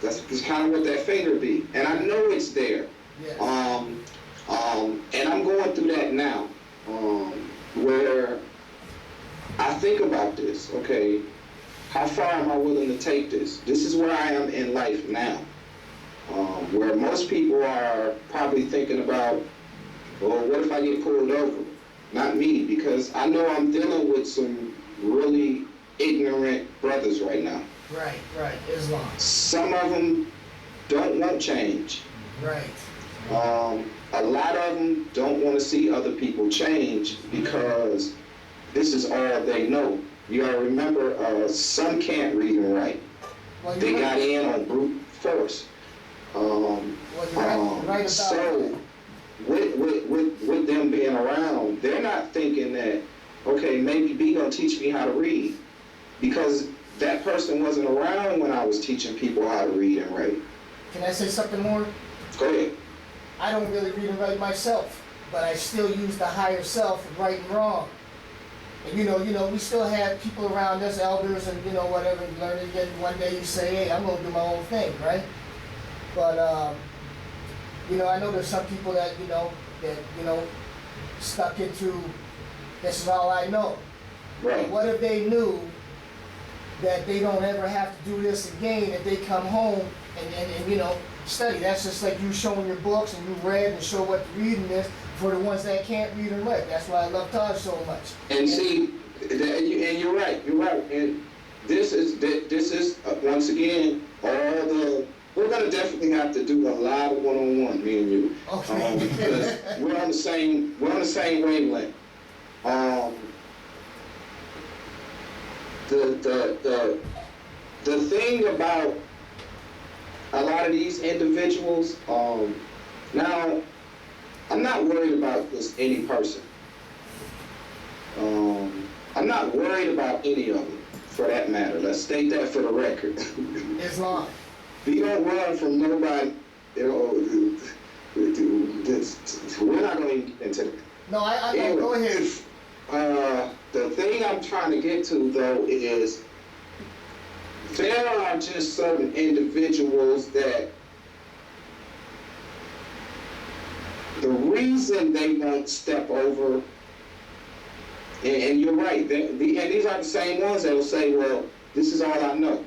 That's kind of what that finger be. And I know it's there. Yes. And I'm going through that now, where I think about this, okay, how far am I willing to take this? This is where I am in life now, where most people are probably thinking about, well, what if I get pulled over? Not me, because I know I'm dealing with some really ignorant brothers right now. Right, Islam. Some of them don't want change. Right. A lot of them don't want to see other people change because this is all they know. You gotta remember, some can't read and write. Well, They got in on brute force. Well, you're right about So, with them being around, they're not thinking that, okay, maybe B gonna teach me how to read, because that person wasn't around when I was teaching people how to read and write. Can I say something more? Go ahead. I don't really read and write myself, but I still use the higher self of right and wrong. And you know, we still have people around us, elders, and whatever, learning. Again, one day you say, hey, I'm gonna do my own thing, right? But I know there's some people that stuck into, this is all I know. Right. What if they knew that they don't ever have to do this again if they come home and study? That's just like you showing your books and you read and show what the reading is for the ones that can't read and write. That's why I love Taj so much. And see, and you're right. And this is once again, we're gonna definitely have to do a lot of one-on-one, me and you. Okay. Because we're on the same wavelength. The thing about a lot of these individuals, now, I'm not worried about this any person. I'm not worried about any of them, for that matter. Let's state that for the record. Islam. We don't run from nobody, we're not going to get into that. No, I know. Anyway, Go ahead. The thing I'm trying to get to, though, is there are just certain individuals that the reason they won't step over, and you're right, and these are the same ones that will say, well, this is all I know.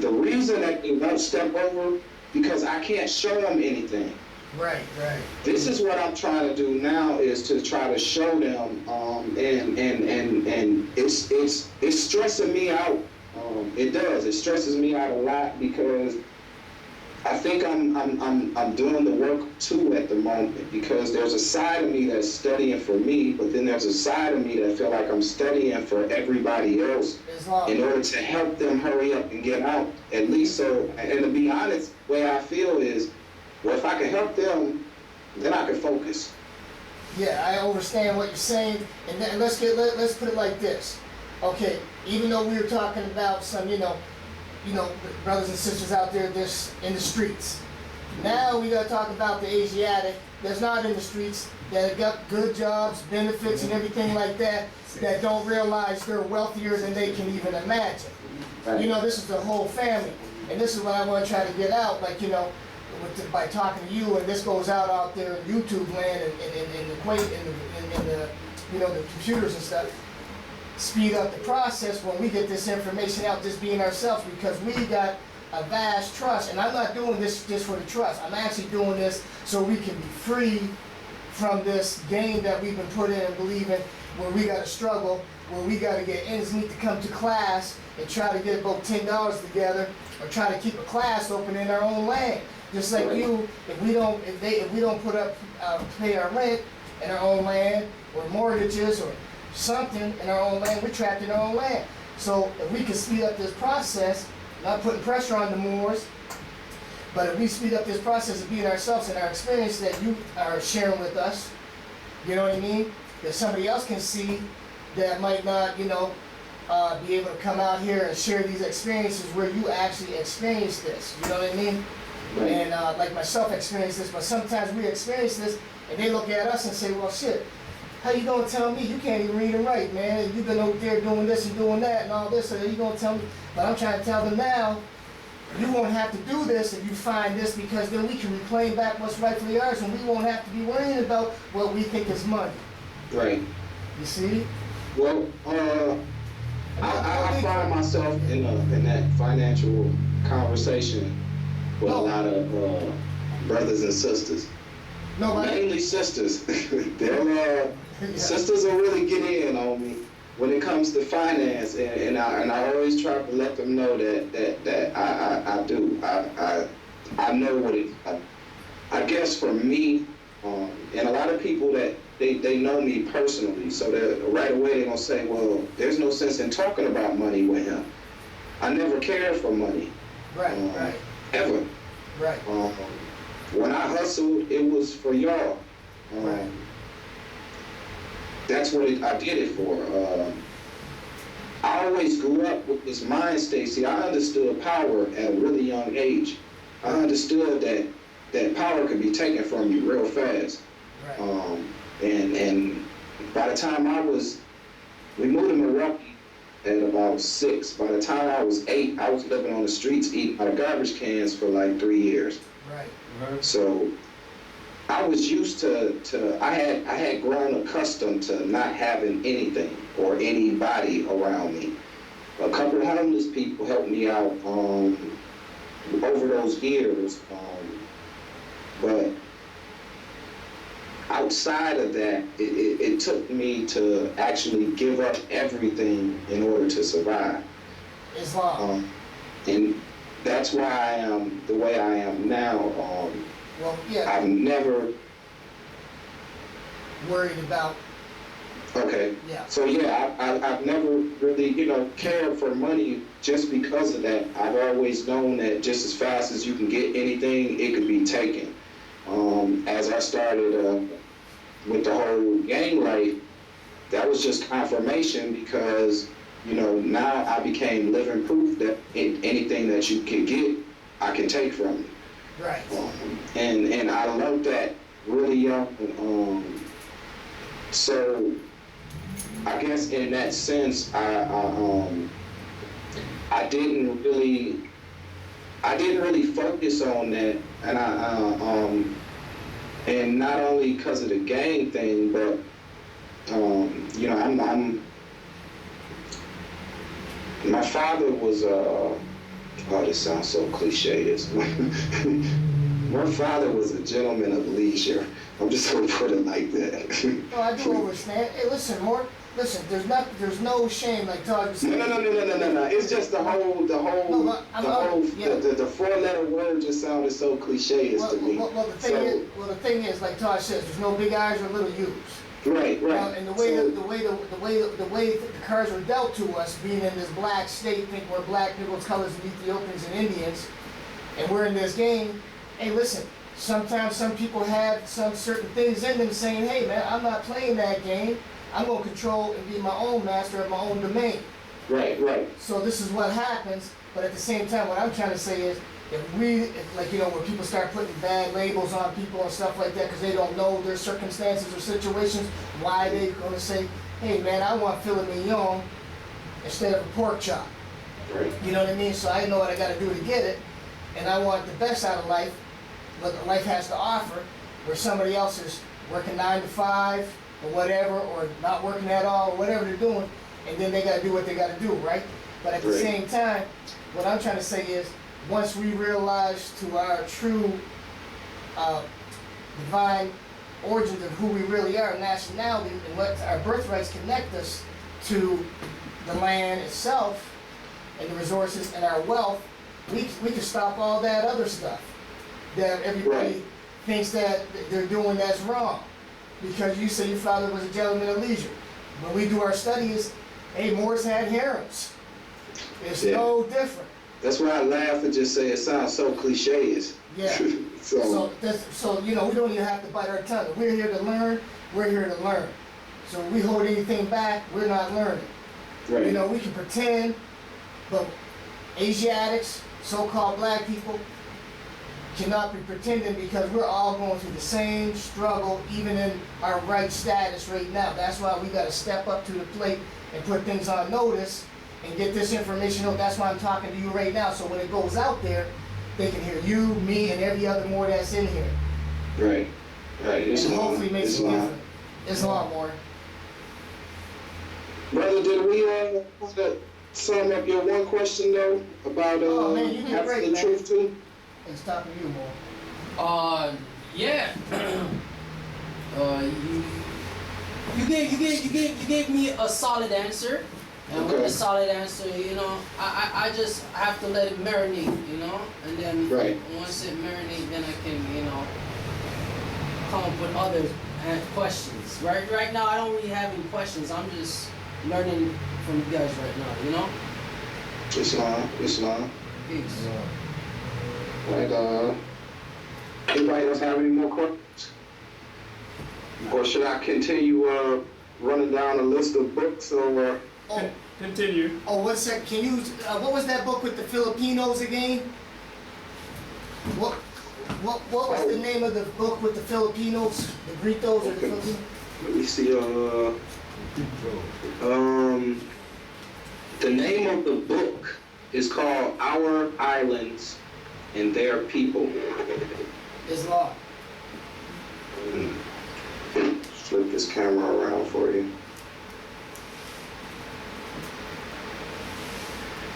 The reason that they won't step over, because I can't show them anything. Right. This is what I'm trying to do now, is to try to show them, and it's stressing me out. It does. It stresses me out a lot, because I think I'm doing the work too at the moment, because there's a side of me that's studying for me, but then there's a side of me that feel like I'm studying for everybody else in order to help them hurry up and get out. At least so, and to be honest, the way I feel is, well, if I can help them, then I can focus. Yeah, I understand what you're saying, and then let's put it like this. Okay, even though we were talking about some, brothers and sisters out there just in the streets. Now we gotta talk about the Asiatic that's not in the streets, that have got good jobs, benefits, and everything like that, that don't realize they're wealthier than they can even imagine. Right. This is the whole family, and this is what I want to try to get out, by talking to you, and this goes out there in YouTube land and the computers and stuff. Speed up the process when we get this information out, just being ourselves, because we got a vast trust, and I'm not doing this just for the trust. I'm actually doing this so we can be free from this game that we've been put in and believe in, where we got to struggle, where we got to get ends meet to come to class and try to get about $10 together, or try to keep a class open in our own land. Just like you, if we don't pay our rent in our own land, or mortgages, or something in our own land, we're trapped in our own land. So if we can speed up this process, not putting pressure on the Moors, but if we speed up this process of being ourselves and our experience that you are sharing with us, You know what I mean? That somebody else can see that might not, you know, be able to come out here and share these experiences where you actually experience this. You know what I mean? Right. And like myself experienced this, but sometimes we experience this and they look at us and say, well, shit, how you gonna tell me? You can't even read and write, man. You've been over there doing this and doing that and all this, so you gonna tell me? But I'm trying to tell them now, you won't have to do this if you find this, because then we can reclaim back what's rightfully ours and we won't have to be worrying about what we think is money. Right. You see? Well, I find myself in that financial conversation with a lot of brothers and sisters. No, Mainly sisters. Sisters will really get in on me when it comes to finance, and I always try to let them know that I do. I know what it. I guess for me, and a lot of people that they know me personally, so that right away they're gonna say, well, there's no sense in talking about money with him. I never cared for money. Right. Ever. Right. When I hustled, it was for y'all. Right. That's what I did it for. I always grew up with this mind state. See, I understood power at a really young age. I understood that power could be taken from you real fast. Right. And by the time we moved to Milwaukee at about 6. By the time I was 8, I was living on the streets eating out of garbage cans for like 3 years. Right. So I was used to I had grown accustomed to not having anything or anybody around me. A couple of homeless people helped me out over those years, but outside of that, it took me to actually give up everything in order to survive. Islam. And that's why I am the way I am now. Well, yeah. I've never Worried about. Okay. Yeah. So yeah, I've never really, cared for money just because of that. I've always known that just as fast as you can get anything, it could be taken. As I started with the whole gang life, that was just confirmation, because now I became living proof that anything that you can get, I can take from you. Right. And I learned that really young. So I guess in that sense, I didn't really focus on that, and and not only because of the gang thing, but my father was this sounds so cliche. My father was a gentleman of leisure. I'm just gonna put it like that. No, I do understand. Hey, listen, there's no shame, like Todd was saying. No. It's just the 4-letter word just sounded so cliche to me. Well, the thing is, like Todd says, there's no big I's or little U's. Right. And the way the cards were dealt to us, being in this black state, think we're black, people's colors of Ethiopians and Indians, and we're in this game. Hey, listen. Sometimes some people have some certain things in them saying, hey man, I'm not playing that game. I'm going to control and be my own master of my own domain. Right. So this is what happens, but at the same time, what I'm trying to say is, when people start putting bad labels on people and stuff like that because they don't know their circumstances or situations, why they going to say, hey man, I want filet mignon instead of a pork chop. Right. You know what I mean? So I know what I got to do to get it, and I want the best out of life, what life has to offer, where somebody else is working 9 to 5 or whatever, or not working at all, or whatever they're doing, and then they got to do what they got to do, right? But at the same time, what I'm trying to say is, once we realize to our true divine origins of who we really are, nationality, and what our birthrights connect us to the land itself, and the resources and our wealth, we can stop all that other stuff that everybody thinks that they're doing that's wrong. Because you say your father was a gentleman of leisure. When we do our studies, hey, Moors had harems. It's no different. That's why I laugh and just say it sounds so cliche. Yeah. So we don't even have to bite our tongue. We're here to learn. we're here to learn. So if we hold anything back, we're not learning. Right. You know, we can pretend, but Asiatics, so-called black people, cannot be pretending because we're all going through the same struggle, even in our right status right now. That's why we got to step up to the plate and put things on notice and get this information out. That's why I'm talking to you right now. So when it goes out there, they can hear you, me, and every other Moor that's in here. Right. Right. And hopefully makes a difference. Islam, Moor. Brother, did we sum up your one question though about Oh, man, you did after great, the man. truth too? It's talking to you, Moor. Yeah. You gave me a solid answer, and with Okay. a solid answer, you know, I just have to let it marinate, you know, and then Right. once it marinates, then I can, you know, come up with other questions. Right now, I don't really have any questions. I'm just learning from you guys right now, you know. Islam. Peace. Right. Anybody else have any more questions? Or should I continue running down a list of books or? Oh, Continue. oh, what's that? Can you? What was that book with the Filipinos again? What was the name of the book with the Filipinos, the Gritos or the Okay. Filipinos? Let me see. The name of the book is called Our Islands and Their People. Islam. Flip this camera around for you.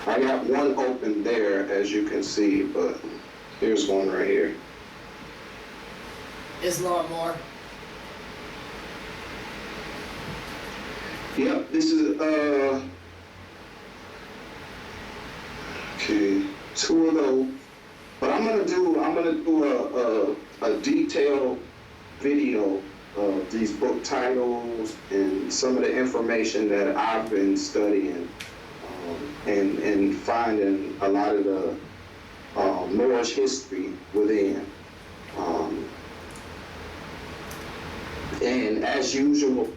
I got one open there, as you can see, but here's one right here. Islam, Moor. Yep, this is okay, two of those. But I'm gonna do a detailed video of these book titles and some of the information that I've been studying and finding a lot of the Moorish history within. And as usual,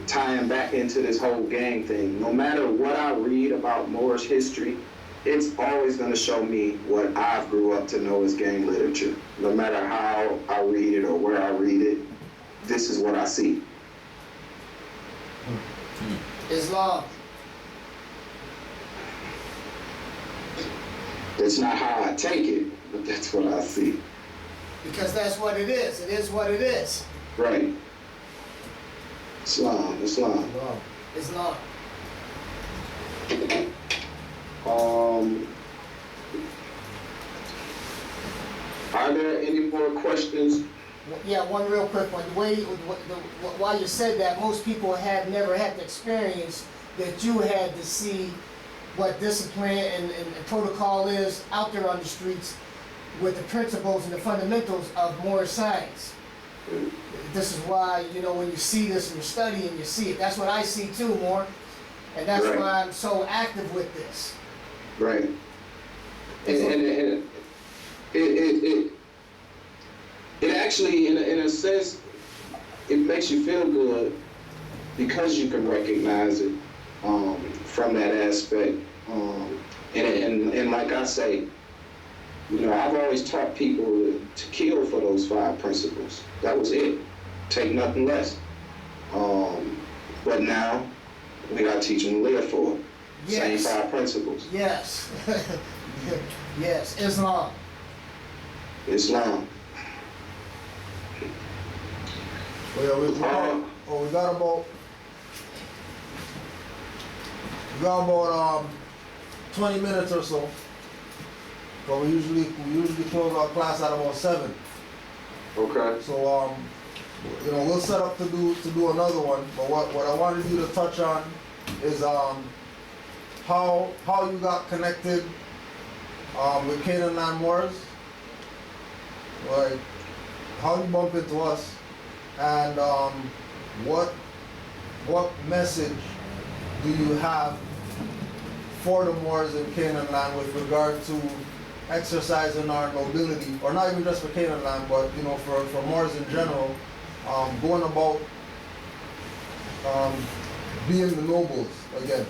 tying back into this whole gang thing, no matter what I read about Moorish history, it's always going to show me what I've grew up to know as gang literature. No matter how I read it or where I read it, this is what I see. Islam. It's not how I take it, but that's what I see. Because that's what it is. It is what it is. Right. Islam. Islam. Are there any more questions? Yeah, one real quick one. While you said that, most people have never had the experience that you had to see what discipline and protocol is out there on the streets with the principles and the fundamentals of Moorish science. This is why, you know, when you see this and you study and you see it, that's what I see too, Moor. And that's Right. why I'm so active with this. Right. And it actually, in a sense, it makes you feel good because you can recognize it from that aspect. And like I say, you know, I've always taught people to kill for those 5 principles. That was it. Take nothing less. But now, we gotta teach them to live for it. Yes. Same 5 principles. Yes. Yes, Islam. Islam. Well, we got about 20 minutes or so. But we usually close our class at about 7. Okay. So you know, we'll set up to do another one. But what I wanted you to touch on is how you got connected with Canaanland Moors. Like how you bumped into us, and what message do you have for the Moors in Canaanland with regard to exercising our nobility, or not even just for Canaanland, but you know, for Moors in general, going about being the nobles again?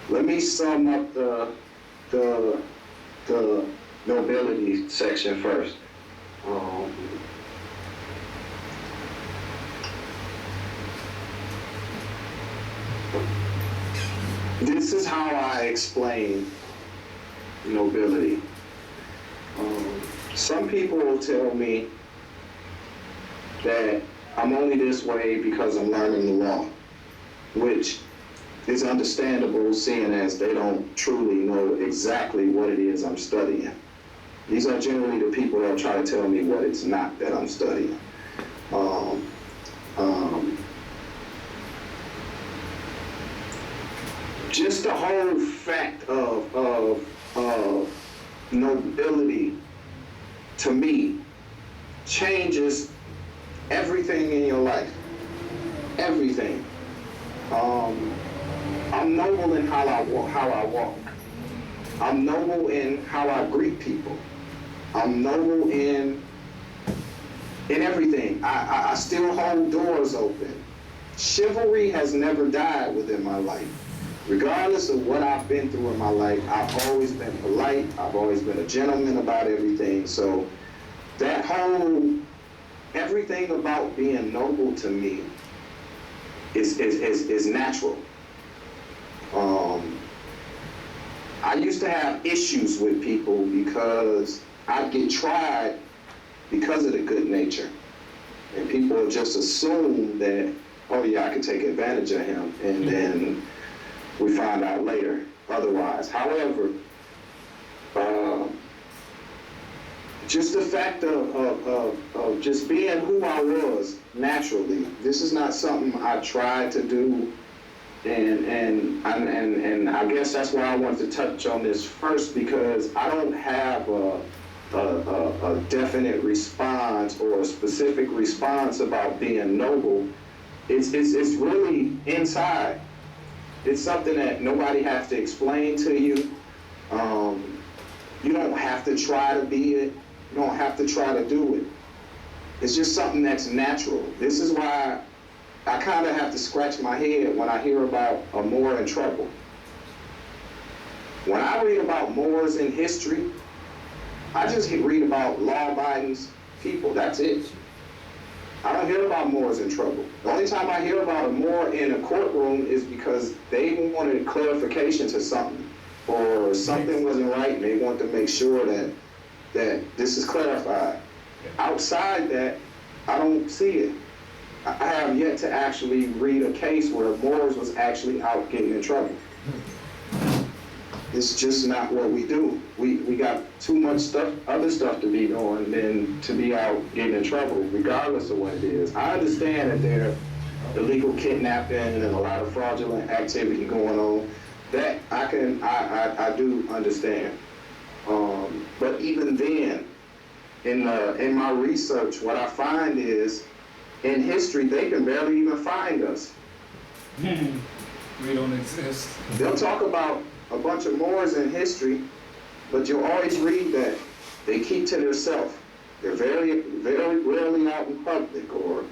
Let me sum up the nobility section first. This is how I explain nobility. Some people will tell me that I'm only this way because I'm learning the law, which is understandable seeing as they don't truly know exactly what it is I'm studying. These are generally the people that try to tell me what it's not that I'm studying. Just the whole fact of nobility, to me, changes everything in your life. Everything. I'm noble in how I walk. I'm noble in how I greet people. I'm noble in everything. I still hold doors open. Chivalry has never died within my life. Regardless of what I've been through in my life, I've always been polite. I've always been a gentleman about everything. So that whole, everything about being noble to me is natural. I used to have issues with people because I'd get tried because of the good nature. And people would just assume that, oh yeah, I could take advantage of him. And then we find out later otherwise. However, just the fact of just being who I was naturally, this is not something I tried to do. And I guess that's why I wanted to touch on this first, because I don't have a definite response or a specific response about being noble. It's really inside. It's something that nobody has to explain to you. You don't have to try to be it. You don't have to try to do it. It's just something that's natural. This is why I kind of have to scratch my head when I hear about a Moor in trouble. When I read about Moors in history, I just read about law-abiding people. That's it. I don't hear about Moors in trouble. The only time I hear about a Moor in a courtroom is because they wanted clarification to something, or something wasn't right and they wanted to make sure that this is clarified. Outside that, I don't see it. I have yet to actually read a case where Moors was actually out getting in trouble. It's just not what we do. We got too much stuff, other stuff to be doing than to be out getting in trouble, regardless of what it is. I understand that there's illegal kidnapping and a lot of fraudulent activity going on. That I do understand. But even then, in my research, what I find is, in history, they can barely even find us. We don't exist. They'll talk about a bunch of Moors in history, but you'll always read that they keep to themselves. They're very, very rarely out in public, or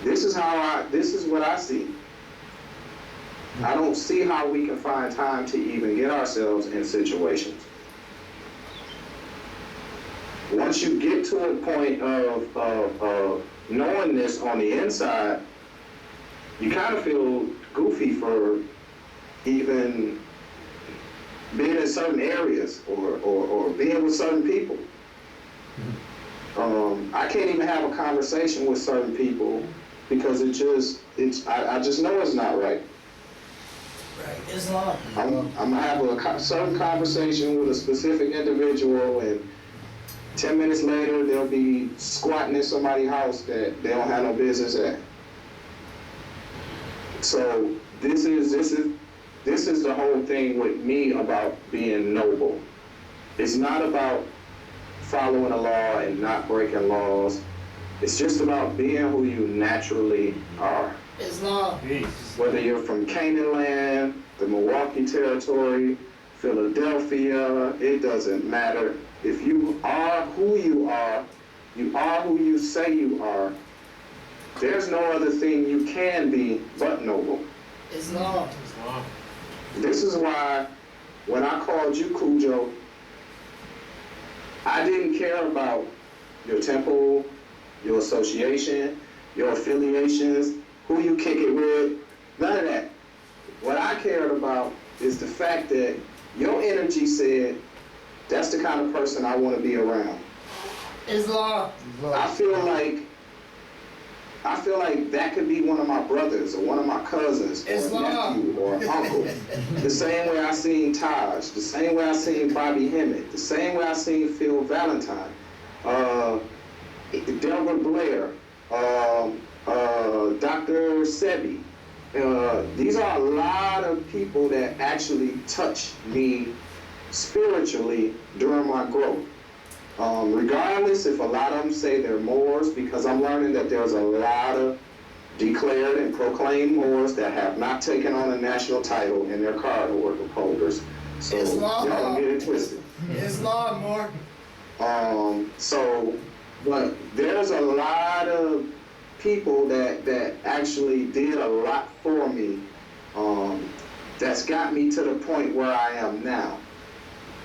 this is what I see. I don't see how we can find time to even get ourselves in situations. Once you get to a point of knowing this on the inside, you kind of feel goofy for even being in certain areas or being with certain people. I can't even have a conversation with certain people because I just know it's not right. Right, Islam. I'm gonna have a certain conversation with a specific individual, and 10 minutes later they'll be squatting in somebody's house that they don't have no business at. So this is the whole thing with me about being noble. It's not about following the law and not breaking laws. It's just about being who you naturally are. Islam. Whether you're from Canaanland, the Milwaukee territory, Philadelphia, it doesn't matter. If you are who you are who you say you are. There's no other thing you can be but noble. Islam. This is why when I called you Cujo, I didn't care about your temple, your association, your affiliations, who you kick it with, none of that. What I cared about is the fact that your energy said, that's the kind of person I want to be around. Islam. I feel like that could be one of my brothers or one of my cousins or a nephew or an uncle. The same way I seen Taj, the same way I seen Bobby Hemmett, the same way I seen Phil Valentine, Delbert Blair, Dr. Sebi. These are a lot of people that actually touched me spiritually during my growth. Regardless if a lot of them say they're Moors, because I'm learning that there's a lot of declared and proclaimed Moors that have not taken on a national title in their card holders. So y'all don't get it twisted. Islam, Moor. But there's a lot of people that actually did a lot for me, that's got me to the point where I am now.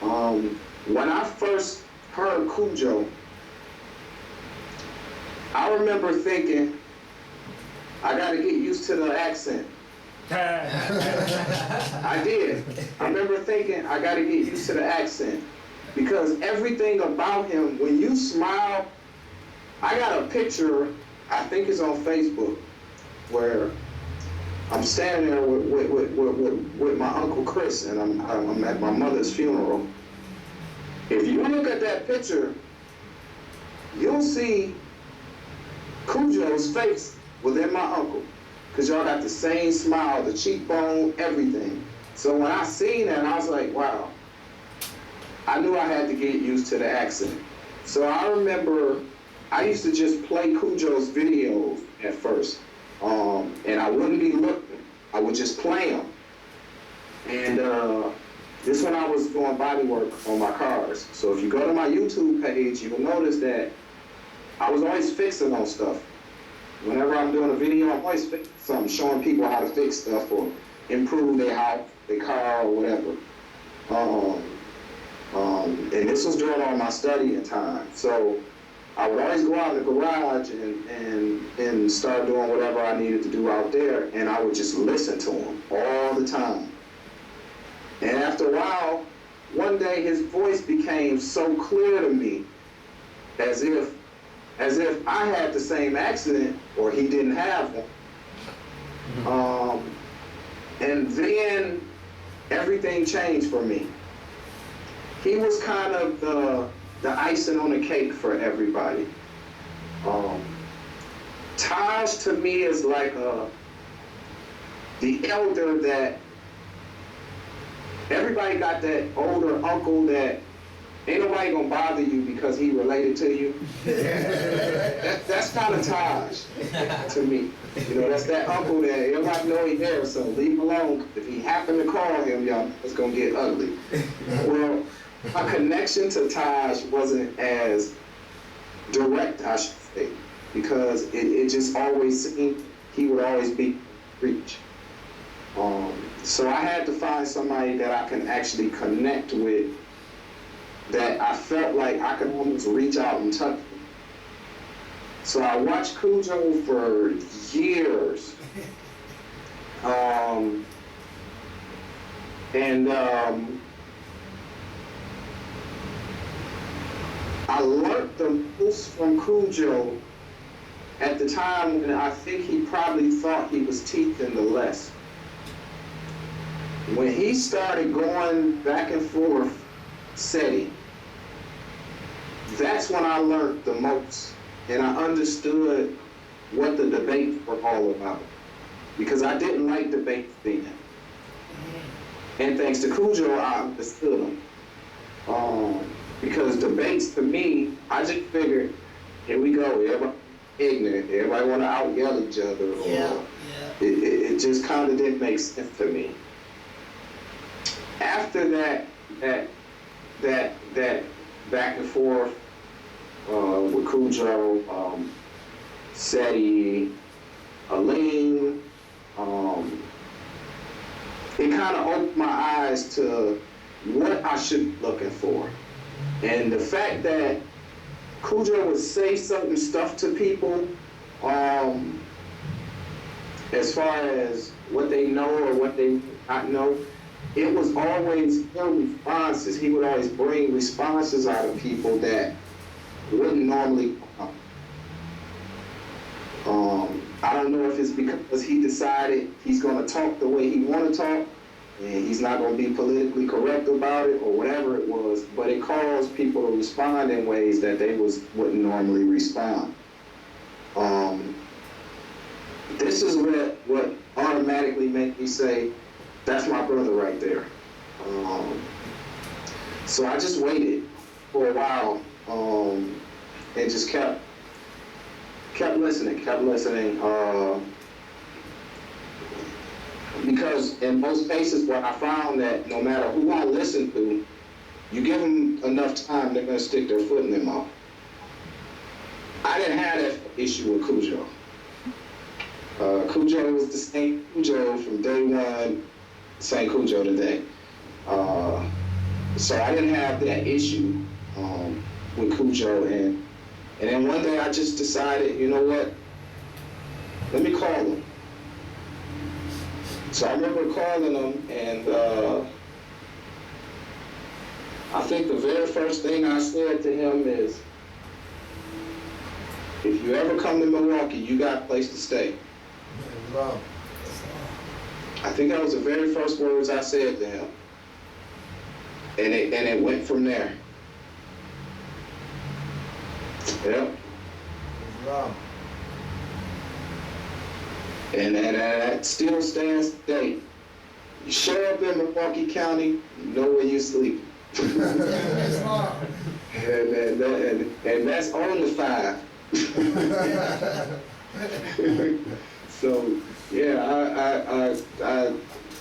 When I first heard Cujo, I remember thinking, I gotta get used to the accent. I did. I remember thinking, I gotta get used to the accent. Because everything about him, when you smile, I got a picture, I think it's on Facebook, where I'm standing there with my Uncle Chris, and I'm at my mother's funeral. If you look at that picture, you'll see Cujo's face within my uncle, because y'all got the same smile, the cheekbone, everything. So when I seen that, I was like, wow. I knew I had to get used to the accent. So I remember I used to just play Cujo's videos at first, and I wouldn't be looking. I would just play them. And this when I was doing body work on my cars. So if you go to my YouTube page, you will notice that I was always fixing on stuff. Whenever I'm doing a video, I'm always fixing something, showing people how to fix stuff or improve their house, their car, or whatever. And this was during all my studying time. So I would always go out in the garage and start doing whatever I needed to do out there, and I would just listen to him all the time. And after a while, one day his voice became so clear to me, as if I had the same accent or he didn't have one. And then everything changed for me. He was kind of the icing on the cake for everybody. Taj to me is like the elder that everybody got, that older uncle that ain't nobody gonna bother you because he related to you. That's kind of Taj to me. You know, that's that uncle that everybody know he there, so leave him alone. If he happen to call him, y'all, it's gonna get ugly. Well, my connection to Taj wasn't as direct, I should say, because it just always seemed he would always be reach. So I had to find somebody that I can actually connect with, that I felt like I could almost reach out and touch them. So I watched Cujo for years. I learned the most from Cujo at the time when I think he probably thought he was teaching the less. When he started going back and forth SETI, that's when I learned the most, and I understood what the debates were all about, because I didn't like debates then. And thanks to Cujo, I understood them. Because debates, to me, I just figured, here we go, everybody ignorant, everybody want to out-yell each other. It just kind of didn't make sense to me. after that back and forth with Cujo, Seti, Aline, it kind of opened my eyes to what I should be looking for. And the fact that Cujo would say certain stuff to people, as far as what they know or what they not know, it was always her responses. He would always bring responses out of people that wouldn't normally come. I don't know if it's because he decided he's going to talk the way he want to talk, and he's not going to be politically correct about it, or whatever it was, but it caused people to respond in ways that they wouldn't normally respond. This is what automatically made me say, that's my brother right there. So I just waited for a while, and just kept listening, because in most cases what I found that no matter who I listen to, you give them enough time, they're gonna stick their foot in their mouth. I didn't have that issue with Cujo. Cujo was the same Cujo from day one, same Cujo today. So I didn't have that issue with Cujo, and then one day I just decided, you know what, let me call him. So I remember calling him, and I think the very first thing I said to him is, if you ever come to Milwaukee, you got a place to stay. Wow. I think that was the very first words I said to him. And it went from there. Yep. Wow. And that still stands today. You show up in Milwaukee County, you know where you sleep. and that's on the 5. So yeah,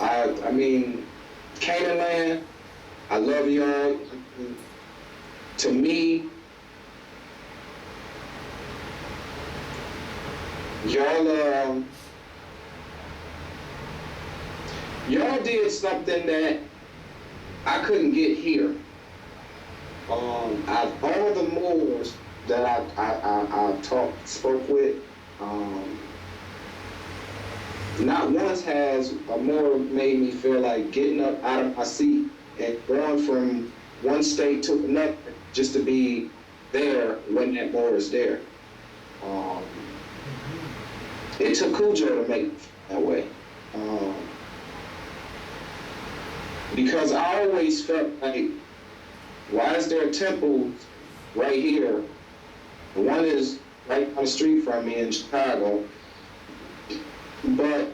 I mean, Canaanland, I love y'all. To me, y'all did something that I couldn't get here. All the Moors that I spoke with, not once has a Moor made me feel like getting up out of my seat and going from one state to another just to be there when that Moor is there. It took Cujo to make it that way. Because I always felt like, why is there a temple right here? One is right down the street from me in Chicago, but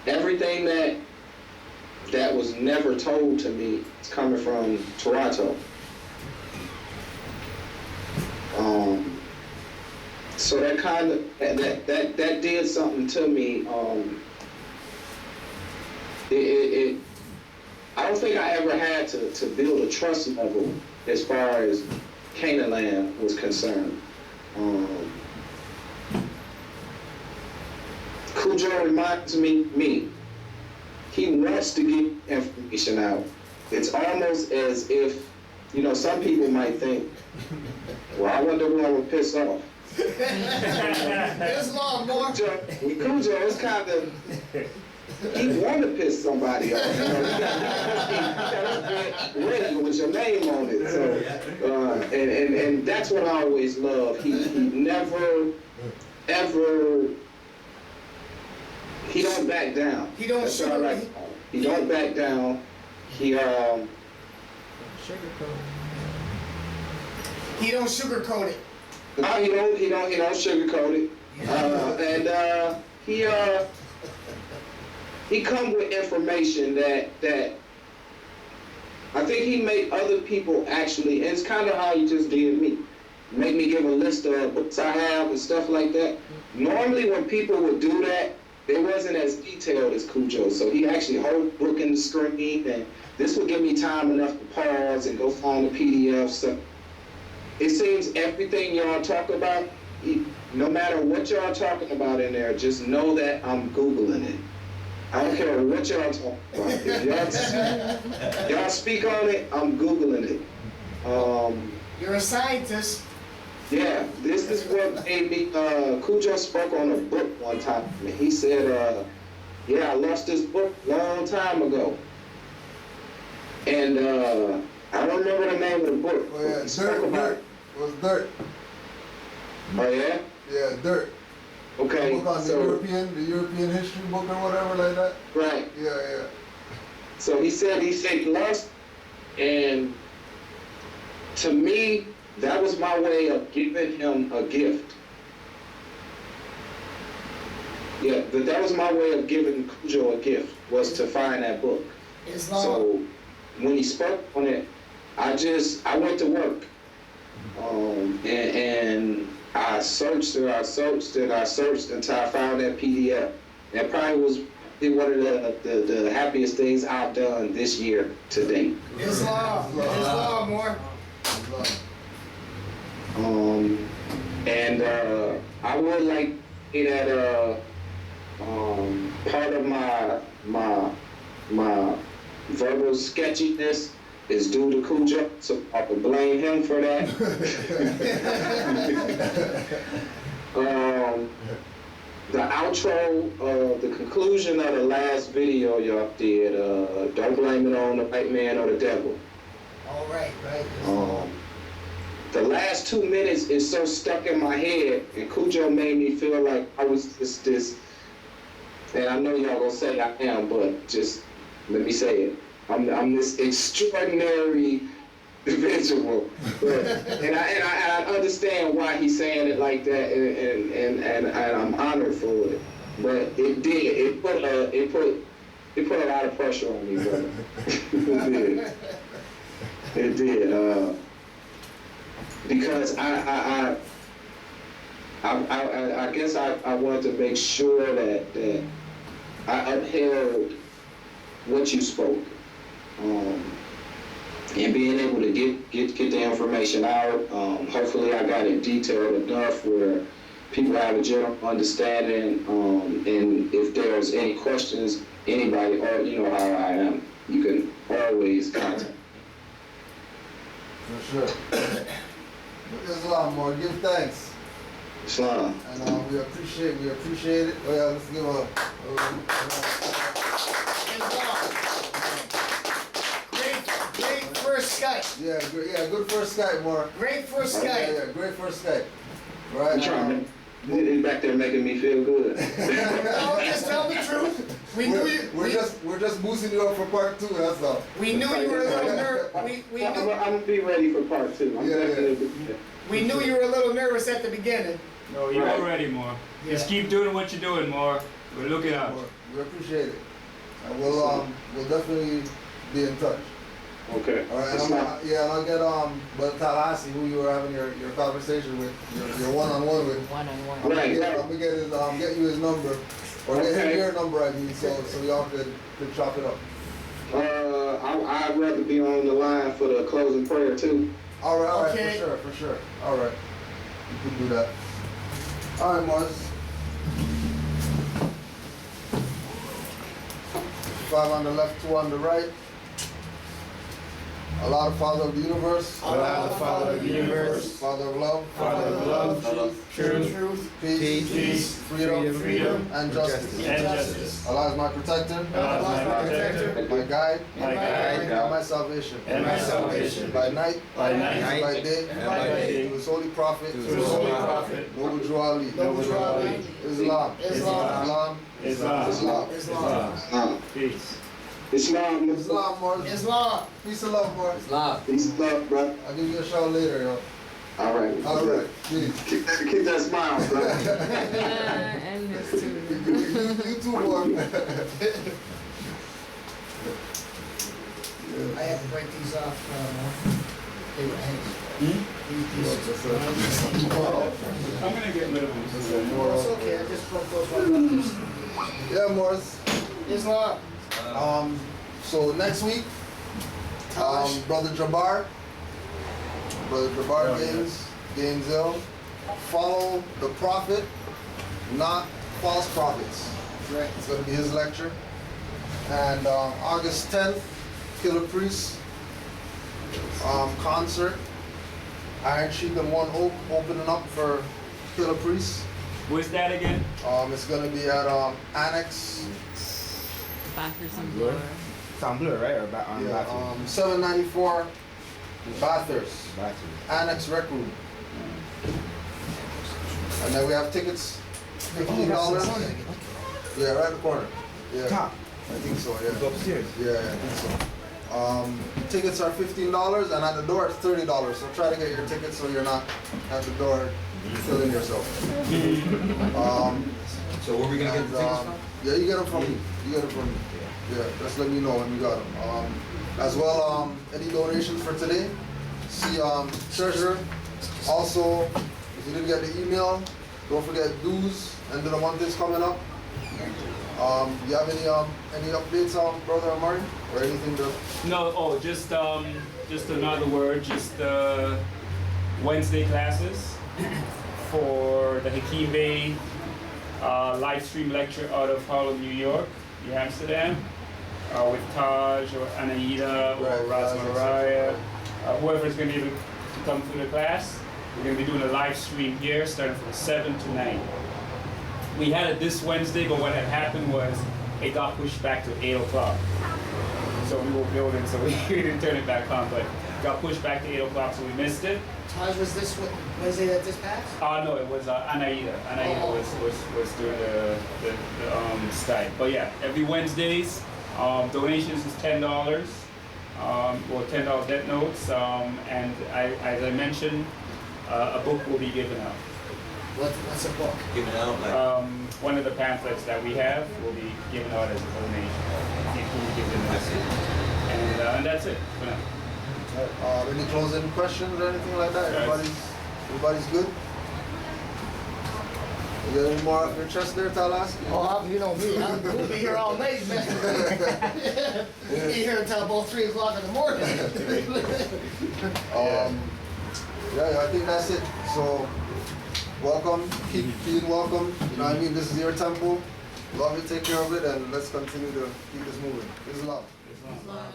everything that was never told to me is coming from Toronto. So that kind of that did something to me. I don't think I ever had to build a trust level as far as Canaanland was concerned. Cujo reminds me. He wants to get information out. It's almost as if, some people might think, well, I wonder who I would piss off. It's long, more. Cujo is kind of, he want to piss somebody off. You got ready with your name on it. So, and that's what I always love. He never, ever, he don't back down. He don't sugarcoat. He don't back down. He don't sugarcoat it. No, he don't sugarcoat it. He come with information that I think he made other people actually, and it's kind of how he just did me. Make me give a list of books I have and stuff like that. Normally when people would do that, they wasn't as detailed as Cujo. So he actually hold the book in the screen, and this would give me time enough to pause and go find the PDF. So it seems everything y'all talk about, no matter what y'all talking about in there, just know that I'm Googling it. I don't care what y'all talk about. If y'all speak on it, I'm Googling it. You're a scientist. Yeah, this is what made me, Cujo spoke on a book one time. And he said, yeah, I lost this book a long time ago. And I don't remember the name of the book. Oh yeah, He spoke Dirt. about Dirt. It was Dirt. Oh yeah? Yeah, Dirt. Okay, The book on the European history book or whatever like that. right. Yeah. So he said lost, and to me, that was my way of giving him a gift. Yeah, that was my way of giving Cujo a gift, was to find that book. Islam. So when he spoke on it, I went to work. And I searched until I found that PDF. That probably was one of the happiest things I've done this year to date. Islam. More. And I would like that part of my verbal sketchiness is due to Cujo, so I can blame him for that. The outro, the conclusion of the last video y'all did, don't blame it on the white man or the devil. All right. The last 2 minutes is so stuck in my head, and Cujo made me feel like I was just this, and I know y'all gonna say I am, but just let me say it. I'm this extraordinary individual, and I understand why he's saying it like that, and I'm honored for it. But it put a lot of pressure on me, brother. It did. Because I guess I wanted to make sure that I upheld what you spoke. And being able to get the information out, hopefully I got it detailed enough where people have a general understanding, and if there's any questions, anybody, or you know how I am, you can always contact. For sure. Islam, more give thanks. Islam. And we appreciate it. Oh yeah, let's give a Great first Skype. Yeah, good first Skype, more. Great first Skype. Yeah, great first Skype. Right. He's back there making me feel good. No, just tell the truth. We're just boosting you up for part 2. That's all. We knew you were a little nervous. I'm gonna be ready for part 2. We knew you were a little nervous at the beginning. No, you're all ready, more. Just keep doing what you're doing, more. We're looking out. We appreciate it. And we'll definitely be in touch. Okay. All right. And I'll get but Tallahassee, who you were having your conversation with, your one-on-one with. One-on-one. Right. I'm gonna get you his number, or get him your number, I mean, so y'all could chop it up. I'd rather be on the line for the closing prayer too. All right, Okay. for sure. All right, you can do that. All right, Mars. 5 on the left, 2 on the right. Allah, the Father of the universe. Allah, the Father of the universe. Father of love. Father of love, truth, Peace. Freedom. And justice. Allah is my protector. My guide. And my salvation. By night. By day. To His holy prophet. Noble Drew Ali. Islam. Peace. Islam. Mars. Islam. Peace and love, Mars. Peace and love, bro. I'll give you a shout later, yo. All right. Peace. Keep that smile, bro. And this too. You too, boy. I have to break these off. They were hanging. I'm gonna get rid of them. It's okay, I just broke those right off. Yeah, Morris. Islam. So next week, Taj. Brother Jabbar Gainesville, follow the prophet, not false prophets. Right. It's going to be his lecture. And August 10th, Killer Priest concert. Iron Sheik and One Oak opening up for Killer Priest. Where's that again? It's going to be at Annex. Bathurst and Bloor. It's on Blur, right? Or on Yeah, 794 Bathurst. Bathurst. Annex Rec Room. And then we have tickets, $15. Yeah, right in the corner. Yeah. Top. I think so, yeah. Go upstairs. Yeah, I think so. Tickets are $15 and at the door it's $30. So try to get your tickets so you're not at the door filling yourself. So where are we gonna get the tickets from? Yeah, you get them from me. You get them from me. Yeah, just let me know when you got them. As well, any donations for today? See treasurer. Also, if you didn't get the email, don't forget dues. End of the month is coming up. You have any updates on Brother Amari or anything to? No, just another word, Wednesday classes for the Hakeem Bey live stream lecture out of Harlem, New York, New Amsterdam, with Taj or Anaida or Right, Ras Mariah, whoever's going to be able to come through the class. We're going to be doing a live stream here starting from 7 to 9. We had it this Wednesday, but what had happened was it got pushed back to 8 o'clock. So we were building, so we didn't turn it back on, but it got pushed back to 8 o'clock, so we missed it. Taj was this Wednesday that this passed? No, it was Anaida. Anaida was doing the Skype. But yeah, every Wednesdays, donations is $10. $10 debt notes, and as I mentioned, a book will be given out. What's a book? Give it out like. One of the pamphlets that we have will be given out as a donation. And that's it for now. Any closing questions or anything like that? Everybody's good? You got any more off your chest there, Talas? Oh, you know me. We'll be here all night, man. We'll be here until about 3 o'clock in the morning. Yeah, I think that's it. So, welcome. Keep being welcome. You know what I mean? This is your temple. Love it, take care of it, and let's continue to keep this moving. Islam. Islam.